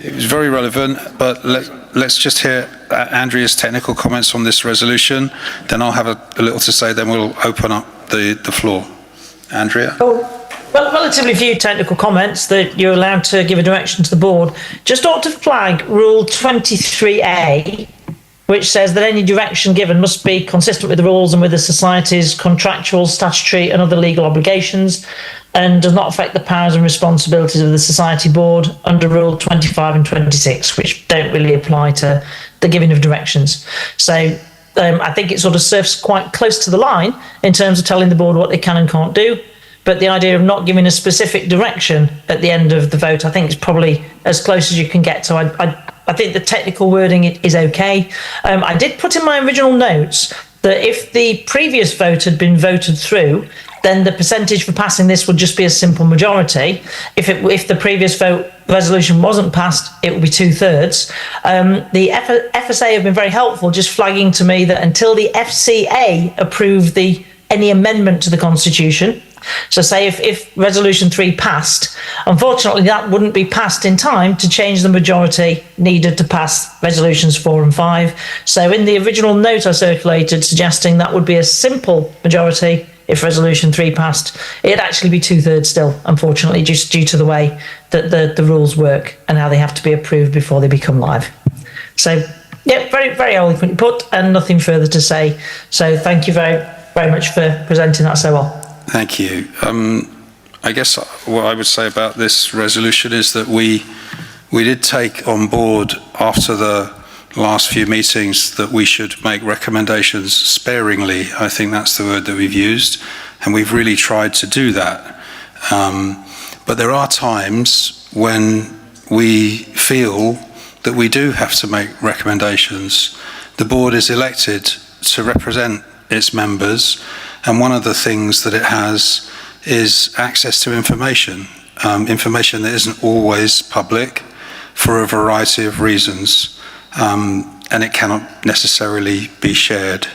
it was very relevant, but let's just hear Andrea's technical comments on this resolution. Then I'll have a little to say, then we'll open up the floor. Andrea? Well, relatively few technical comments that you're allowed to give a direction to the board. Just ought to flag Rule 23A, which says that any direction given must be consistent with the rules and with the Society's contractual, statutory and other legal obligations, and does not affect the powers and responsibilities of the Society Board under Rule 25 and 26, which don't really apply to the giving of directions. So I think it sort of surfs quite close to the line in terms of telling the board what they can and can't do. But the idea of not giving a specific direction at the end of the vote, I think is probably as close as you can get. So I think the technical wording is okay. I did put in my original notes that if the previous vote had been voted through, then the percentage for passing this would just be a simple majority. If the previous resolution wasn't passed, it would be 2/3. The FSA have been very helpful, just flagging to me that until the FCA approved any amendment to the Constitution, so say if Resolution 3 passed, unfortunately that wouldn't be passed in time to change the majority needed to pass Resolutions 4 and 5. So in the original note I circulated suggesting that would be a simple majority if Resolution 3 passed, it'd actually be 2/3 still, unfortunately, just due to the way that the rules work and how they have to be approved before they become live. So, yeah, very, very eloquently put and nothing further to say. So thank you very, very much for presenting that so well. Thank you. I guess what I would say about this resolution is that we did take on board after the last few meetings that we should make recommendations sparingly. I think that's the word that we've used, and we've really tried to do that. But there are times when we feel that we do have to make recommendations. The board is elected to represent its members, And one of the things that it has is access to information, information that isn't always public for a variety of reasons, and it cannot necessarily be shared.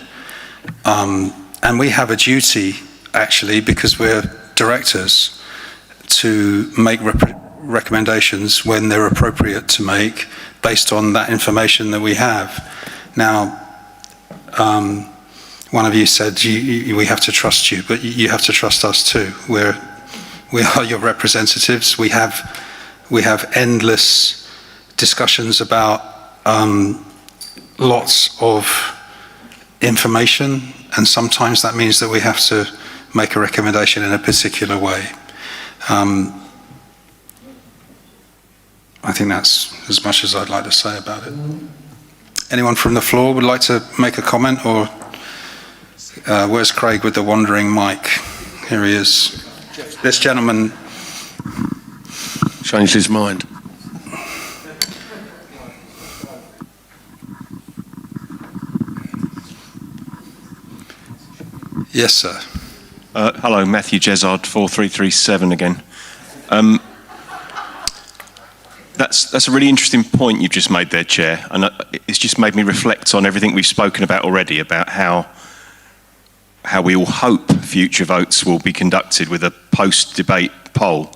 And we have a duty, actually, because we're directors, to make recommendations when they're appropriate to make based on that information that we have. Now, one of you said we have to trust you, but you have to trust us too. We are your representatives. We have endless discussions about lots of information, and sometimes that means that we have to make a recommendation in a particular way. I think that's as much as I'd like to say about it. Anyone from the floor would like to make a comment, or where's Craig with the wandering mic? Here he is. This gentleman changed his mind. Yes, sir. Hello, Matthew Jezard, 4337 again. That's a really interesting point you've just made there, Chair, and it's just made me reflect on everything we've spoken about already, about how we all hope future votes will be conducted with a post-debate poll.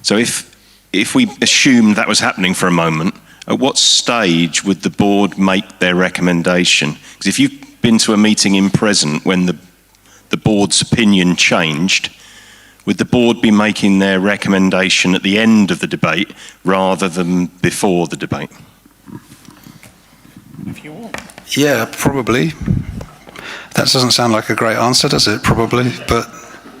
So if we assume that was happening for a moment, at what stage would the board make their recommendation? Because if you've been to a meeting in present when the board's opinion changed, would the board be making their recommendation at the end of the debate rather than before the debate? If you want. Yeah, probably. That doesn't sound like a great answer, does it? Probably, but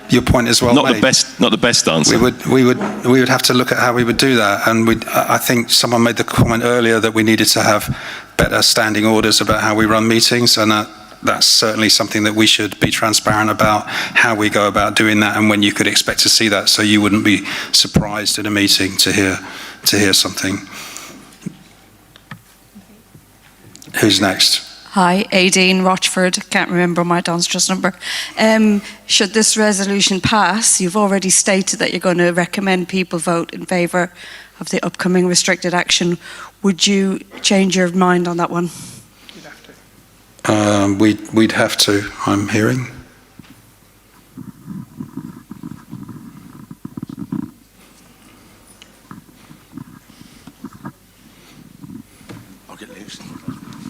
your point is well made. Not the best answer. We would have to look at how we would do that, and I think someone made the comment earlier that we needed to have better standing orders about how we run meetings, and that's certainly something that we should be transparent about, how we go about doing that and when you could expect to see that, so you wouldn't be surprised at a meeting to hear something. Who's next? Hi, Aideen Rochford. Can't remember my dance trust number. Should this resolution pass, you've already stated that you're going to recommend people vote in favour of the upcoming restricted action. Would you change your mind on that one? We'd have to, I'm hearing.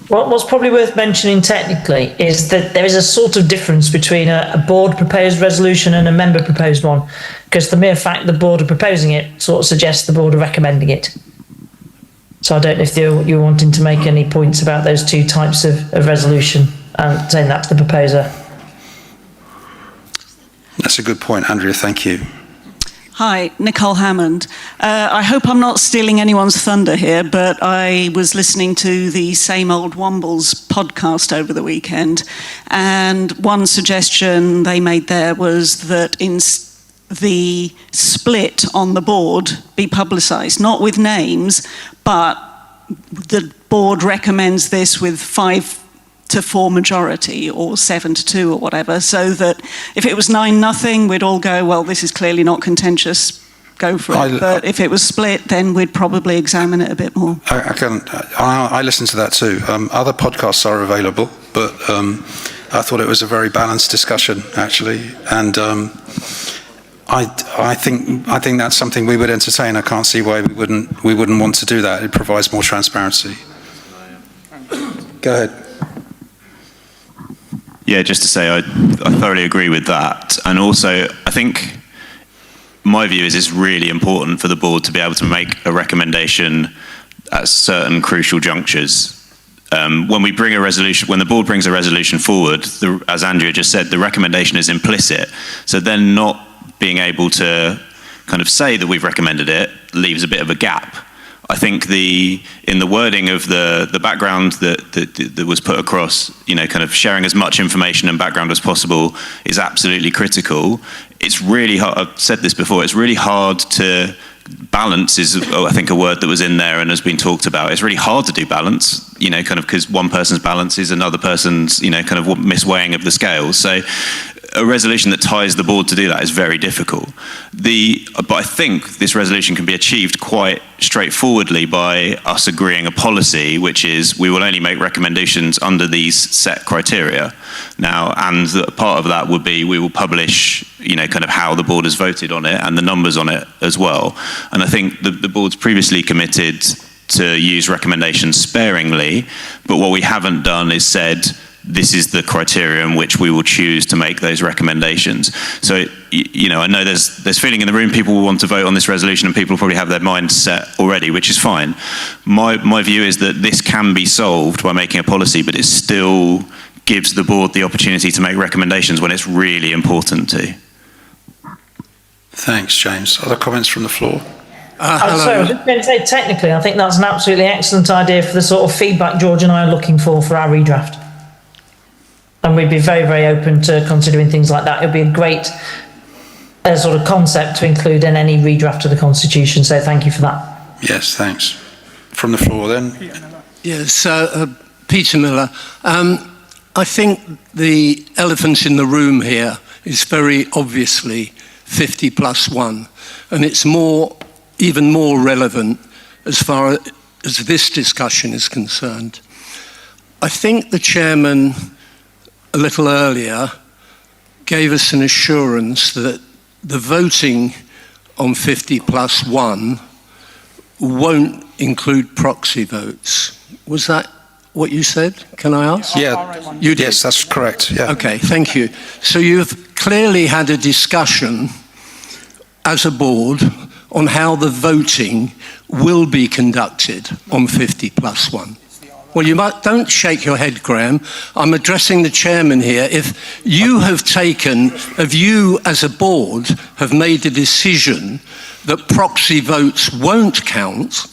What's probably worth mentioning technically is that there is a sort of difference between a board proposed resolution and a member proposed one, because the mere fact the board are proposing it sort of suggests the board are recommending it. So I don't know if you're wanting to make any points about those two types of resolution and saying that to the proposer. That's a good point, Andrea, thank you. Hi, Nicole Hammond. I hope I'm not stealing anyone's thunder here, but I was listening to the Same Old Wombles podcast over the weekend, and one suggestion they made there was that the split on the board be publicised, not with names, but the board recommends this with 5-4 majority or 7-2 or whatever, so that if it was 9-0, we'd all go, well, this is clearly not contentious, go for it. But if it was split, then we'd probably examine it a bit more. I listen to that too. Other podcasts are available, but I thought it was a very balanced discussion, actually, and I think that's something we would entertain. I can't see why we wouldn't want to do that. It provides more transparency. Go ahead. Yeah, just to say I thoroughly agree with that. And also, I think my view is it's really important for the board to be able to make a recommendation at certain crucial junctures. When we bring a resolution, when the board brings a resolution forward, as Andrea just said, the recommendation is implicit. So then not being able to kind of say that we've recommended it leaves a bit of a gap. I think in the wording of the background that was put across, kind of sharing as much information and background as possible is absolutely critical. It's really hard, I've said this before, it's really hard to balance is, I think, a word that was in there and has been talked about. It's really hard to do balance, kind of because one person's balance is another person's, kind of misweighing of the scales. So a resolution that ties the board to do that is very difficult. But I think this resolution can be achieved quite straightforwardly by us agreeing a policy, which is we will only make recommendations under these set criteria. Now, and part of that would be we will publish, kind of how the board has voted on it and the numbers on it as well. And I think the board's previously committed to use recommendations sparingly, but what we haven't done is said, this is the criteria in which we will choose to make those recommendations. So, I know there's feeling in the room people will want to vote on this resolution and people probably have their minds set already, which is fine. My view is that this can be solved by making a policy, but it still gives the board the opportunity to make recommendations when it's really important to. Thanks, James. Other comments from the floor? Sorry, I was just going to say, technically, I think that's an absolutely excellent idea for the sort of feedback George and I are looking for our redraft. And we'd be very, very open to considering things like that. It would be a great sort of concept to include in any redraft of the Constitution. So thank you for that. Yes, thanks. From the floor then. Yes, Peter Miller. I think the elephant in the room here is very obviously 50+1, and it's even more relevant as far as this discussion is concerned. I think the chairman a little earlier gave us an assurance that the voting on 50+1 won't include proxy votes. Was that what you said? Can I ask? Yeah. You did? Yes, that's correct. Yeah. Okay, thank you. So you've clearly had a discussion as a board on how the voting will be conducted on 50+1. Well, don't shake your head, Graham. I'm addressing the chairman here. If you as a board have made a decision that proxy votes won't count,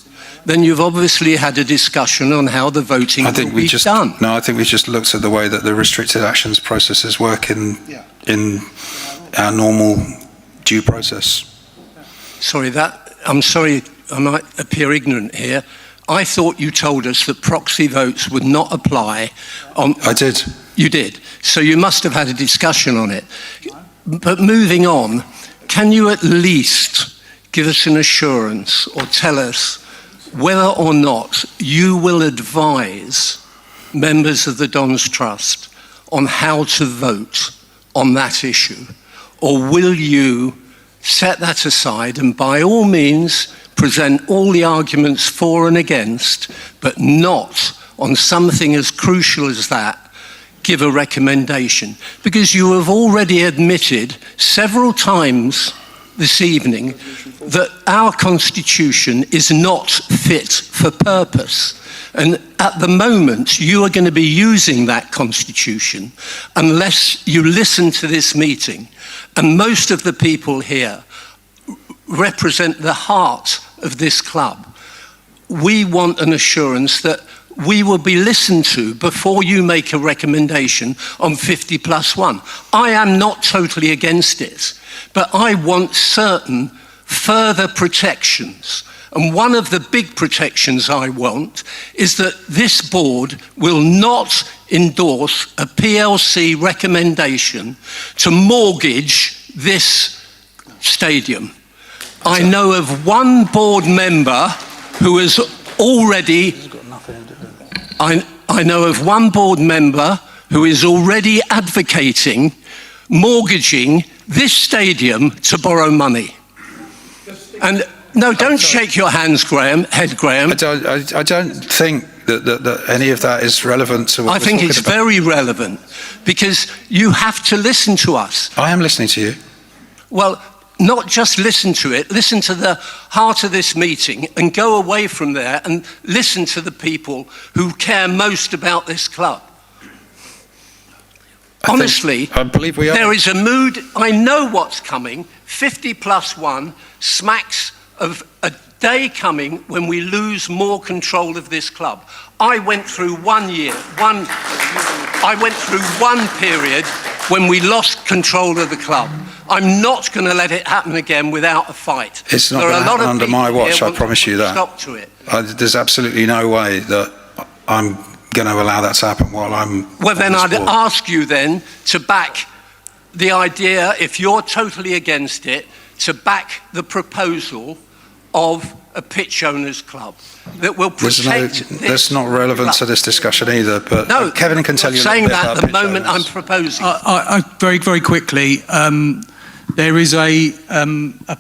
then you've obviously had a discussion on how the voting will be done. No, I think we just looked at the way that the restricted actions processes work in our normal due process. I'm sorry, I might appear ignorant here. I thought you told us that proxy votes would not apply on... I did. You did. So you must have had a discussion on it. But moving on, can you at least give us an assurance or tell us whether or not you will advise members of the Dons Trust on how to vote on that issue? Or will you set that aside and by all means present all the arguments for and against, but not on something as crucial as that, give a recommendation? Because you have already admitted several times this evening that our Constitution is not fit for purpose. And at the moment, you are going to be using that Constitution unless you listen to this meeting. And most of the people here represent the heart of this club. We want an assurance that we will be listened to before you make a recommendation on 50+1. I am not totally against it, but I want certain further protections. And one of the big protections I want is that this board will not endorse a PLC recommendation to mortgage this stadium. I know of one board member who has already... I know of one board member who is already advocating mortgaging this stadium to borrow money. And no, don't shake your hands, Graham. I don't think that any of that is relevant to what I think it's very relevant because you have to listen to us. I am listening to you. Well, not just listen to it, listen to the heart of this meeting and go away from there and listen to the people who care most about this club. Honestly, I believe we are. There is a mood, I know what's coming, 50+1 smacks of a day coming when we lose more control of this club. I went through one period when we lost control of the club. I'm not going to let it happen again without a fight. It's not going to happen under my watch, I promise you that. Stop to it. There's absolutely no way that I'm going to allow that to happen while I'm... Well, then I'd ask you then to back the idea, if you're totally against it, to back the proposal of a pitch owners club that will protect this. That's not relevant to this discussion either, but No, Kevin can tell you a little saying bit that about the pitch moment owners. I'm proposing. Very, very quickly, there is a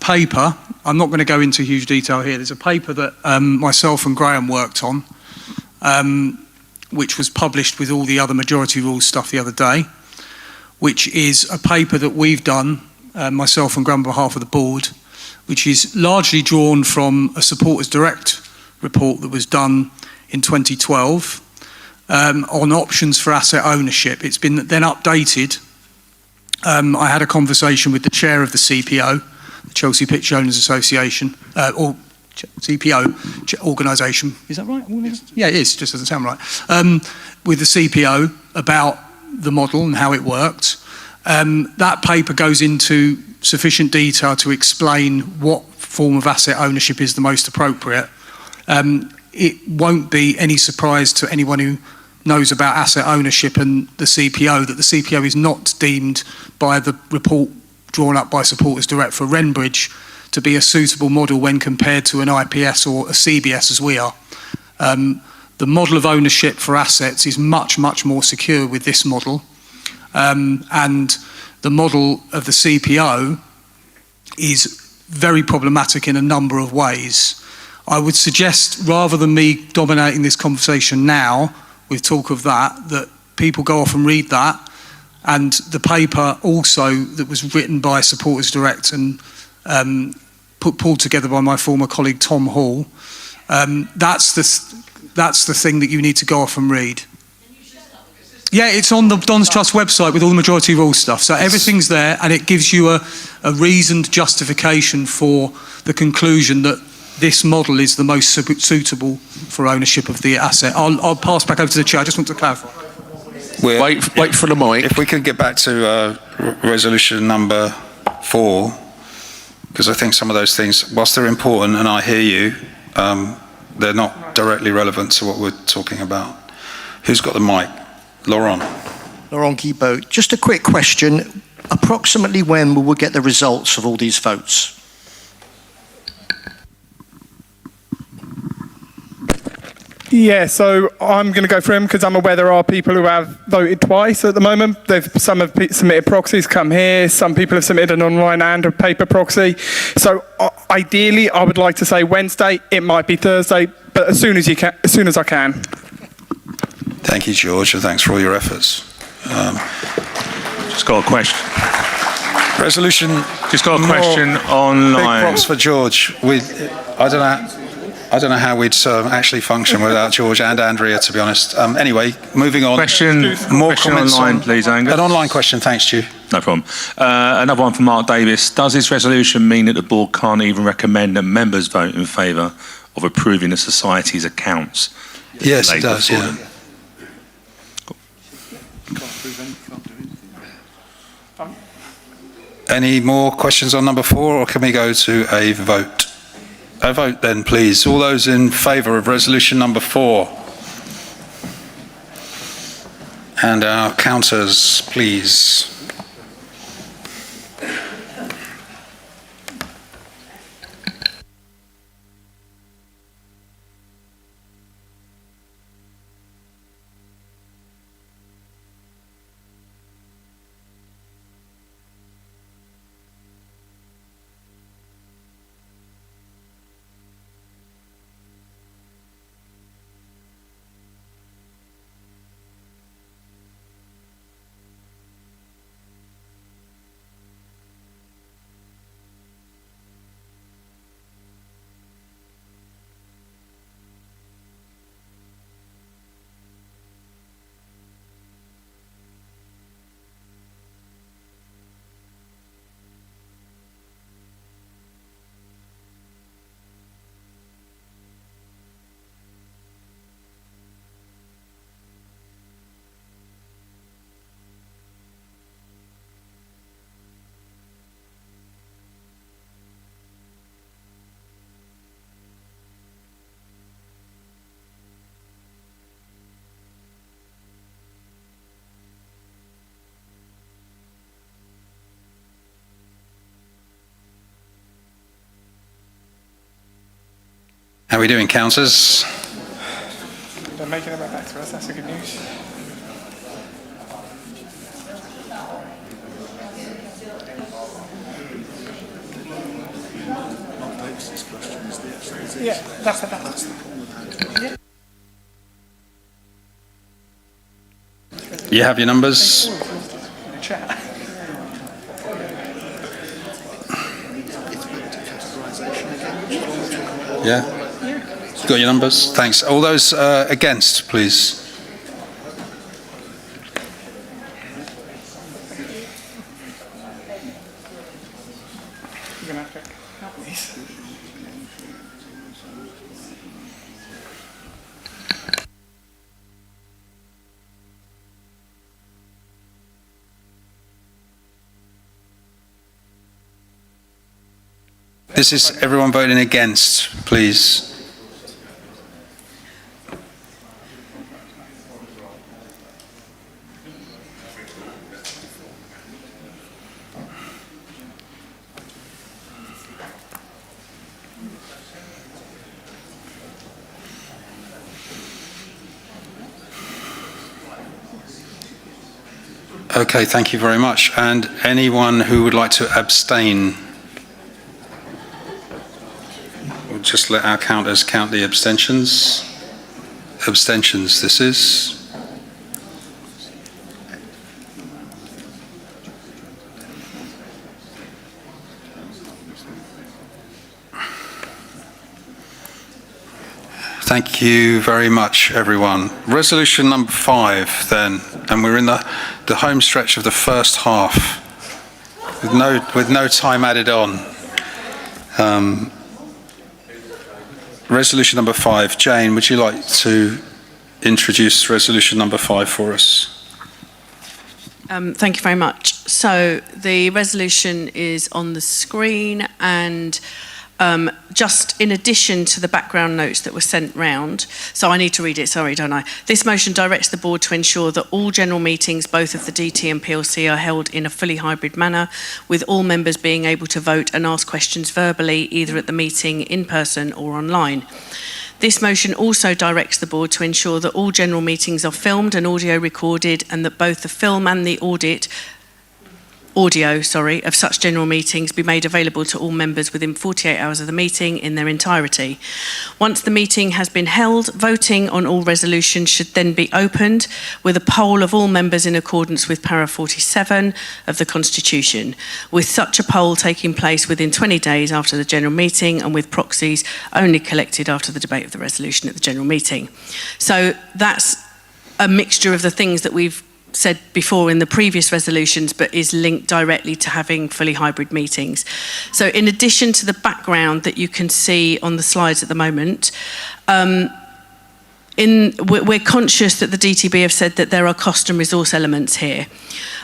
paper, I'm not going to go into huge detail here, there's a paper that myself and Graham worked on, which was published with all the other majority rules stuff the other day, which is a paper that we've done, myself and Graham on behalf of the board, which is largely drawn from a Supporters Direct report that was done in 2012 on options for asset ownership. It's been then updated. I had a conversation with the chair of the CPO, the Chelsea Pitch Owners Association, or CPO organisation. Is that right? Yeah, it is, just doesn't sound right. With the CPO about the model and how it worked. That paper goes into sufficient detail to explain what form of asset ownership is the most appropriate. It won't be any surprise to anyone who knows about asset ownership and the CPO that the CPO is not deemed by the report drawn up by Supporters Direct for Wrenbridge to be a suitable model when compared to an IPS or a CBS as we are. The model of ownership for assets is much, much more secure with this model. And the model of the CPO is very problematic in a number of ways. I would suggest, rather than me dominating this conversation now with talk of that people go off and read that, and the paper also that was written by Supporters Direct and pulled together by my former colleague Tom Hall. That's the thing that you need to go off and read. Yeah, it's on the Don's Trust website with all the majority rule stuff. So everything's there, and it gives you a reasoned justification for the conclusion that this model is the most suitable for ownership of the asset. I'll pass back over to the chair. I just want to clarify. Wait for the mic. If we could get back to resolution number 4, because I think some of those things, whilst they're important, and I hear you, they're not directly relevant to what we're talking about. Who's got the mic? Laurent. Laurent Guibault. Just a quick question. Approximately when will we get the results of all these votes? Yeah, so I'm going to go through them because I'm aware there are people who have voted twice at the moment. Some have submitted proxies, come here. Some people have submitted an online and a paper proxy. So ideally, I would like to say Wednesday. It might be Thursday, but as soon as I can. Thank you, George, and thanks for all your efforts. Just got a question. Resolution. Just got a question online. Big props for George. I don't know how we'd actually function without George and Andrea, to be honest. Anyway, moving on. More question comments online, please, Angus. An online question, thanks, Stu. No problem. Another one from Mark Davis. Does this resolution mean that the board can't even recommend that members vote in favour of approving the society's accounts? Yes, it does, yeah. Any more questions on number 4, or can we go to a vote? A vote then, please. All those in favour of resolution number 4? And our counters, please. How are we doing, councillors? They're making their way back to us. That's a good news. Yeah, that's the You have your numbers? Yeah? Got your numbers? Thanks. All those against, please. You're going to have to help me. This is everyone voting against, please. Okay, thank you very much. And anyone who would like to abstain? We'll just let our counters count the abstentions. Abstentions, this is. Thank you very much, everyone. Resolution number 5, then, and we're in the home stretch of the first half, with no time added on. Resolution number 5. Jane, would you like to introduce resolution number 5 for us? Thank you very much. So the resolution is on the screen, and just in addition to the background notes that were sent round, so I need to read it, sorry, don't I? This motion directs the board to ensure that all general meetings, both of the DT and PLC, are held in a fully hybrid manner, with all members being able to vote and ask questions verbally, either at the meeting, in person or online. This motion also directs the board to ensure that all general meetings are filmed and audio recorded, and that both the film and the audio of such general meetings be made available to all members within 48 hours of the meeting in their entirety. Once the meeting has been held, voting on all resolutions should then be opened with a poll of all members in accordance with para 47 of the Constitution, with such a poll taking place within 20 days after the general meeting and with proxies only collected after the debate of the resolution at the general meeting. So that's a mixture of the things that we've said before in the previous resolutions, but is linked directly to having fully hybrid meetings. So in addition to the background that you can see on the slides at the moment, we're conscious that the DTB have said that there are cost and resource elements here.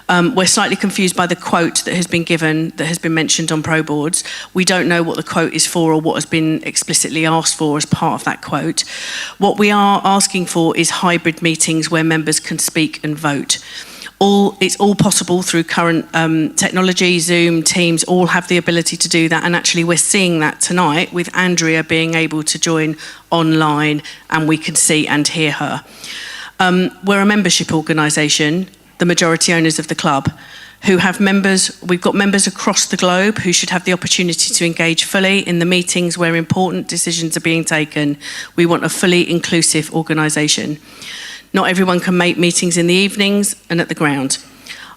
We're slightly confused by the quote that has been given, that has been mentioned on Pro Boards. We don't know what the quote is for or what has been explicitly asked for as part of that quote. What we are asking for is hybrid meetings where members can speak and vote. It's all possible through current technology, Zoom, Teams, all have the ability to do that, and actually we're seeing that tonight with Andrea being able to join online and we can see and hear her. We're a membership organisation, the majority owners of the club, who have members. We've got members across the globe who should have the opportunity to engage fully in the meetings where important decisions are being taken. We want a fully inclusive organisation. Not everyone can make meetings in the evenings and at the ground.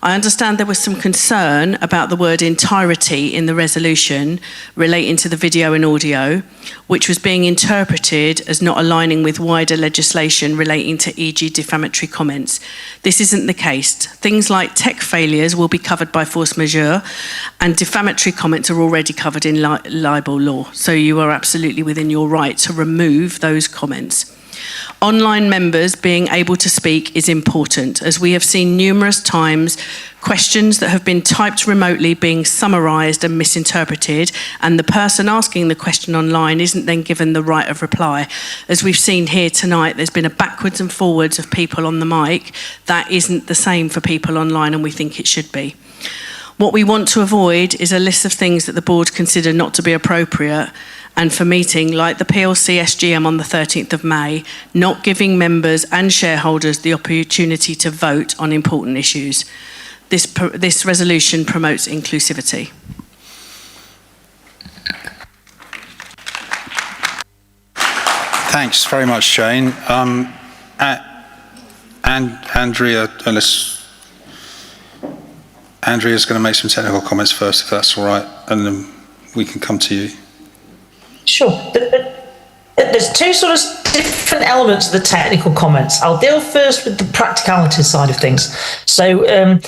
I understand there was some concern about the word entirety in the resolution relating to the video and audio, which was being interpreted as not aligning with wider legislation relating to e.g. defamatory comments. This isn't the case. Things like tech failures will be covered by force majeure, and defamatory comments are already covered in libel law. So you are absolutely within your right to remove those comments. Online members being able to speak is important, as we have seen numerous times questions that have been typed remotely being summarised and misinterpreted, and the person asking the question online isn't then given the right of reply. As we've seen here tonight, there's been a backwards and forwards of people on the mic. That isn't the same for people online, and we think it should be. What we want to avoid is a list of things that the board consider not to be appropriate, and for meeting like the PLC SGM on the 13th of May, not giving members and shareholders the opportunity to vote on important issues. This resolution promotes inclusivity. Thanks very much, Jane. Andrea, Andrea's going to make some technical comments first, if that's all right, and then we can come to you. Sure. There's two sort of different elements of the technical comments. I'll deal first with the practicality side of things. So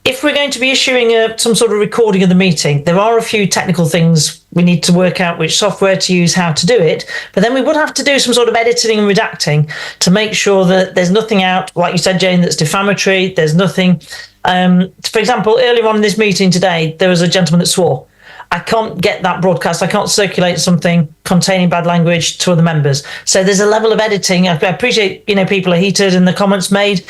if we're going to be issuing some sort of recording of the meeting, there are a few technical things we need to work out which software to use, how to do it, but then we would have to do some sort of editing and redacting to make sure that there's nothing out, like you said, Jane, that's defamatory. There's nothing, for example, earlier on in this meeting today, there was a gentleman that swore. I can't get that broadcast. I can't circulate something containing bad language to other members. So there's a level of editing. I appreciate, people are heated and the comments made.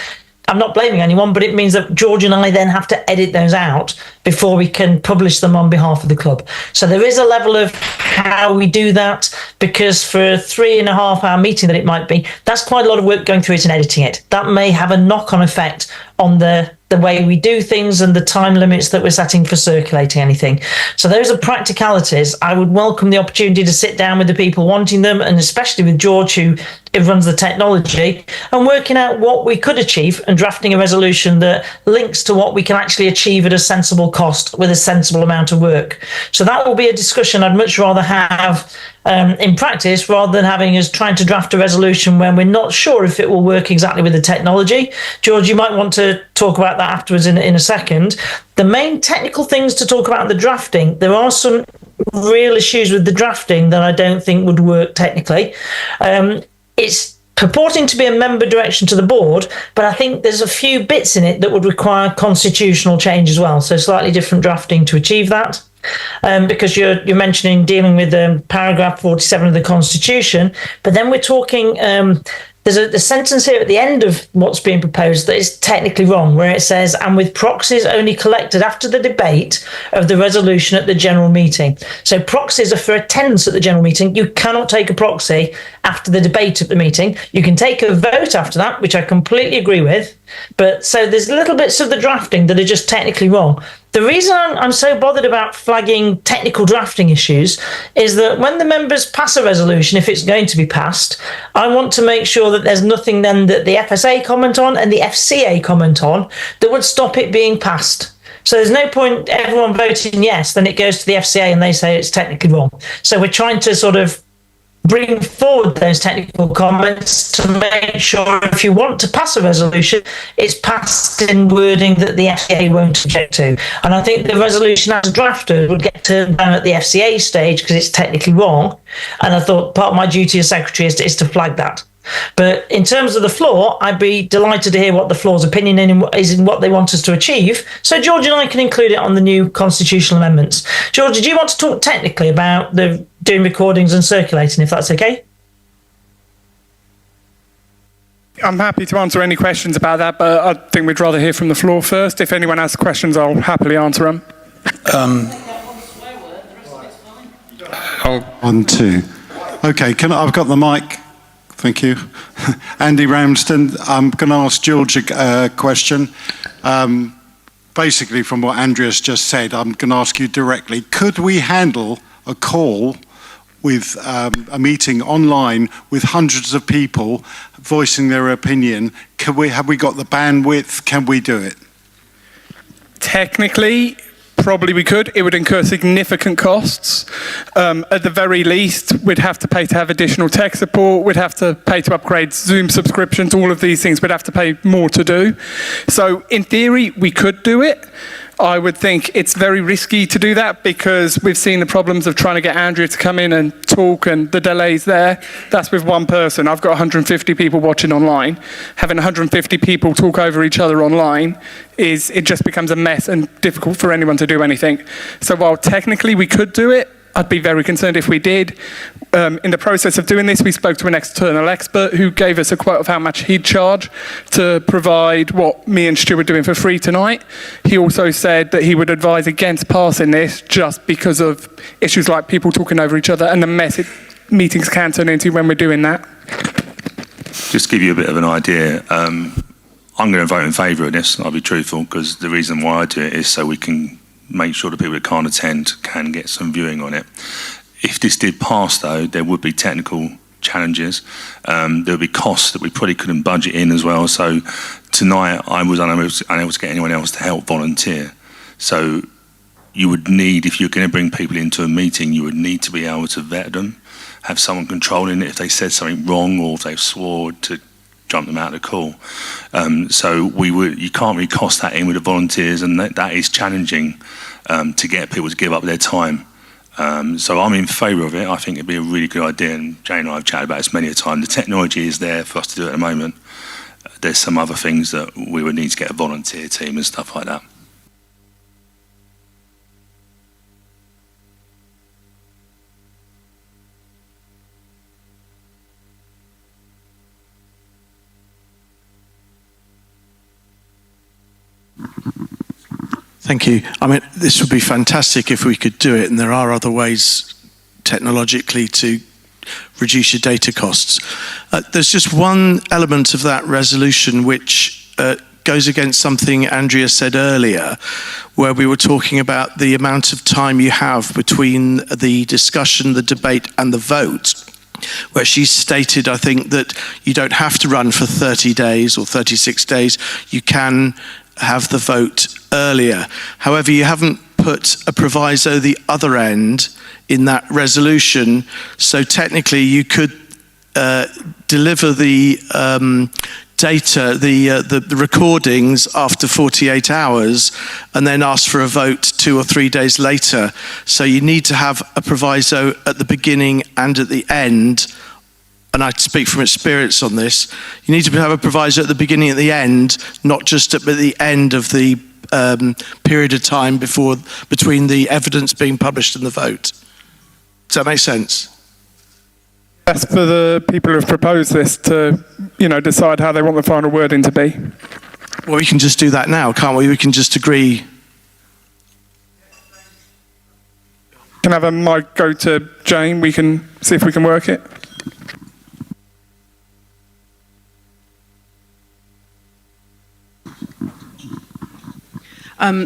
I'm not blaming anyone, but it means that George and I then have to edit those out before we can publish them on behalf of the club. So there is a level of how we do that, because for a 3.5 hour meeting that it might be, that's quite a lot of work going through it and editing it. That may have a knock-on effect on the way we do things and the time limits that we're setting for circulating anything. So those are practicalities. I would welcome the opportunity to sit down with the people wanting them, and especially with George, who runs the technology, and working out what we could achieve and drafting a resolution that links to what we can actually achieve at a sensible cost with a sensible amount of work. So that will be a discussion I'd much rather have in practice, rather than having us trying to draft a resolution when we're not sure if it will work exactly with the technology. George, you might want to talk about that afterwards in a second. The main technical things to talk about in the drafting, there are some real issues with the drafting that I don't think would work technically. It's purporting to be a member direction to the board, but I think there's a few bits in it that would require constitutional change as well. So slightly different drafting to achieve that. Because you're mentioning dealing with paragraph 47 of the Constitution, but then we're talking, there's a sentence here at the end of what's being proposed that is technically wrong, where it says, and with proxies only collected after the debate of the resolution at the general meeting. So proxies are for attendance at the general meeting. You cannot take a proxy after the debate at the meeting. You can take a vote after that, which I completely agree with. But so there's little bits of the drafting that are just technically wrong. The reason I'm so bothered about flagging technical drafting issues is that when the members pass a resolution, if it's going to be passed, I want to make sure that there's nothing then that the FSA comment on and the FCA comment on that would stop it being passed. So there's no point everyone voting yes, then it goes to the FCA and they say it's technically wrong. So we're trying to sort of bring forward those technical comments to make sure if you want to pass a resolution, it's passed in wording that the FCA won't object to. And I think the resolution as drafted would get turned down at the FCA stage because it's technically wrong. And I thought part of my duty as secretary is to flag that. But in terms of the floor, I'd be delighted to hear what the floor's opinion is in what they want us to achieve. So George and I can include it on the new constitutional amendments. George, did you want to talk technically about the doing recordings and circulating, if that's okay? I'm happy to answer any questions about that, but I think we'd rather hear from the floor first. If anyone has questions, I'll happily answer them. 1, 2. Okay, I've got the mic. Thank you. Andy Ramsden, I'm going to ask George a question. Basically, from what Andrea's just said, I'm going to ask you directly. Could we handle a call with a meeting online with hundreds of people voicing their opinion? Have we got the bandwidth? Can we do it? Technically, probably we could. It would incur significant costs. At the very least, we'd have to pay to have additional tech support. We'd have to pay to upgrade Zoom subscriptions, all of these things. We'd have to pay more to do. So in theory, we could do it. I would think it's very risky to do that because we've seen the problems of trying to get Andrea to come in and talk and the delays there. That's with one person. I've got 150 people watching online. Having 150 people talk over each other online it just becomes a mess and difficult for anyone to do anything. So while technically we could do it, I'd be very concerned if we did. In the process of doing this, we spoke to an external expert who gave us a quote of how much he'd charge to provide what me and Stu were doing for free tonight. He also said that he would advise against passing this just because of issues like people talking over each other and the mess meetings can turn into when we're doing that. Just to give you a bit of an idea, I'm going to vote in favour of this, I'll be truthful, because the reason why I do it is so we can make sure the people that can't attend can get some viewing on it. If this did pass, though, there would be technical challenges. There would be costs that we probably couldn't budget in as well. So tonight I was unable to get anyone else to help volunteer. So you would need, if you're going to bring people into a meeting, you would need to be able to vet them, have someone controlling it if they said something wrong or if they've swore to jump them out of the call. So you can't really cost that in with the volunteers, and that is challenging to get people to give up their time. So I'm in favour of it. I think it'd be a really good idea, and Jane and I have chatted about this many a time. The technology is there for us to do it at the moment. There's some other things that we would need to get a volunteer team and stuff like that. Thank you. I mean, this would be fantastic if we could do it, and there are other ways technologically to reduce your data costs. There's just one element of that resolution which goes against something Andrea said earlier, where we were talking about the amount of time you have between the discussion, the debate, and the vote, where she stated, I think, that you don't have to run for 30 days or 36 days. You can have the vote earlier. However, you haven't put a proviso the other end in that resolution, so technically you could deliver the data, the recordings after 48 hours and then ask for a vote 2 or 3 days later. So you need to have a proviso at the beginning and at the end. And I speak from experience on this. You need to have a proviso at the beginning and the end, not just at the end of the period of time between the evidence being published and the vote. Does that make sense? That's for the people who have proposed this to, decide how they want the final wording to be. Well, we can just do that now, can't we? We can just agree. Can I have a mic go to Jane? We can see if we can work it.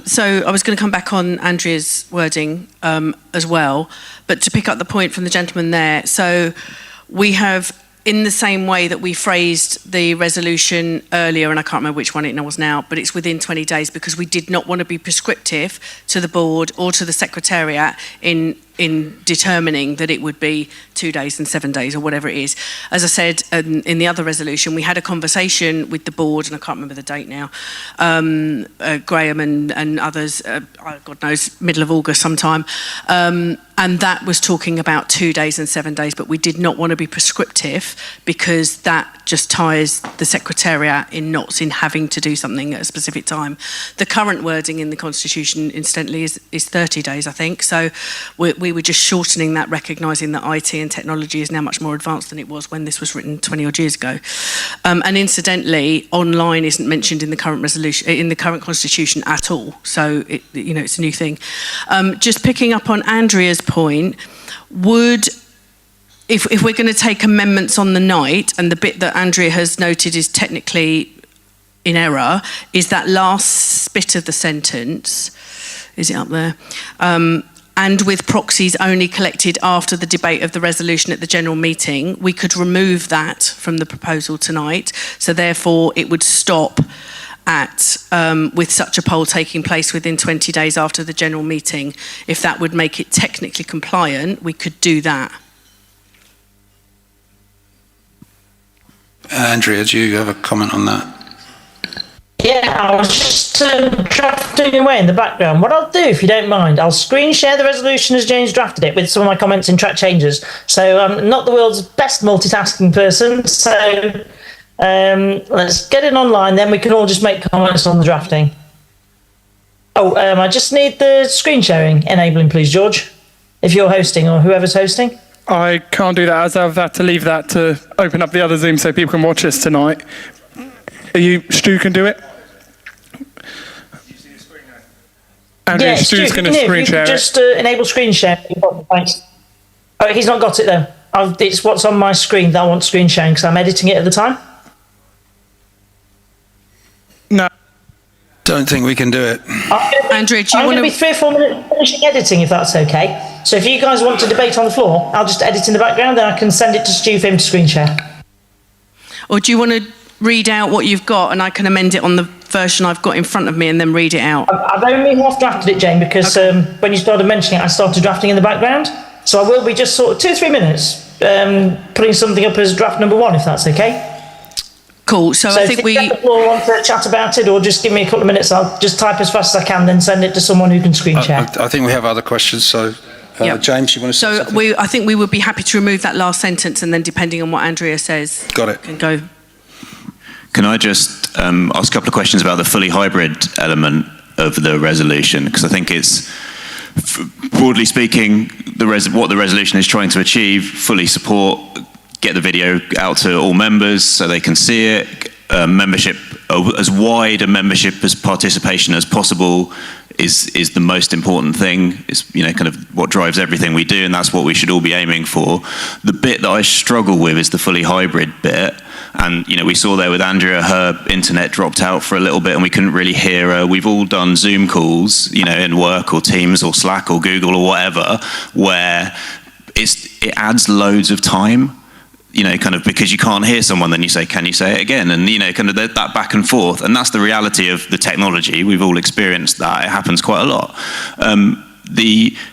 So I was going to come back on Andrea's wording as well, but to pick up the point from the gentleman there. So we have, in the same way that we phrased the resolution earlier, and I can't remember which one it was now, but it's within 20 days because we did not want to be prescriptive to the board or to the secretariat in determining that it would be 2 days and 7 days or whatever it is. As I said in the other resolution, we had a conversation with the board, and I can't remember the date now, Graham and others, God knows, middle of August sometime, and that was talking about 2 days and 7 days, but we did not want to be prescriptive because that just ties the secretariat in knots in having to do something at a specific time. The current wording in the Constitution, incidentally, is 30 days, I think, so we were just shortening that, recognising that IT and technology is now much more advanced than it was when this was written 20 odd years ago. And incidentally, online isn't mentioned in the current resolution, in the current Constitution at all. So it's a new thing. Just picking up on Andrea's point, if we're going to take amendments on the night, and the bit that Andrea has noted is technically in error, is that last bit of the sentence. Is it up there? And with proxies only collected after the debate of the resolution at the general meeting, we could remove that from the proposal tonight. So therefore, it would stop at with such a poll taking place within 20 days after the general meeting. If that would make it technically compliant, we could do that. Andrea, do you have a comment on that? Yeah, I was just drafting away in the background. What I'll do, if you don't mind, I'll screen share the resolution as James drafted it with some of my comments and track changes. So I'm not the world's best multitasking person, so let's get it online, then we can all just make comments on the drafting. I just need the screen sharing enabling, please, George, if you're hosting or whoever's hosting? I can't do that as I've had to leave that to open up the other Zoom so people can watch us tonight. Stu can do it? Andrew, Yeah, Stu's going to Stu, screen if you share could it. just enable screen share. Thanks. Oh, he's not got it though. It's what's on my screen that I want screen sharing because I'm editing it at the time. No. Don't think we can do it. Andrew, do you I'm want going to be 3 or 4 minutes finishing editing if that's okay. So if you guys want to debate on the floor, I'll just edit in the background, then I can send it to Stu for him to screen share. Or do you want to read out what you've got and I can amend it on the version I've got in front of me and then read it out? I've only half drafted it, Jane, because when you started mentioning it, I started drafting in the background. So I will be just sort of 2 or 3 minutes putting something up as draft number 1, if that's okay. Cool. So I think if you get the floor want to chat about it, or just give me a couple of minutes, I'll just type as fast as I can, then send it to someone who can screen share. I think we have other questions, so Yep. James, you want to say So something? I think we would be happy to remove that last sentence and then depending on what Andrea says, Got it. can go. Can I just ask a couple of questions about the fully hybrid element of the resolution? Because I think it's, broadly speaking, what the resolution is trying to achieve, fully support, get the video out to all members so they can see it, membership, as wide a membership as participation as possible is the most important thing. It's kind of what drives everything we do, and that's what we should all be aiming for. The bit that I struggle with is the fully hybrid bit. And we saw there with Andrea, her internet dropped out for a little bit and we couldn't really hear her. We've all done Zoom calls, in work or Teams or Slack or Google or whatever, where it adds loads of time. Kind of because you can't hear someone, then you say, can you say it again? And, kind of that back and forth. And that's the reality of the technology. We've all experienced that. It happens quite a lot.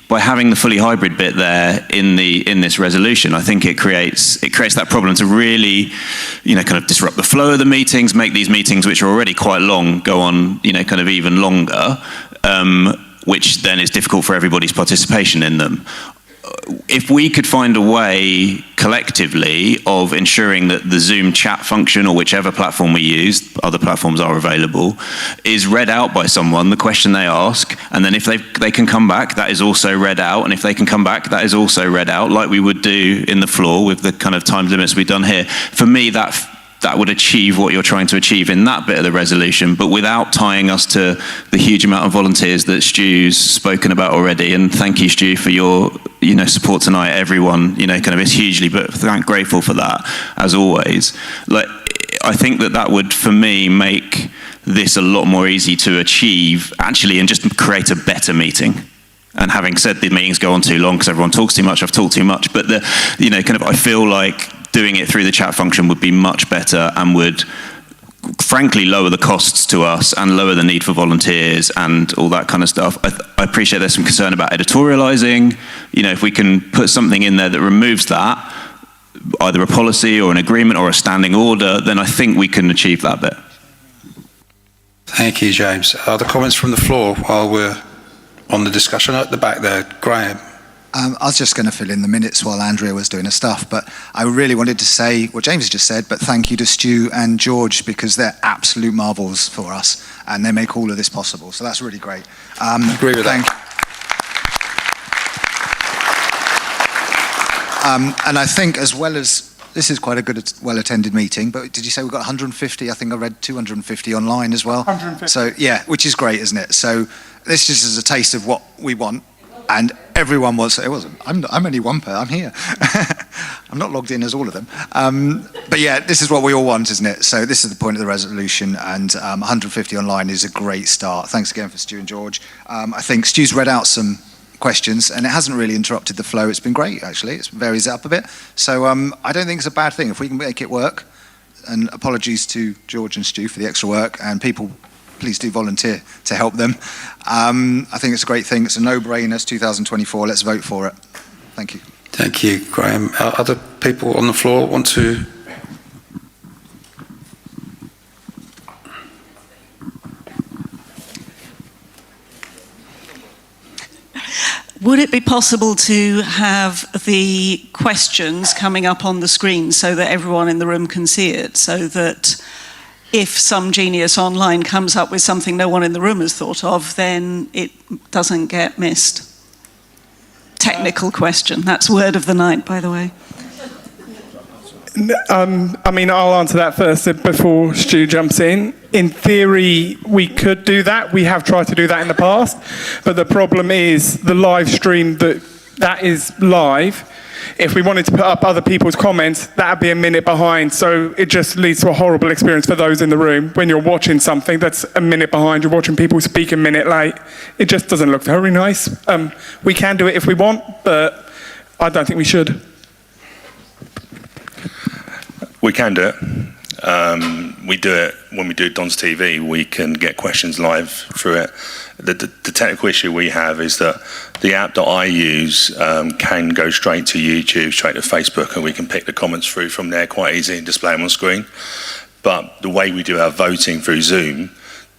By having the fully hybrid bit there in this resolution, I think it creates that problem to really, kind of disrupt the flow of the meetings, make these meetings, which are already quite long, go on, kind of even longer, which then is difficult for everybody's participation in them. If we could find a way collectively of ensuring that the Zoom chat function or whichever platform we use, other platforms are available, is read out by someone, the question they ask, and then if they can come back, that is also read out, and if they can come back, that is also read out, like we would do in the floor with the kind of time limits we've done here. For me, that would achieve what you're trying to achieve in that bit of the resolution, but without tying us to the huge amount of volunteers that Stu's spoken about already. And thank you, Stu, for your support tonight. Everyone kind of is hugely grateful for that, as always. I think that would, for me, make this a lot more easy to achieve, actually, and just create a better meeting. And having said the meetings go on too long because everyone talks too much, I've talked too much, but I feel like doing it through the chat function would be much better and would frankly lower the costs to us and lower the need for volunteers and all that kind of stuff. I appreciate there's some concern about editorializing. If we can put something in there that removes that, either a policy or an agreement or a standing order, then I think we can achieve that bit. Thank you, James. Other comments from the floor while we're on the discussion? At the back there, Graham. I was just going to fill in the minutes while Andrea was doing her stuff, but I really wanted to say what James just said, but thank you to Stu and George because they're absolute marvels for us and they make all of this possible. So that's really great. Agree with that. And I think as well as, this is quite a good, well-attended meeting, but did you say we've got 150? I think I read 250 online as well. 150. So yeah, which is great, isn't it? So this just is a taste of what we want. And everyone was, it wasn't, I'm only one per, I'm here. I'm not logged in as all of them. But yeah, this is what we all want, isn't it? So this is the point of the resolution, and 150 online is a great start. Thanks again for Stu and George. I think Stu's read out some questions, and it hasn't really interrupted the flow. It's been great, actually. It varies it up a bit. So I don't think it's a bad thing if we can make it work. And apologies to George and Stu for the extra work, and people, please do volunteer to help them. I think it's a great thing. It's a no-brainer. It's 2024. Let's vote for it. Thank you. Thank you, Graham. Other people on the floor want to? Would it be possible to have the questions coming up on the screen so that everyone in the room can see it, so that if some genius online comes up with something no one in the room has thought of, then it doesn't get missed? technical question. That's word of the night, by the way. I mean, I'll answer that first before Stu jumps in. In theory, we could do that. We have tried to do that in the past. But the problem is the live stream that is live. If we wanted to put up other people's comments, that'd be a minute behind. So it just leads to a horrible experience for those in the room. When you're watching something that's a minute behind, you're watching people speak a minute late. It just doesn't look very nice. We can do it if we want, but I don't think we should. We can do it. We do it when we do Don's TV. We can get questions live through it. The technical issue we have is that the app that I use can go straight to YouTube, straight to Facebook, and we can pick the comments through from there quite easy and display them on screen. But the way we do our voting through Zoom,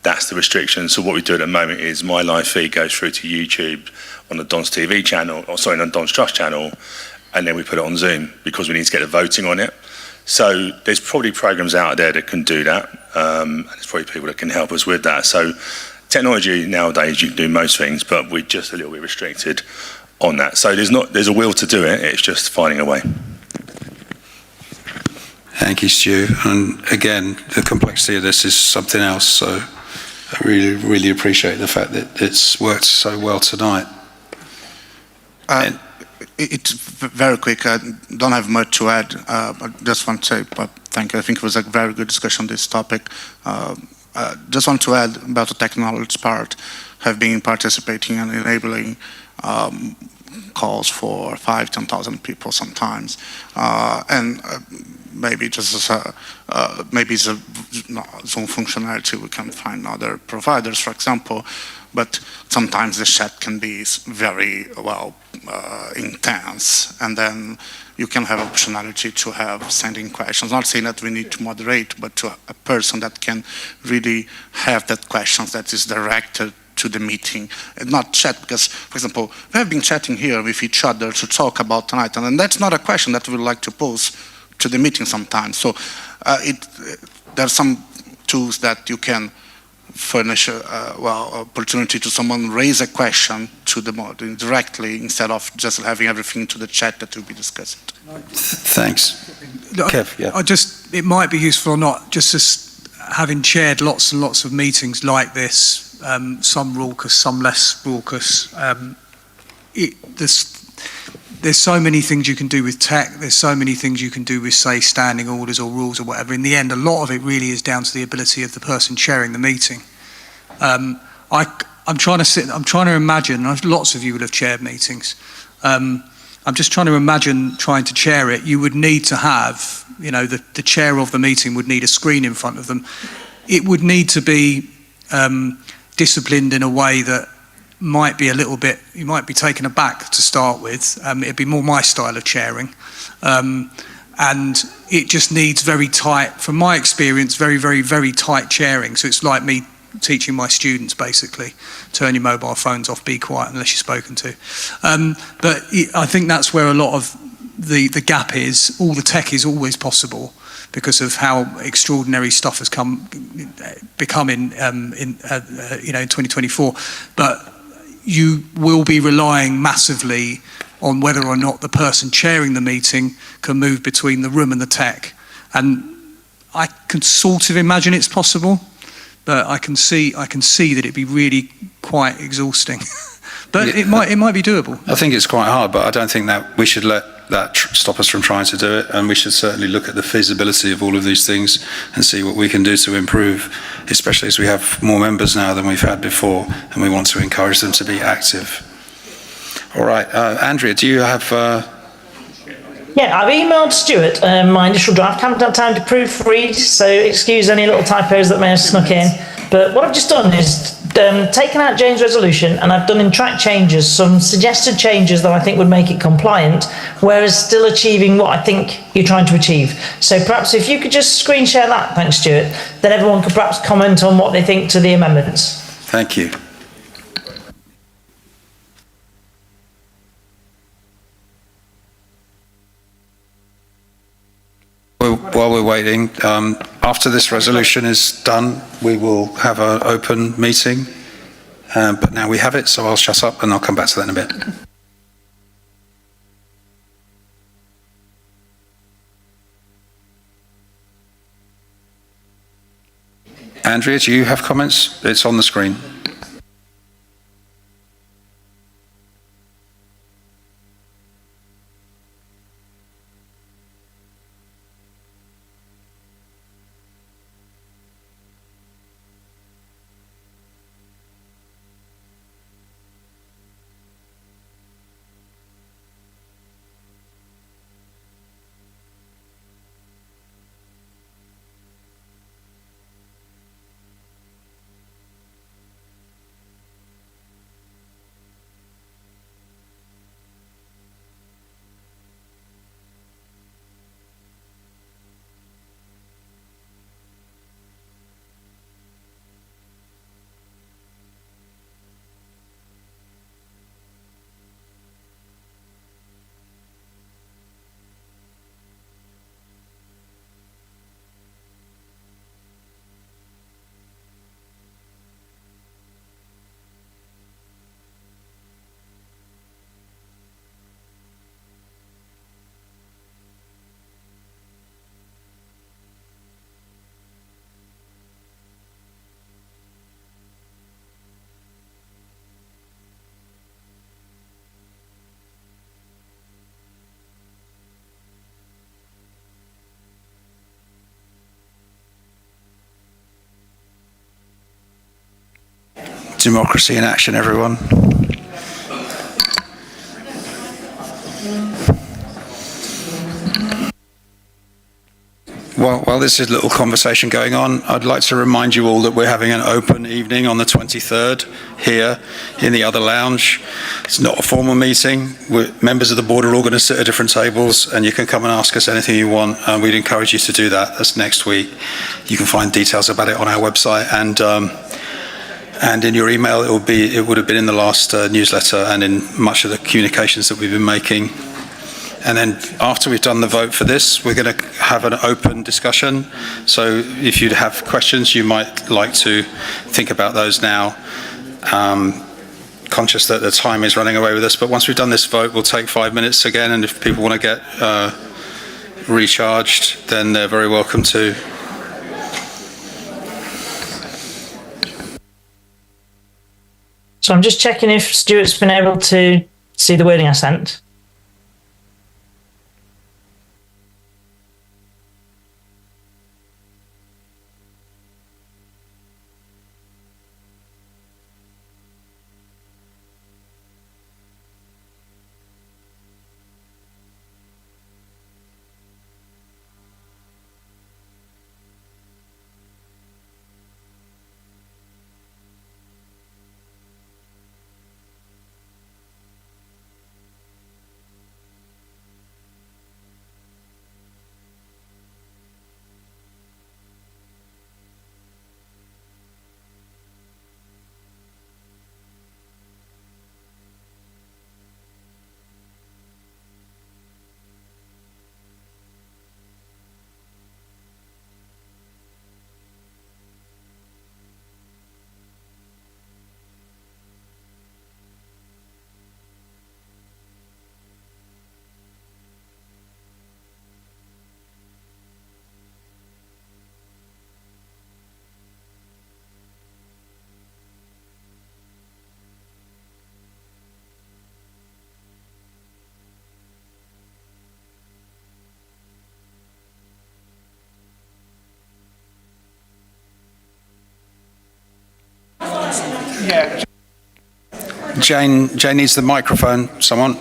that's the restriction. So what we do at the moment is my live feed goes through to YouTube on the Don's TV channel, on the Don's Trust channel, and then we put it on Zoom because we need to get the voting on it. So there's probably programs out there that can do that, and there's probably people that can help us with that. So technology nowadays, you can do most things, but we're just a little bit restricted on that. So there's a will to do it, it's just finding a way. Thank you, Stu. And again, the complexity of this is something else, so I really, really appreciate the fact that it's worked so well tonight. It's very quick. I don't have much to add. I just want to say thank you. I think it was a very good discussion on this topic. Just want to add about the technology part. Have been participating and enabling calls for 5,000-10,000 people sometimes, and maybe just as maybe it's a Zoom functionality. We can find other providers, for example. But sometimes the chat can be very intense, and then you can have optionality to have sending questions. Not saying that we need to moderate, but to a person that can really have that questions that is directed to the meeting, and not chat. Because, for example, we have been chatting here with each other to talk about tonight, and that's not a question that we would like to pose to the meeting sometimes. So there are some tools that you can furnish opportunity to someone raise a question to the moderator directly instead of just having everything to the chat that will be discussed. Thanks. Kev, yeah. It might be useful or not, just as having chaired lots and lots of meetings like this, some raucous, some less raucous. There's so many things you can do with tech. There's so many things you can do with, say, standing orders or rules or whatever. In the end, a lot of it really is down to the ability of the person chairing the meeting. I'm trying to imagine. Lots of you will have chaired meetings. I'm just trying to imagine trying to chair it. You would need to have, the chair of the meeting would need a screen in front of them. It would need to be disciplined in a way that might be a little bit, you might be taken aback to start with. It'd be more my style of chairing. And it just needs very tight, from my experience, very, very, very tight chairing. So it's like me teaching my students, basically. Turn your mobile phones off, be quiet unless you're spoken to. But I think that's where a lot of the gap is. All the tech is always possible because of how extraordinary stuff has become in 2024. But you will be relying massively on whether or not the person chairing the meeting can move between the room and the tech. And I can sort of imagine it's possible, but I can see that it'd be really quite exhausting. But it might be doable. I think it's quite hard, but I don't think that we should let that stop us from trying to do it, and we should certainly look at the feasibility of all of these things and see what we can do to improve, especially as we have more members now than we've had before, and we want to encourage them to be active. All right, Andrea, do you have... Yeah, I've emailed Stuart my initial draft. Haven't had time to proofread, so excuse any little typos that may have snuck in. But what I've just done is taken out Jane's resolution, and I've done in track changes, some suggested changes that I think would make it compliant, whereas still achieving what I think you're trying to achieve. So perhaps if you could just screen share that, thanks Stuart, then everyone could perhaps comment on what they think to the amendments. Thank you. While we're waiting, after this resolution is done, we will have an open meeting. But now we have it, so I'll shut up and I'll come back to that in a bit. Andrea, do you have comments? It's on the screen. Democracy in action, everyone. While this is a little conversation going on, I'd like to remind you all that we're having an open evening on the 23rd here in the other lounge. It's not a formal meeting. Members of the board are all going to sit at different tables, and you can come and ask us anything you want, and we'd encourage you to do that. That's next week. You can find details about it on our website, and in your email, it would have been in the last newsletter and in much of the communications that we've been making. And then after we've done the vote for this, we're going to have an open discussion. So if you'd have questions, you might like to think about those now. Conscious that the time is running away with us, but once we've done this vote, we'll take 5 minutes again, and if people want to get recharged, then they're very welcome to. So I'm just checking if Stuart's been able to see the wording I sent. Yeah. Jane needs the microphone. Someone.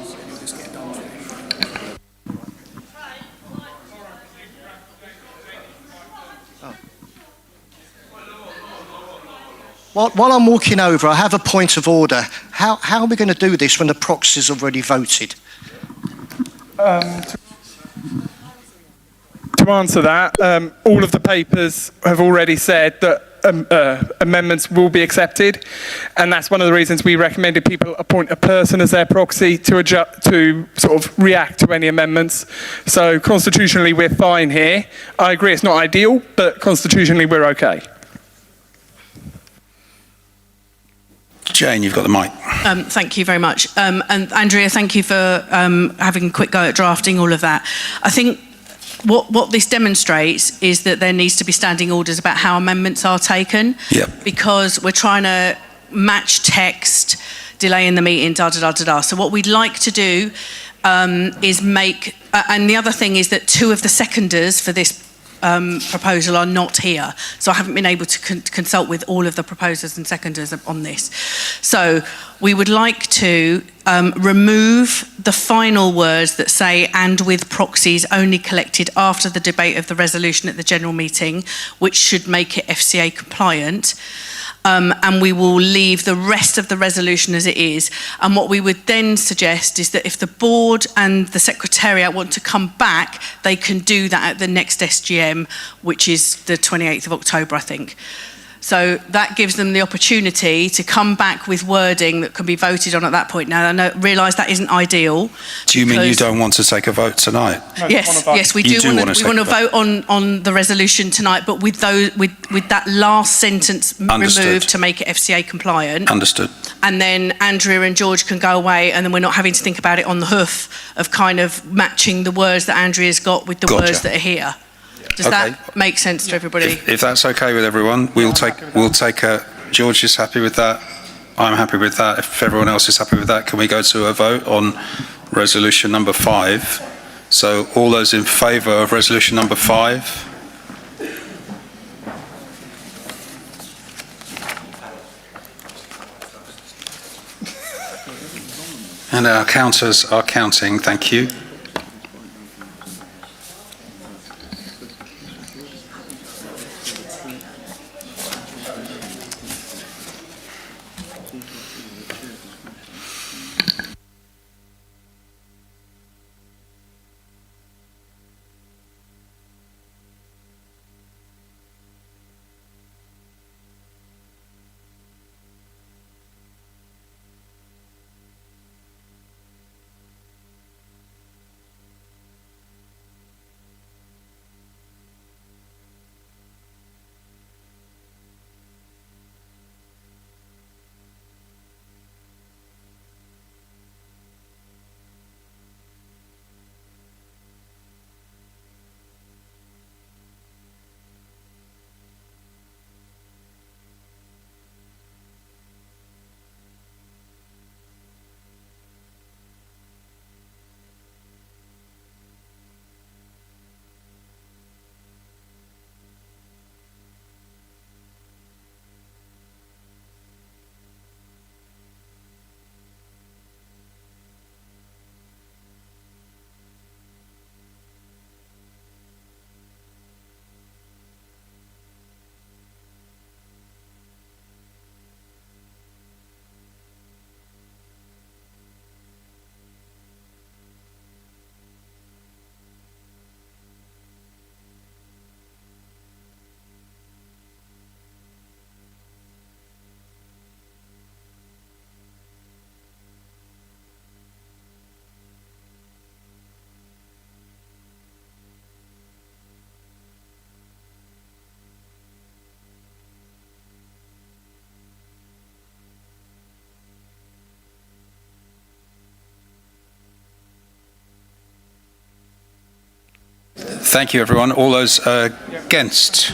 While I'm walking over, I have a point of order. How are we going to do this when the proxy's already voted? To answer that, all of the papers have already said that amendments will be accepted, and that's one of the reasons we recommended people appoint a person as their proxy to sort of react to any amendments. So constitutionally we're fine here. I agree it's not ideal, but constitutionally we're okay. Jane, you've got the mic. Thank you very much. And Andrea, thank you for having a quick go at drafting all of that. I think what this demonstrates is that there needs to be standing orders about how amendments are taken. Yep. Because we're trying to match text, delay in the meeting, da-da-da-da-da. So what we'd like to do is make... and the other thing is that two of the seconders for this proposal are not here. So I haven't been able to consult with all of the proposers and seconders on this. So we would like to remove the final words that say, and with proxies only collected after the debate of the resolution at the general meeting, which should make it FCA compliant. And we will leave the rest of the resolution as it is. And what we would then suggest is that if the board and the secretariat want to come back, they can do that at the next SGM, which is the 28th of October, I think. So that gives them the opportunity to come back with wording that can be voted on at that point. Now, I realise that isn't ideal. Do you mean you don't want to take a vote tonight? No, yes, we do want to vote on the resolution tonight, but with that last sentence removed to make it FCA compliant. Understood. And then Andrea and George can go away, and then we're not having to think about it on the hoof of kind of matching the words that Andrea's got with the words that are here. Does that make sense to everybody? If that's okay with everyone, we'll take a... George is happy with that. I'm happy with that. If everyone else is happy with that, can we go to a vote on resolution number 5? So all those in favour of resolution number 5? And our counters are counting, thank you. Thank you, everyone. All those against?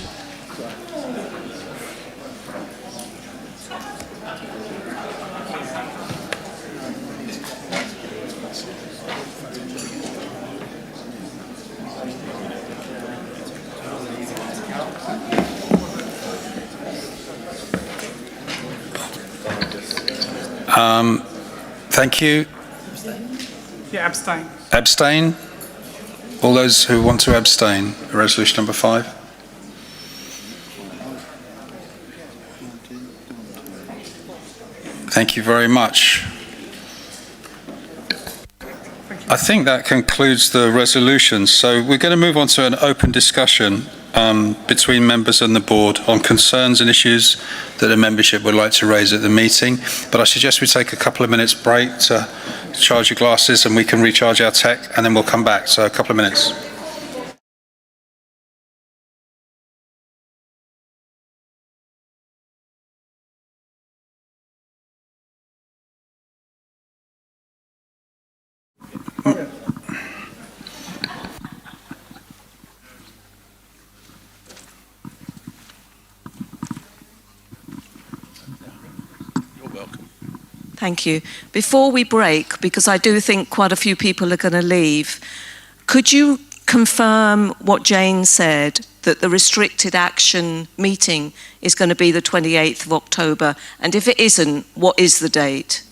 Thank you. Yeah, abstain. Abstain? All those who want to abstain, resolution number 5. Thank you very much. I think that concludes the resolutions. So we're going to move on to an open discussion between members and the board on concerns and issues that a membership would like to raise at the meeting. But I suggest we take a couple of minutes break to charge your glasses and we can recharge our tech, and then we'll come back. So a couple of minutes. Thank you. Before we break, because I do think quite a few people are going to leave, could you confirm what Jane said, that the restricted action meeting is going to be the 28th of October? And if it isn't, what is the date?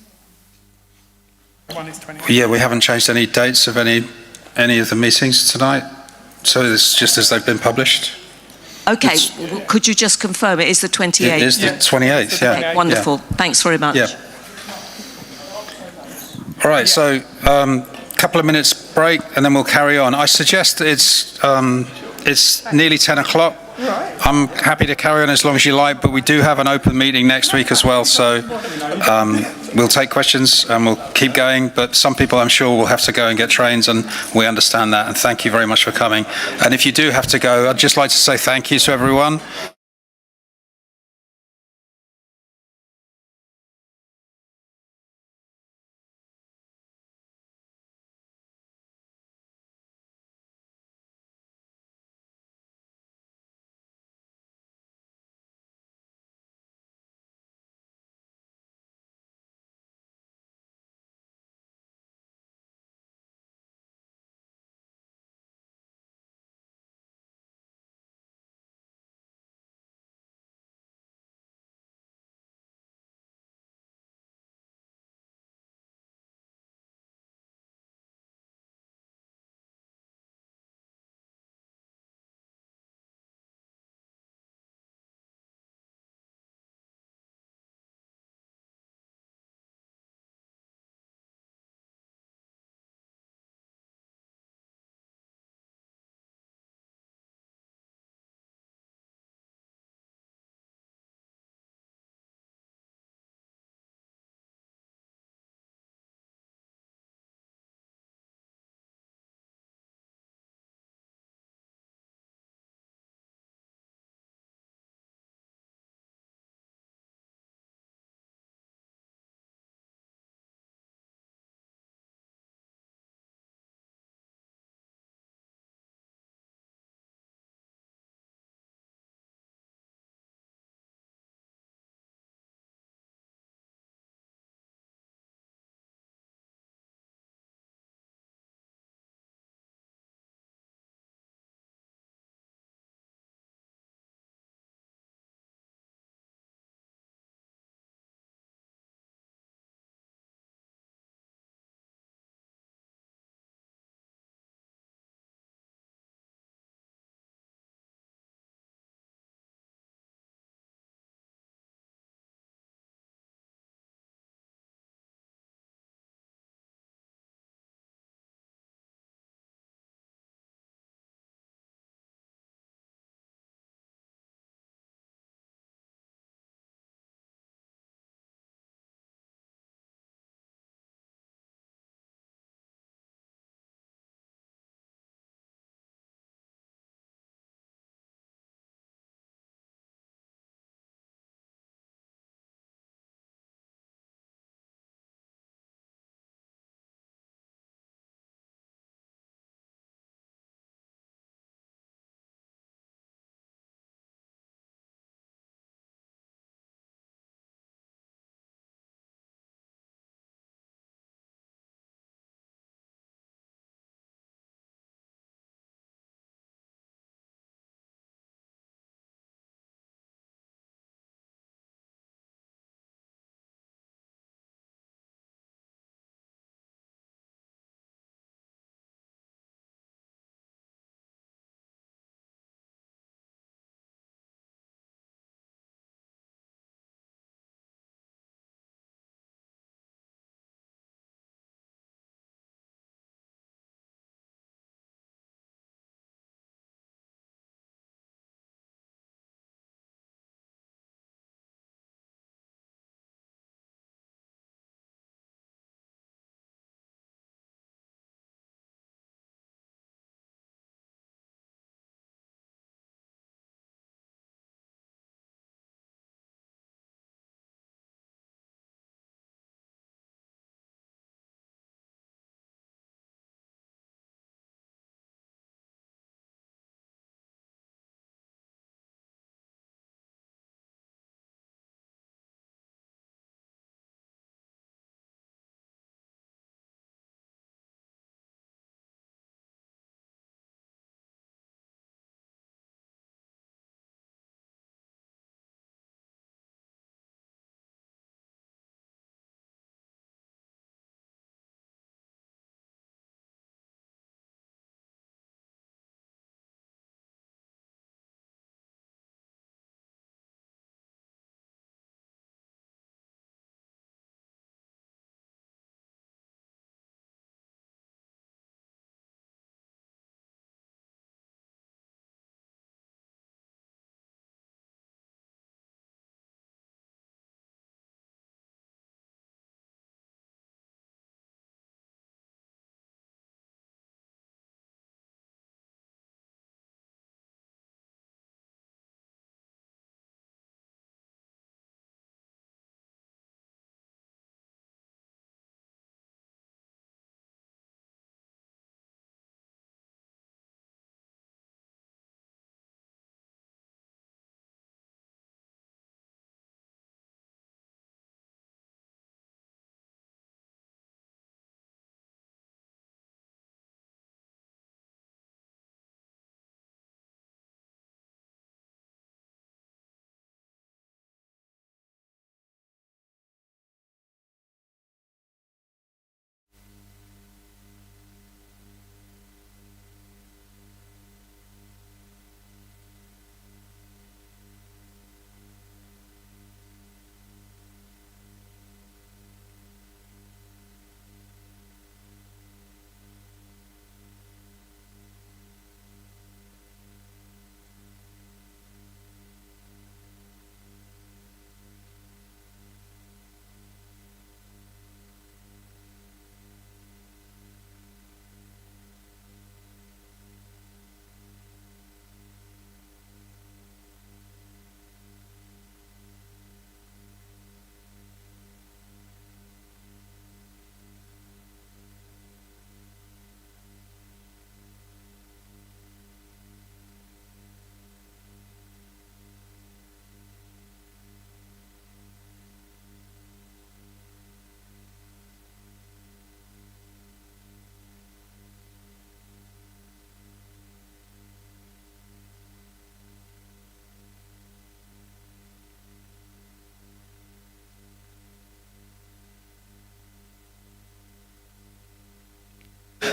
Yeah, we haven't changed any dates of any of the meetings tonight, so it's just as they've been published. Okay, could you just confirm it is the 28th? It is the 28th, yeah. Okay, wonderful. Yeah. Thanks very much. Yeah. All right, so couple of minutes break and then we'll carry on. I suggest it's nearly 10 o'clock. I'm happy to carry on as long as you like, but we do have an open meeting next week as well, so we'll take questions and we'll keep going, but some people I'm sure will have to go and get trains, and we understand that, and thank you very much for coming. And if you do have to go, I'd just like to say thank you to everyone.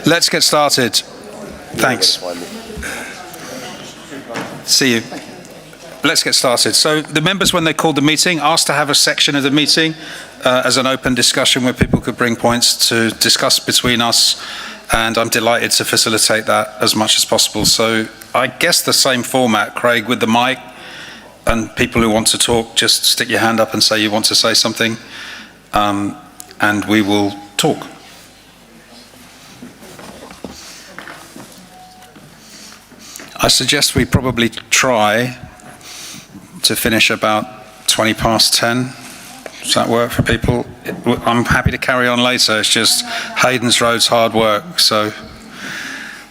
let's get started. Thanks. See you. Let's get started. So the members, when they called the meeting, asked to have a section of the meeting as an open discussion where people could bring points to discuss between us, and I'm delighted to facilitate that as much as possible. So I guess the same format, Craig, with the mic, and people who want to talk, just stick your hand up and say you want to say something, and we will talk. I suggest we probably try to finish about 20 past 10. Does that work for people? I'm happy to carry on later. It's just Hayden's Road's hard work. So,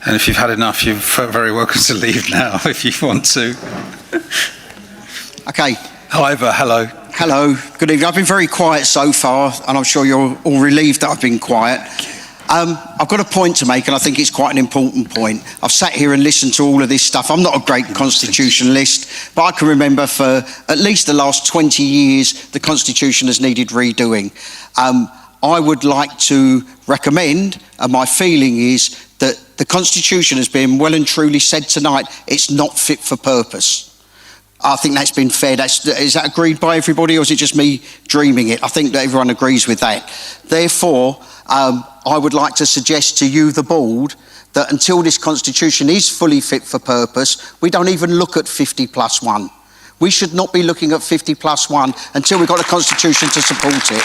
and if you've had enough, you're very welcome to leave now if you want to. Okay. Ivor, hello. Hello. Good evening. I've been very quiet so far, and I'm sure you're all relieved that I've been quiet. I've got a point to make, and I think it's quite an important point. I've sat here and listened to all of this stuff. I'm not a great constitutionalist, but I can remember for at least the last 20 years, the Constitution has needed redoing. I would like to recommend, and my feeling is that the Constitution has been well and truly said tonight, it's not fit for purpose. I think that's been fair. Is that agreed by everybody, or is it just me dreaming it? I think that everyone agrees with that. Therefore, I would like to suggest to you, the board, that until this constitution is fully fit for purpose, we don't even look at 50+1. We should not be looking at 50+1 until we've got a constitution to support it.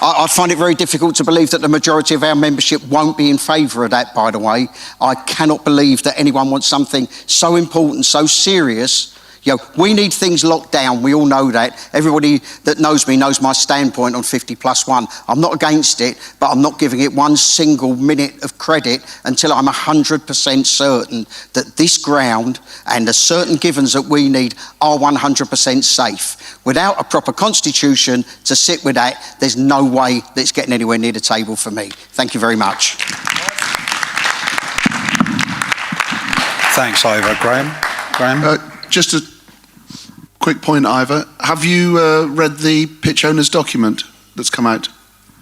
I find it very difficult to believe that the majority of our membership won't be in favour of that, by the way. I cannot believe that anyone wants something so important, so serious. You know, we need things locked down. We all know that. Everybody that knows me knows my standpoint on 50+1. I'm not against it, but I'm not giving it one single minute of credit until I'm 100% certain that this ground and the certain givens that we need are 100% safe. Without a proper constitution to sit with that, there's no way that it's getting anywhere near the table for me. Thank you very much. Thanks, Ivor. Graham? Just a quick point, Ivor. Have you read the pitch owners document that's come out?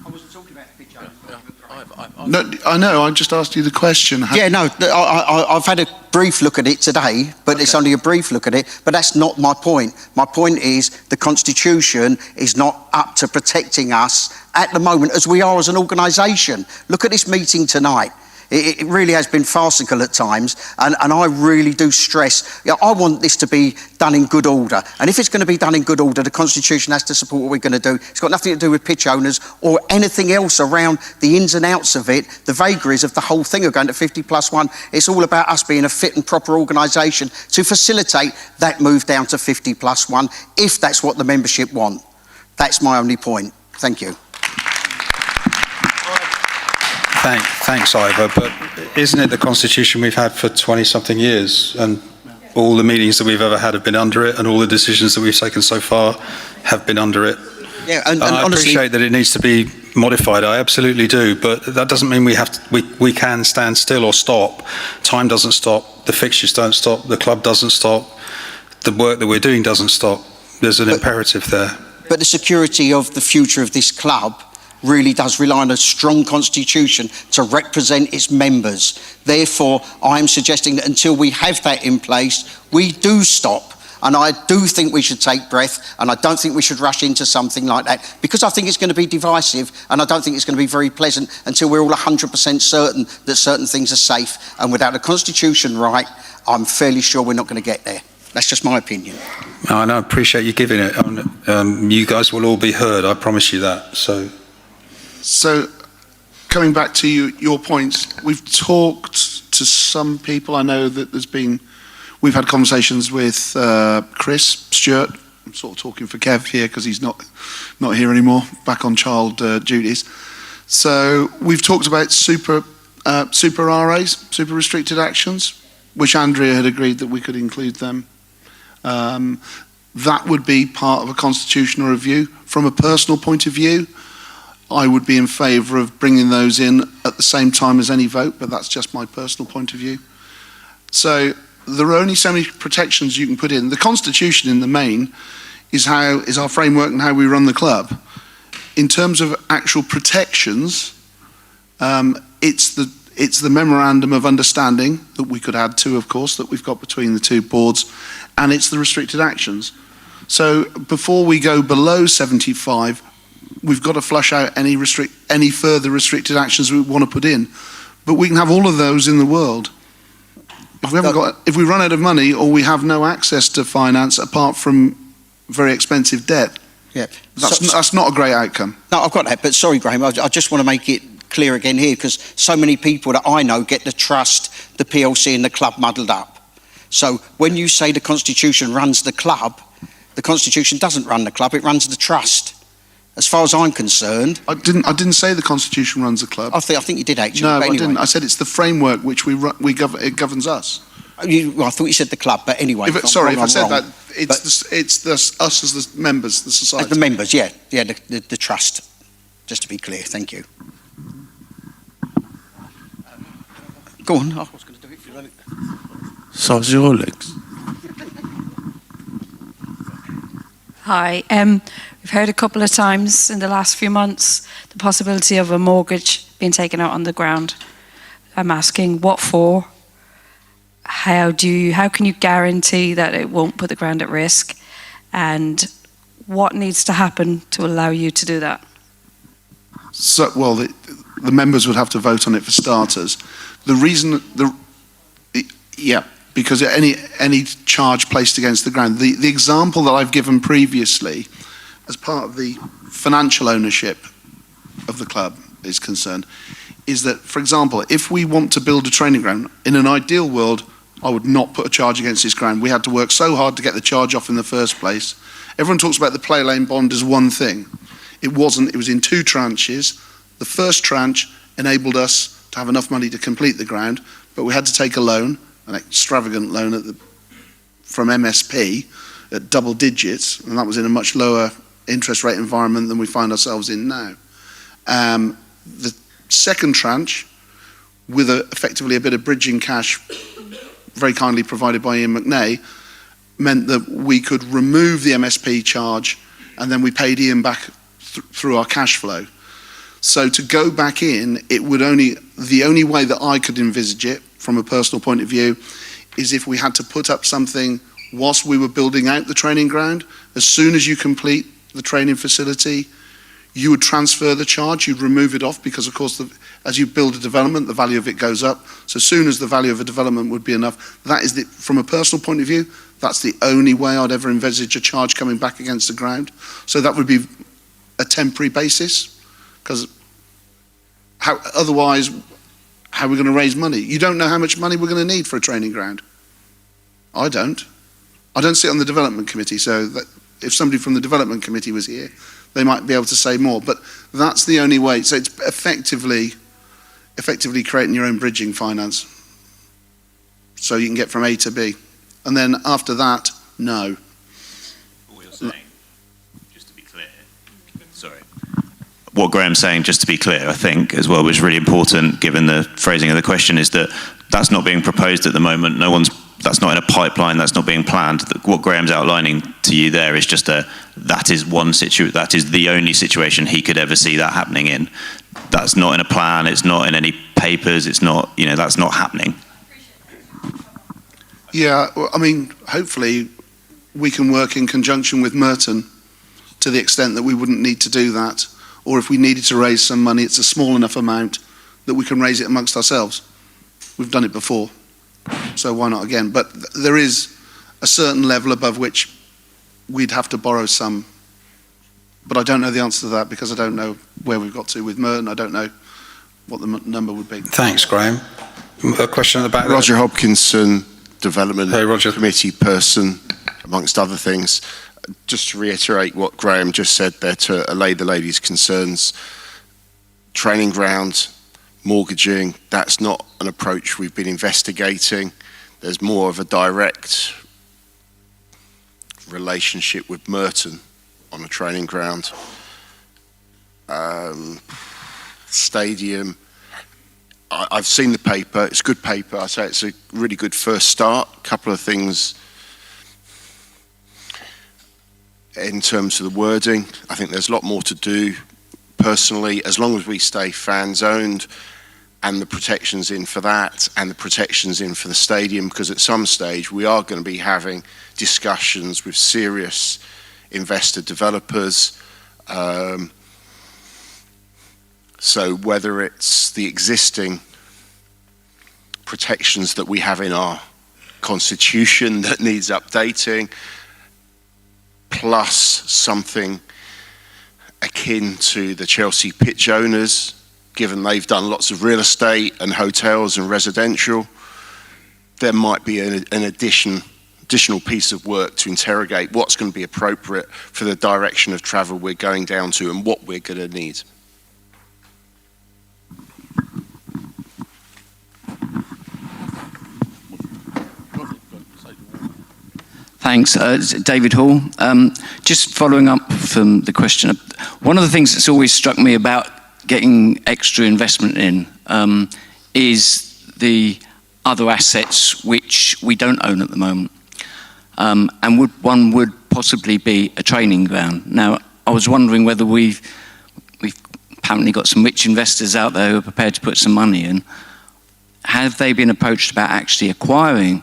I wasn't talking about the pitch owners. No, I know. I just asked you the question. Yeah, no, I've had a brief look at it today, but it's only a brief look at it. But that's not my point. My point is the Constitution is not up to protecting us at the moment as we are as an organisation. Look at this meeting tonight. It really has been farcical at times, and I really do stress, I want this to be done in good order. And if it's going to be done in good order, the Constitution has to support what we're going to do. It's got nothing to do with pitch owners or anything else around the ins and outs of it. The vagaries of the whole thing of going to 50+1. It's all about us being a fit and proper organisation to facilitate that move down to 50+1, if that's what the membership want. That's my only point. Thank you. Thanks, Ivor. But isn't it the constitution we've had for 20-something years, and all the meetings that we've ever had have been under it, and all the decisions that we've taken so far have been under it? Yeah, and I honestly, appreciate that it needs to be modified. I absolutely do, but that doesn't mean we can stand still or stop. Time doesn't stop. The fixtures don't stop. The club doesn't stop. The work that we're doing doesn't stop. There's an imperative there. But the security of the future of this club really does rely on a strong constitution to represent its members. Therefore, I'm suggesting that until we have that in place, we do stop. And I do think we should take breath, and I don't think we should rush into something like that, because I think it's going to be divisive, and I don't think it's going to be very pleasant until we're all 100% certain that certain things are safe. And without a constitution right, I'm fairly sure we're not going to get there. That's just my opinion. I know, I appreciate you giving it. You guys will all be heard, I promise you that. So, coming back to your points, we've talked to some people. I know that we've had conversations with Chris Stewart. I'm sort of talking for Kev here because he's not here anymore, back on child duties. So we've talked about super RAs, super restricted actions, which Andrea had agreed that we could include them. That would be part of a constitutional review. From a personal point of view, I would be in favour of bringing those in at the same time as any vote, but that's just my personal point of view. So there are only so many protections you can put in. The Constitution in the main is our framework and how we run the club. in terms of actual protections, it's the memorandum of understanding that we could add to, of course, that we've got between the two boards, and it's the restricted actions. So before we go below 75, we've got to flush out any further restricted actions we want to put in. But we can have all of those in the world. If we run out of money or we have no access to finance apart from very expensive debt, that's not a great outcome. No, I've got that, but sorry, Graham, I just want to make it clear again here, because so many people that I know get the trust, the PLC and the club muddled up. So when you say the Constitution runs the club, the Constitution doesn't run the club, it runs the trust. As far as I'm concerned... I didn't say the Constitution runs the club. I think you did, actually. No, anyway. I didn't. I said it's the framework which it governs us. Well, I thought you said the club, but anyway... If I said that, it's us as the members, the society. The members, yeah, the trust. Just to be clear, thank you. Go on. I was going to do it for you. So it's your legs. Hi. We've heard a couple of times in the last few months the possibility of a mortgage being taken out on the ground. I'm asking, what for? How can you guarantee that it won't put the ground at risk? And what needs to happen to allow you to do that? So, well, the members would have to vote on it for starters. The reason, because any charge placed against the ground. The example that I've given previously, as part of the financial ownership of the club is concerned, is that, for example, if we want to build a training ground, in an ideal world, I would not put a charge against this ground. We had to work so hard to get the charge off in the first place. Everyone talks about the play lane bond as one thing. It wasn't. It was in two tranches. The first tranche enabled us to have enough money to complete the ground, but we had to take a loan, an extravagant loan from MSP at double digits, and that was in a much lower interest rate environment than we find ourselves in now. The second tranche, with effectively a bit of bridging cash very kindly provided by Ian McNay, meant that we could remove the MSP charge, and then we paid Ian back through our cash flow. So to go back in, the only way that I could envisage it from a personal point of view is if we had to put up something whilst we were building out the training ground. As soon as you complete the training facility, you would transfer the charge, you'd remove it off, because of course as you build a development, the value of it goes up. So as soon as the value of a development would be enough, that is from a personal point of view, that's the only way I'd ever envisage a charge coming back against the ground. So that would be a temporary basis, because otherwise, how are we going to raise money? You don't know how much money we're going to need for a training ground. I don't sit on the development committee, so that if somebody from the development committee was here, they might be able to say more. But that's the only way. So it's effectively creating your own bridging finance, so you can get from A to B. And then after that, no. What you're saying, just to be clear, sorry. What Graham's saying, just to be clear, I think as well, was really important given the phrasing of the question, is that that's not being proposed at the moment. That's not in a pipeline, that's not being planned. What Graham's outlining to you there is just that is the only situation he could ever see that happening in. That's not in a plan, it's not in any papers, it's not, that's not happening. Yeah, well, I mean, hopefully we can work in conjunction with Merton to the extent that we wouldn't need to do that. Or if we needed to raise some money, it's a small enough amount that we can raise it amongst ourselves. We've done it before, so why not again? But there is a certain level above which we'd have to borrow some. But I don't know the answer to that, because I don't know where we've got to with Merton. I don't know what the number would be. Thanks, Graham. A question at the back. Roger Hopkinson, Development Committee person, amongst other things. Just to reiterate what Graham just said there, to allay the lady's concerns, training ground, mortgaging, that's not an approach we've been investigating. There's more of a direct relationship with Merton on a training ground. Stadium, I've seen the paper, it's good paper. I say it's a really good first start. A couple of things in terms of the wording. I think there's a lot more to do personally, as long as we stay fans owned and the protections in for that and the protections in for the stadium, because at some stage we are going to be having discussions with serious investor developers. So whether it's the existing protections that we have in our constitution that needs updating, plus something akin to the Chelsea pitch owners, given they've done lots of real estate and hotels and residential, there might be an additional piece of work to interrogate what's going to be appropriate for the direction of travel we're going down to and what we're going to need. Thanks. David Hall. Just following up from the question, one of the things that's always struck me about getting extra investment in is the other assets which we don't own at the moment. And one would possibly be a training ground. Now, I was wondering whether we've apparently got some rich investors out there who are prepared to put some money in. Have they been approached about actually acquiring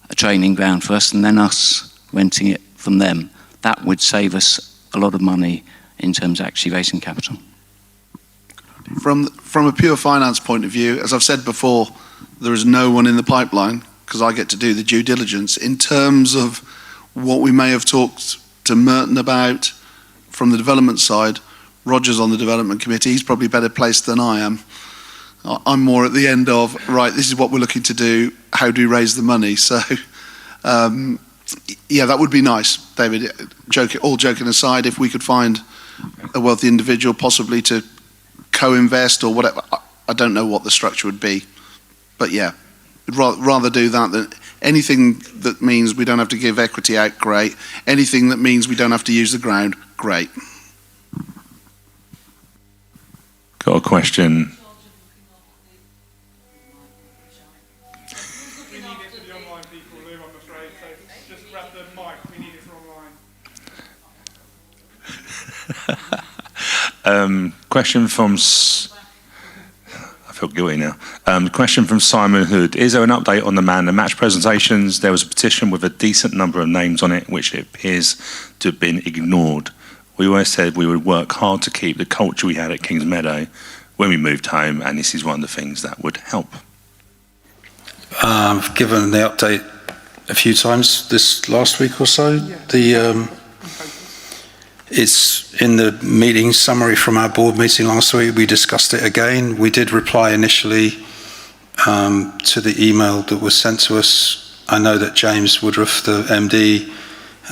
a training ground for us and then us renting it from them? That would save us a lot of money in terms of actually raising capital. From a pure finance point of view, as I've said before, there is no one in the pipeline because I get to do the due diligence. In terms of what we may have talked to Merton about from the development side, Roger's on the development committee, he's probably better placed than I am. I'm more at the end of, right, this is what we're looking to do, how do we raise the money? So, yeah, that would be nice, David. All joking aside, if we could find a wealthy individual possibly to co-invest or whatever, I don't know what the structure would be. But yeah, I'd rather do that than anything that means we don't have to give equity out, great. Anything that means we don't have to use the ground, great. Got a question. Question from, I feel guilty now. Question from Simon Hood. Is there an update on the man the match presentations? There was a petition with a decent number of names on it, which it appears to have been ignored. We always said we would work hard to keep the culture we had at Kings Meadow when we moved home, and this is one of the things that would help. I've given the update a few times this last week or so. It's in the meeting summary from our board meeting last week. We discussed it again. We did reply initially to the email that was sent to us. I know that James Woodruff, the MD,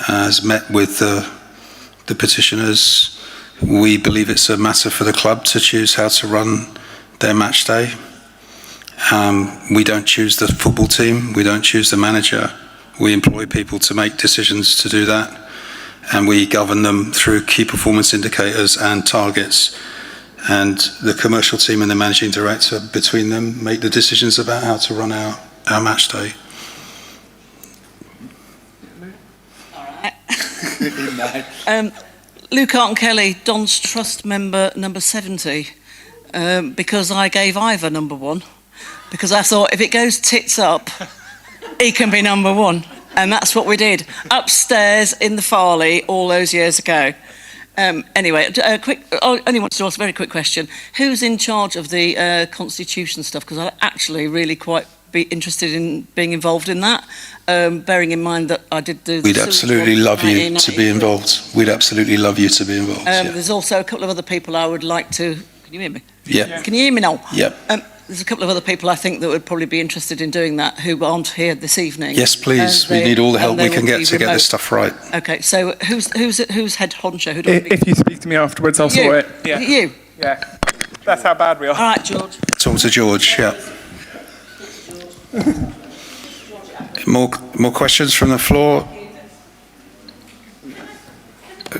has met with the petitioners. We believe it's a matter for the club to choose how to run their match day. We don't choose the football team. We don't choose the manager. We employ people to make decisions to do that. And we govern them through key performance indicators and targets. And the commercial team and the managing director between them make the decisions about how to run our match day. Luke Arton-Kelly, Don's Trust member number 70, because I gave Ivor number 1, because I thought if it goes tits up, he can be number 1. And that's what we did, upstairs in the Farley all those years ago. Anyway, I only want to ask a very quick question. Who's in charge of the constitution stuff? Because I'd actually really quite be interested in being involved in that, bearing in mind that I did do the We'd absolutely love you to be involved. We'd absolutely love you to be involved. There's also a couple of other people I would like to... Can you hear me? Yeah. Can you hear me now? Yep. There's a couple of other people I think that would probably be interested in doing that who aren't here this evening. Yes, please. We need all the help we can get to get this stuff right. Okay, so who's head honcho? Who If you speak to me afterwards, I'll sort it. Yeah. You? Yeah. That's how bad we are. All right, George. Talk to George, yeah. More questions from the floor?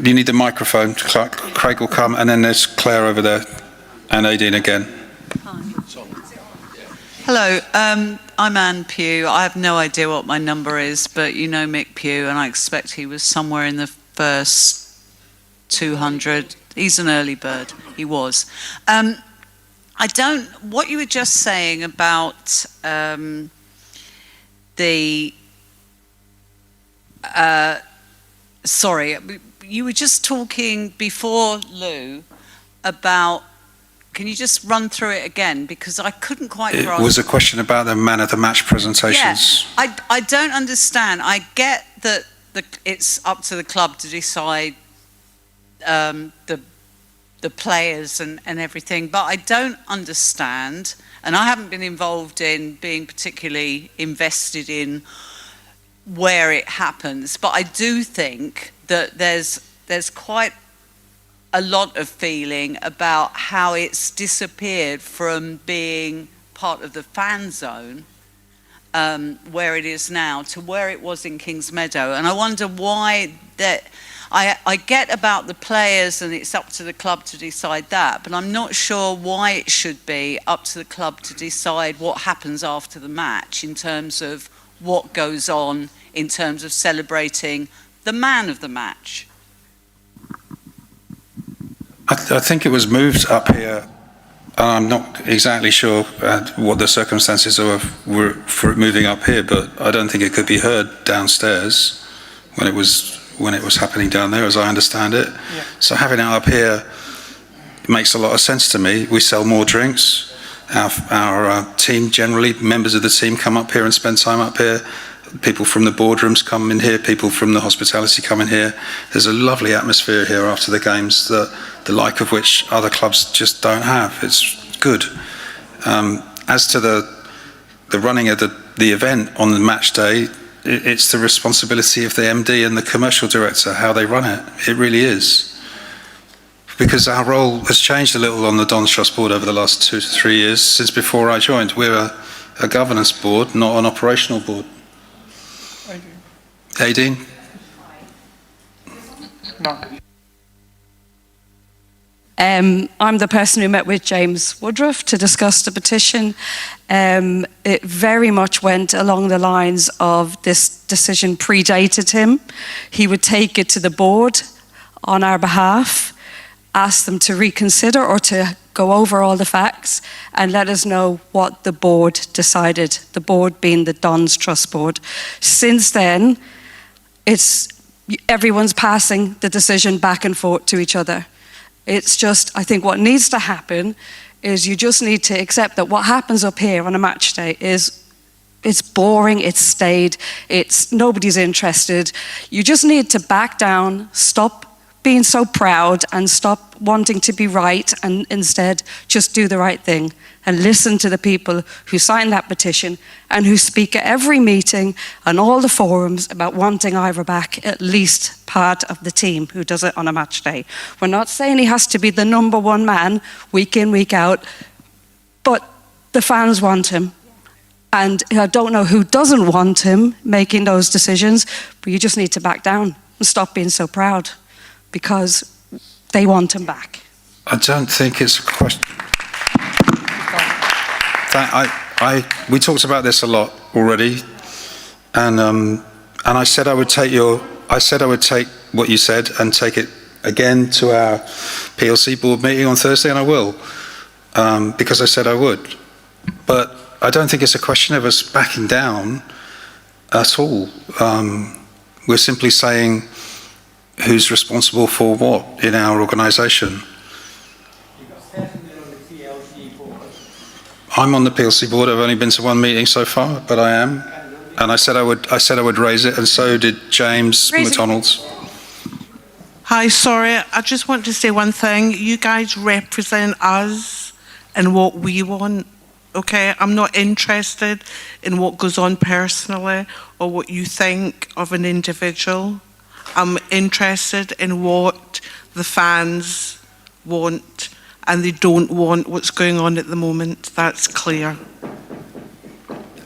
You need the microphone. Craig will come, and then there's Claire over there, and Aideen again. Hello, I'm Anne Pugh. I have no idea what my number is, but you know Mick Pugh, and I expect he was somewhere in the first 200 He's an early bird. He was. What you were just saying about sorry, you were just talking before, Lou, about, can you just run through it again? Because I couldn't quite grasp. It was a question about the man of the match presentations. Yeah, I don't understand. I get that it's up to the club to decide the players and everything, but I don't understand, and I haven't been involved in being particularly invested in where it happens, but I do think that there's quite a lot of feeling about how it's disappeared from being part of the fan zone, where it is now, to where it was in Kings Meadow. And I wonder why that. I get about the players and it's up to the club to decide that, but I'm not sure why it should be up to the club to decide what happens after the match in terms of what goes on in terms of celebrating the man of the match. I think it was moved up here. I'm not exactly sure what the circumstances were for it moving up here, but I don't think it could be heard downstairs when it was happening down there, as I understand it. Yeah. So having it up here makes a lot of sense to me. We sell more drinks. Our team, generally, members of the team come up here and spend time up here. People from the boardrooms come in here. People from the hospitality come in here. There's a lovely atmosphere here after the games, the like of which other clubs just don't have. It's good. As to the running of the event on the match day, it's the responsibility of the MD and the commercial director, how they run it. It really is. Because our role has changed a little on the Don's Trust Board over the last 2 to 3 years, since before I joined. We're a governance board, not an operational board. Aideen? No. I'm the person who met with James Woodruff to discuss the petition. It very much went along the lines of this decision predated him. He would take it to the board on our behalf, ask them to reconsider or to go over all the facts and let us know what the board decided, the board being the Don's Trust Board. Since then, everyone's passing the decision back and forth to each other. It's just, I think what needs to happen is you just need to accept that what happens up here on a match day it's boring, it's stayed, nobody's interested. You just need to back down, stop being so proud and stop wanting to be right and instead just do the right thing and listen to the people who signed that petition and who speak at every meeting and all the forums about wanting Ivor back, at least part of the team who does it on a match day. We're not saying he has to be the number one man week in, week out, but the fans want him. And I don't know who doesn't want him making those decisions, but you just need to back down and stop being so proud, because they want him back. I don't think it's a question. We talked about this a lot already, and I said I would take what you said and take it again to our PLC board meeting on Thursday, and I will, because I said I would. But I don't think it's a question of us backing down at all. We're simply saying who's responsible for what in our organisation. I'm on the PLC board. I've only been to one meeting so far, but I am, and I said I would raise it, and so did James McDonald's. Hi, sorry, I just want to say one thing. You guys represent us and what we want. Okay, I'm not interested in what goes on personally or what you think of an individual. I'm interested in what the fans want, and they don't want what's going on at the moment. That's clear.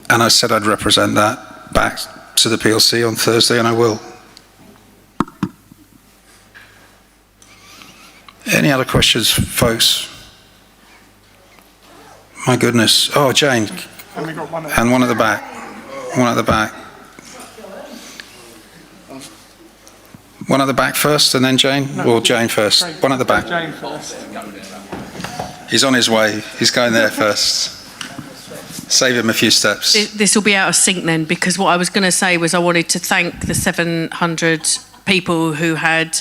And I said I'd represent that back to the PLC on Thursday, and I will. Any other questions, folks? My goodness. Oh, Jane. And one at the back. One at the back. One at the back first and then Jane? Or Jane first? One at the back. Jane first. He's on his way. He's going there first. Save him a few steps. This will be out of sync then, because what I was going to say was I wanted to thank the 700 people who had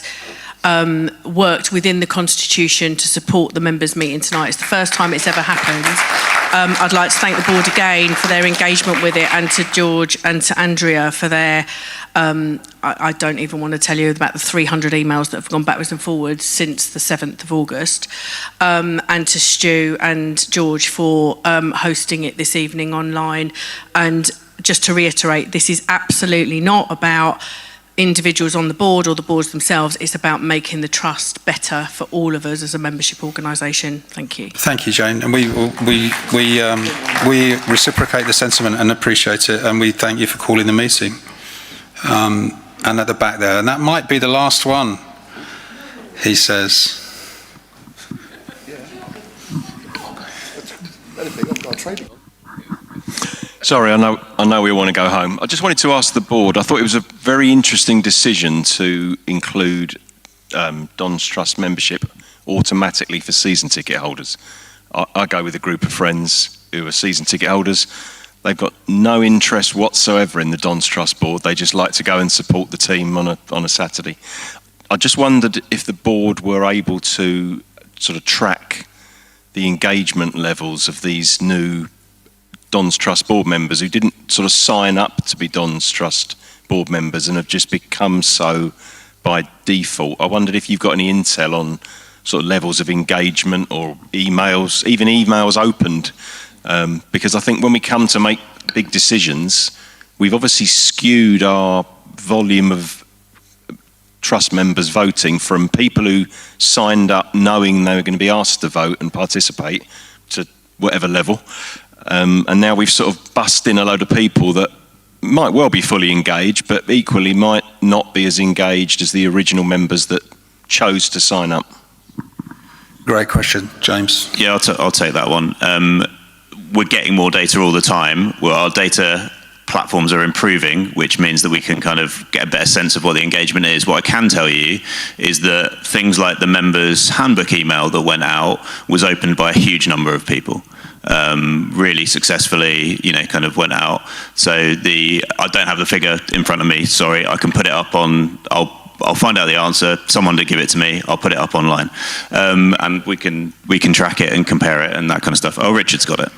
worked within the Constitution to support the members' meeting tonight. It's the first time it's ever happened. I'd like to thank the board again for their engagement with it, and to George and to Andrea for their, I don't even want to tell you about the 300 emails that have gone backwards and forwards since the 7th of August, and to Stu and George for hosting it this evening online. And just to reiterate, this is absolutely not about individuals on the board or the boards themselves. It's about making the trust better for all of us as a membership organisation. Thank you. Thank you, Jane. And we reciprocate the sentiment and appreciate it, and we thank you for calling the meeting. And at the back there, and that might be the last one, he says. Sorry, I know we want to go home. I just wanted to ask the board, I thought it was a very interesting decision to include Don's Trust membership automatically for season ticket holders. I go with a group of friends who are season ticket holders. They've got no interest whatsoever in the Don's Trust board. They just like to go and support the team on a Saturday. I just wondered if the board were able to sort of track the engagement levels of these new Don's Trust board members who didn't sort of sign up to be Don's Trust board members and have just become so by default. I wondered if you've got any intel on sort of levels of engagement or emails, even emails opened, because I think when we come to make big decisions, we've obviously skewed our volume of trust members voting from people who signed up knowing they were going to be asked to vote and participate to whatever level. And now we've sort of bussed in a load of people that might well be fully engaged, but equally might not be as engaged as the original members that chose to sign up. Great question, James. Yeah, I'll take that one. We're getting more data all the time. Well, our data platforms are improving, which means that we can kind of get a better sense of what the engagement is. What I can tell you is that things like the members' handbook email that went out was opened by a huge number of people. Really successfully, kind of went out. So I don't have the figure in front of me, sorry. I can put it up on, I'll find out the answer, someone to give it to me, I'll put it up online. And we can track it and compare it and that kind of stuff. Oh, Richard's got it.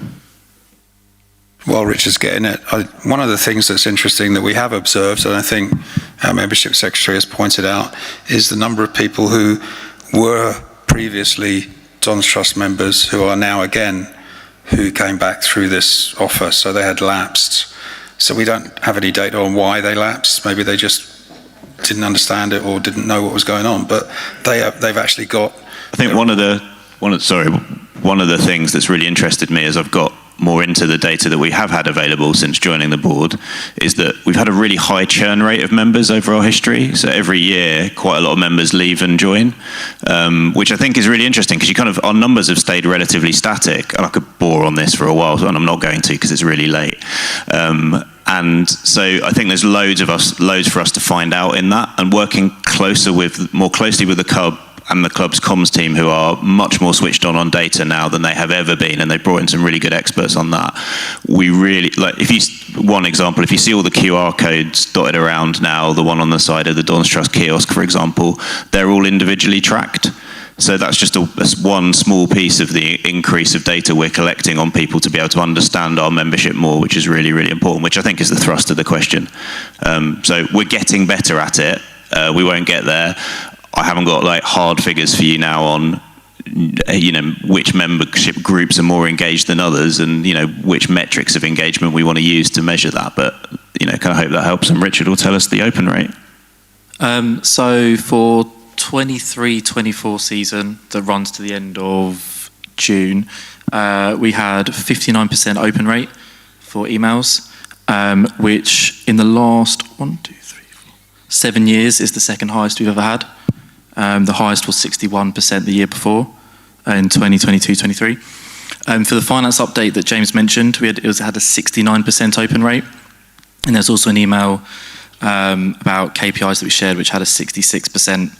While Richard's getting it, one of the things that's interesting that we have observed, and I think our membership secretary has pointed out, is the number of people who were previously Don's Trust members who are now again, who came back through this offer, so they had lapsed. So we don't have any data on why they lapsed. Maybe they just didn't understand it or didn't know what was going on. But they've actually got. I think one of the things that's really interested me as I've got more into the data that we have had available since joining the board is that we've had a really high churn rate of members over our history. So every year, quite a lot of members leave and join, which I think is really interesting because our numbers have stayed relatively static. And I could bore on this for a while, and I'm not going to because it's really late. And so I think there's loads for us to find out in that, and working more closely with the club and the club's comms team, who are much more switched on data now than they have ever been, and they brought in some really good experts on that. We really, one example, if you see all the QR codes dotted around now, the one on the side of the Don's Trust kiosk, for example, they're all individually tracked. So that's just one small piece of the increase of data we're collecting on people to be able to understand our membership more, which is really, really important, which I think is the thrust of the question. So we're getting better at it. We won't get there. I haven't got hard figures for you now on, which membership groups are more engaged than others, and which metrics of engagement we want to use to measure that. But kind of hope that helps. And Richard will tell us the open rate. So for 23-24 season that runs to the end of June, we had 59% open rate for emails, which in the last 7 years is the second highest we've ever had. The highest was 61% the year before, in 2022-23. For the finance update that James mentioned, it had a 69% open rate, and there's also an email about KPIs that we shared, which had a 66%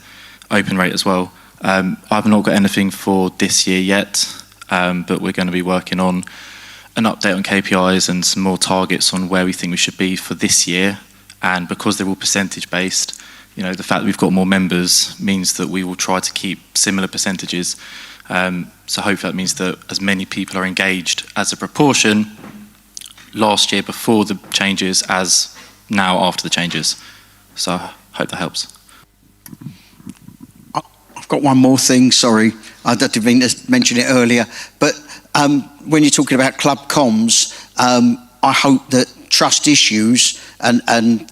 open rate as well. I've not got anything for this year yet, but we're going to be working on an update on KPIs and some more targets on where we think we should be for this year. And because they're all percentage based, you know, the fact that we've got more members means that we will try to keep similar percentages. So hopefully that means that as many people are engaged as a proportion last year before the changes as now after the changes. So I hope that helps. I've got one more thing, sorry. I didn't mean to mention it earlier, but when you're talking about club comms, I hope that trust issues and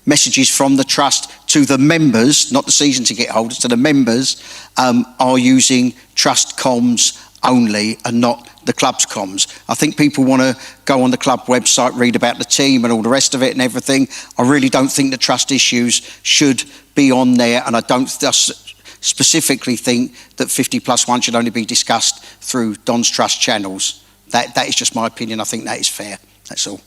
messages from the trust to the members, not the season ticket holders, to the members, are using trust comms only and not the club's comms. I think people want to go on the club website, read about the team and all the rest of it and everything. I really don't think the trust issues should be on there, and I don't specifically think that 50+1 should only be discussed through Don's Trust channels. That is just my opinion. I think that is fair. That's all.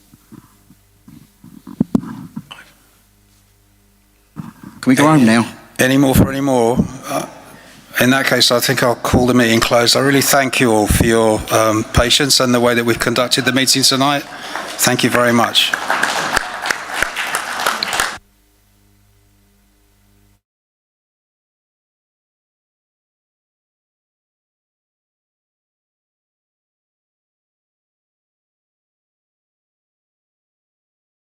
Can we go home now? Any more for any more? In that case, I think I'll call the meeting closed. I really thank you all for your patience and the way that we've conducted the meeting tonight. Thank you very much.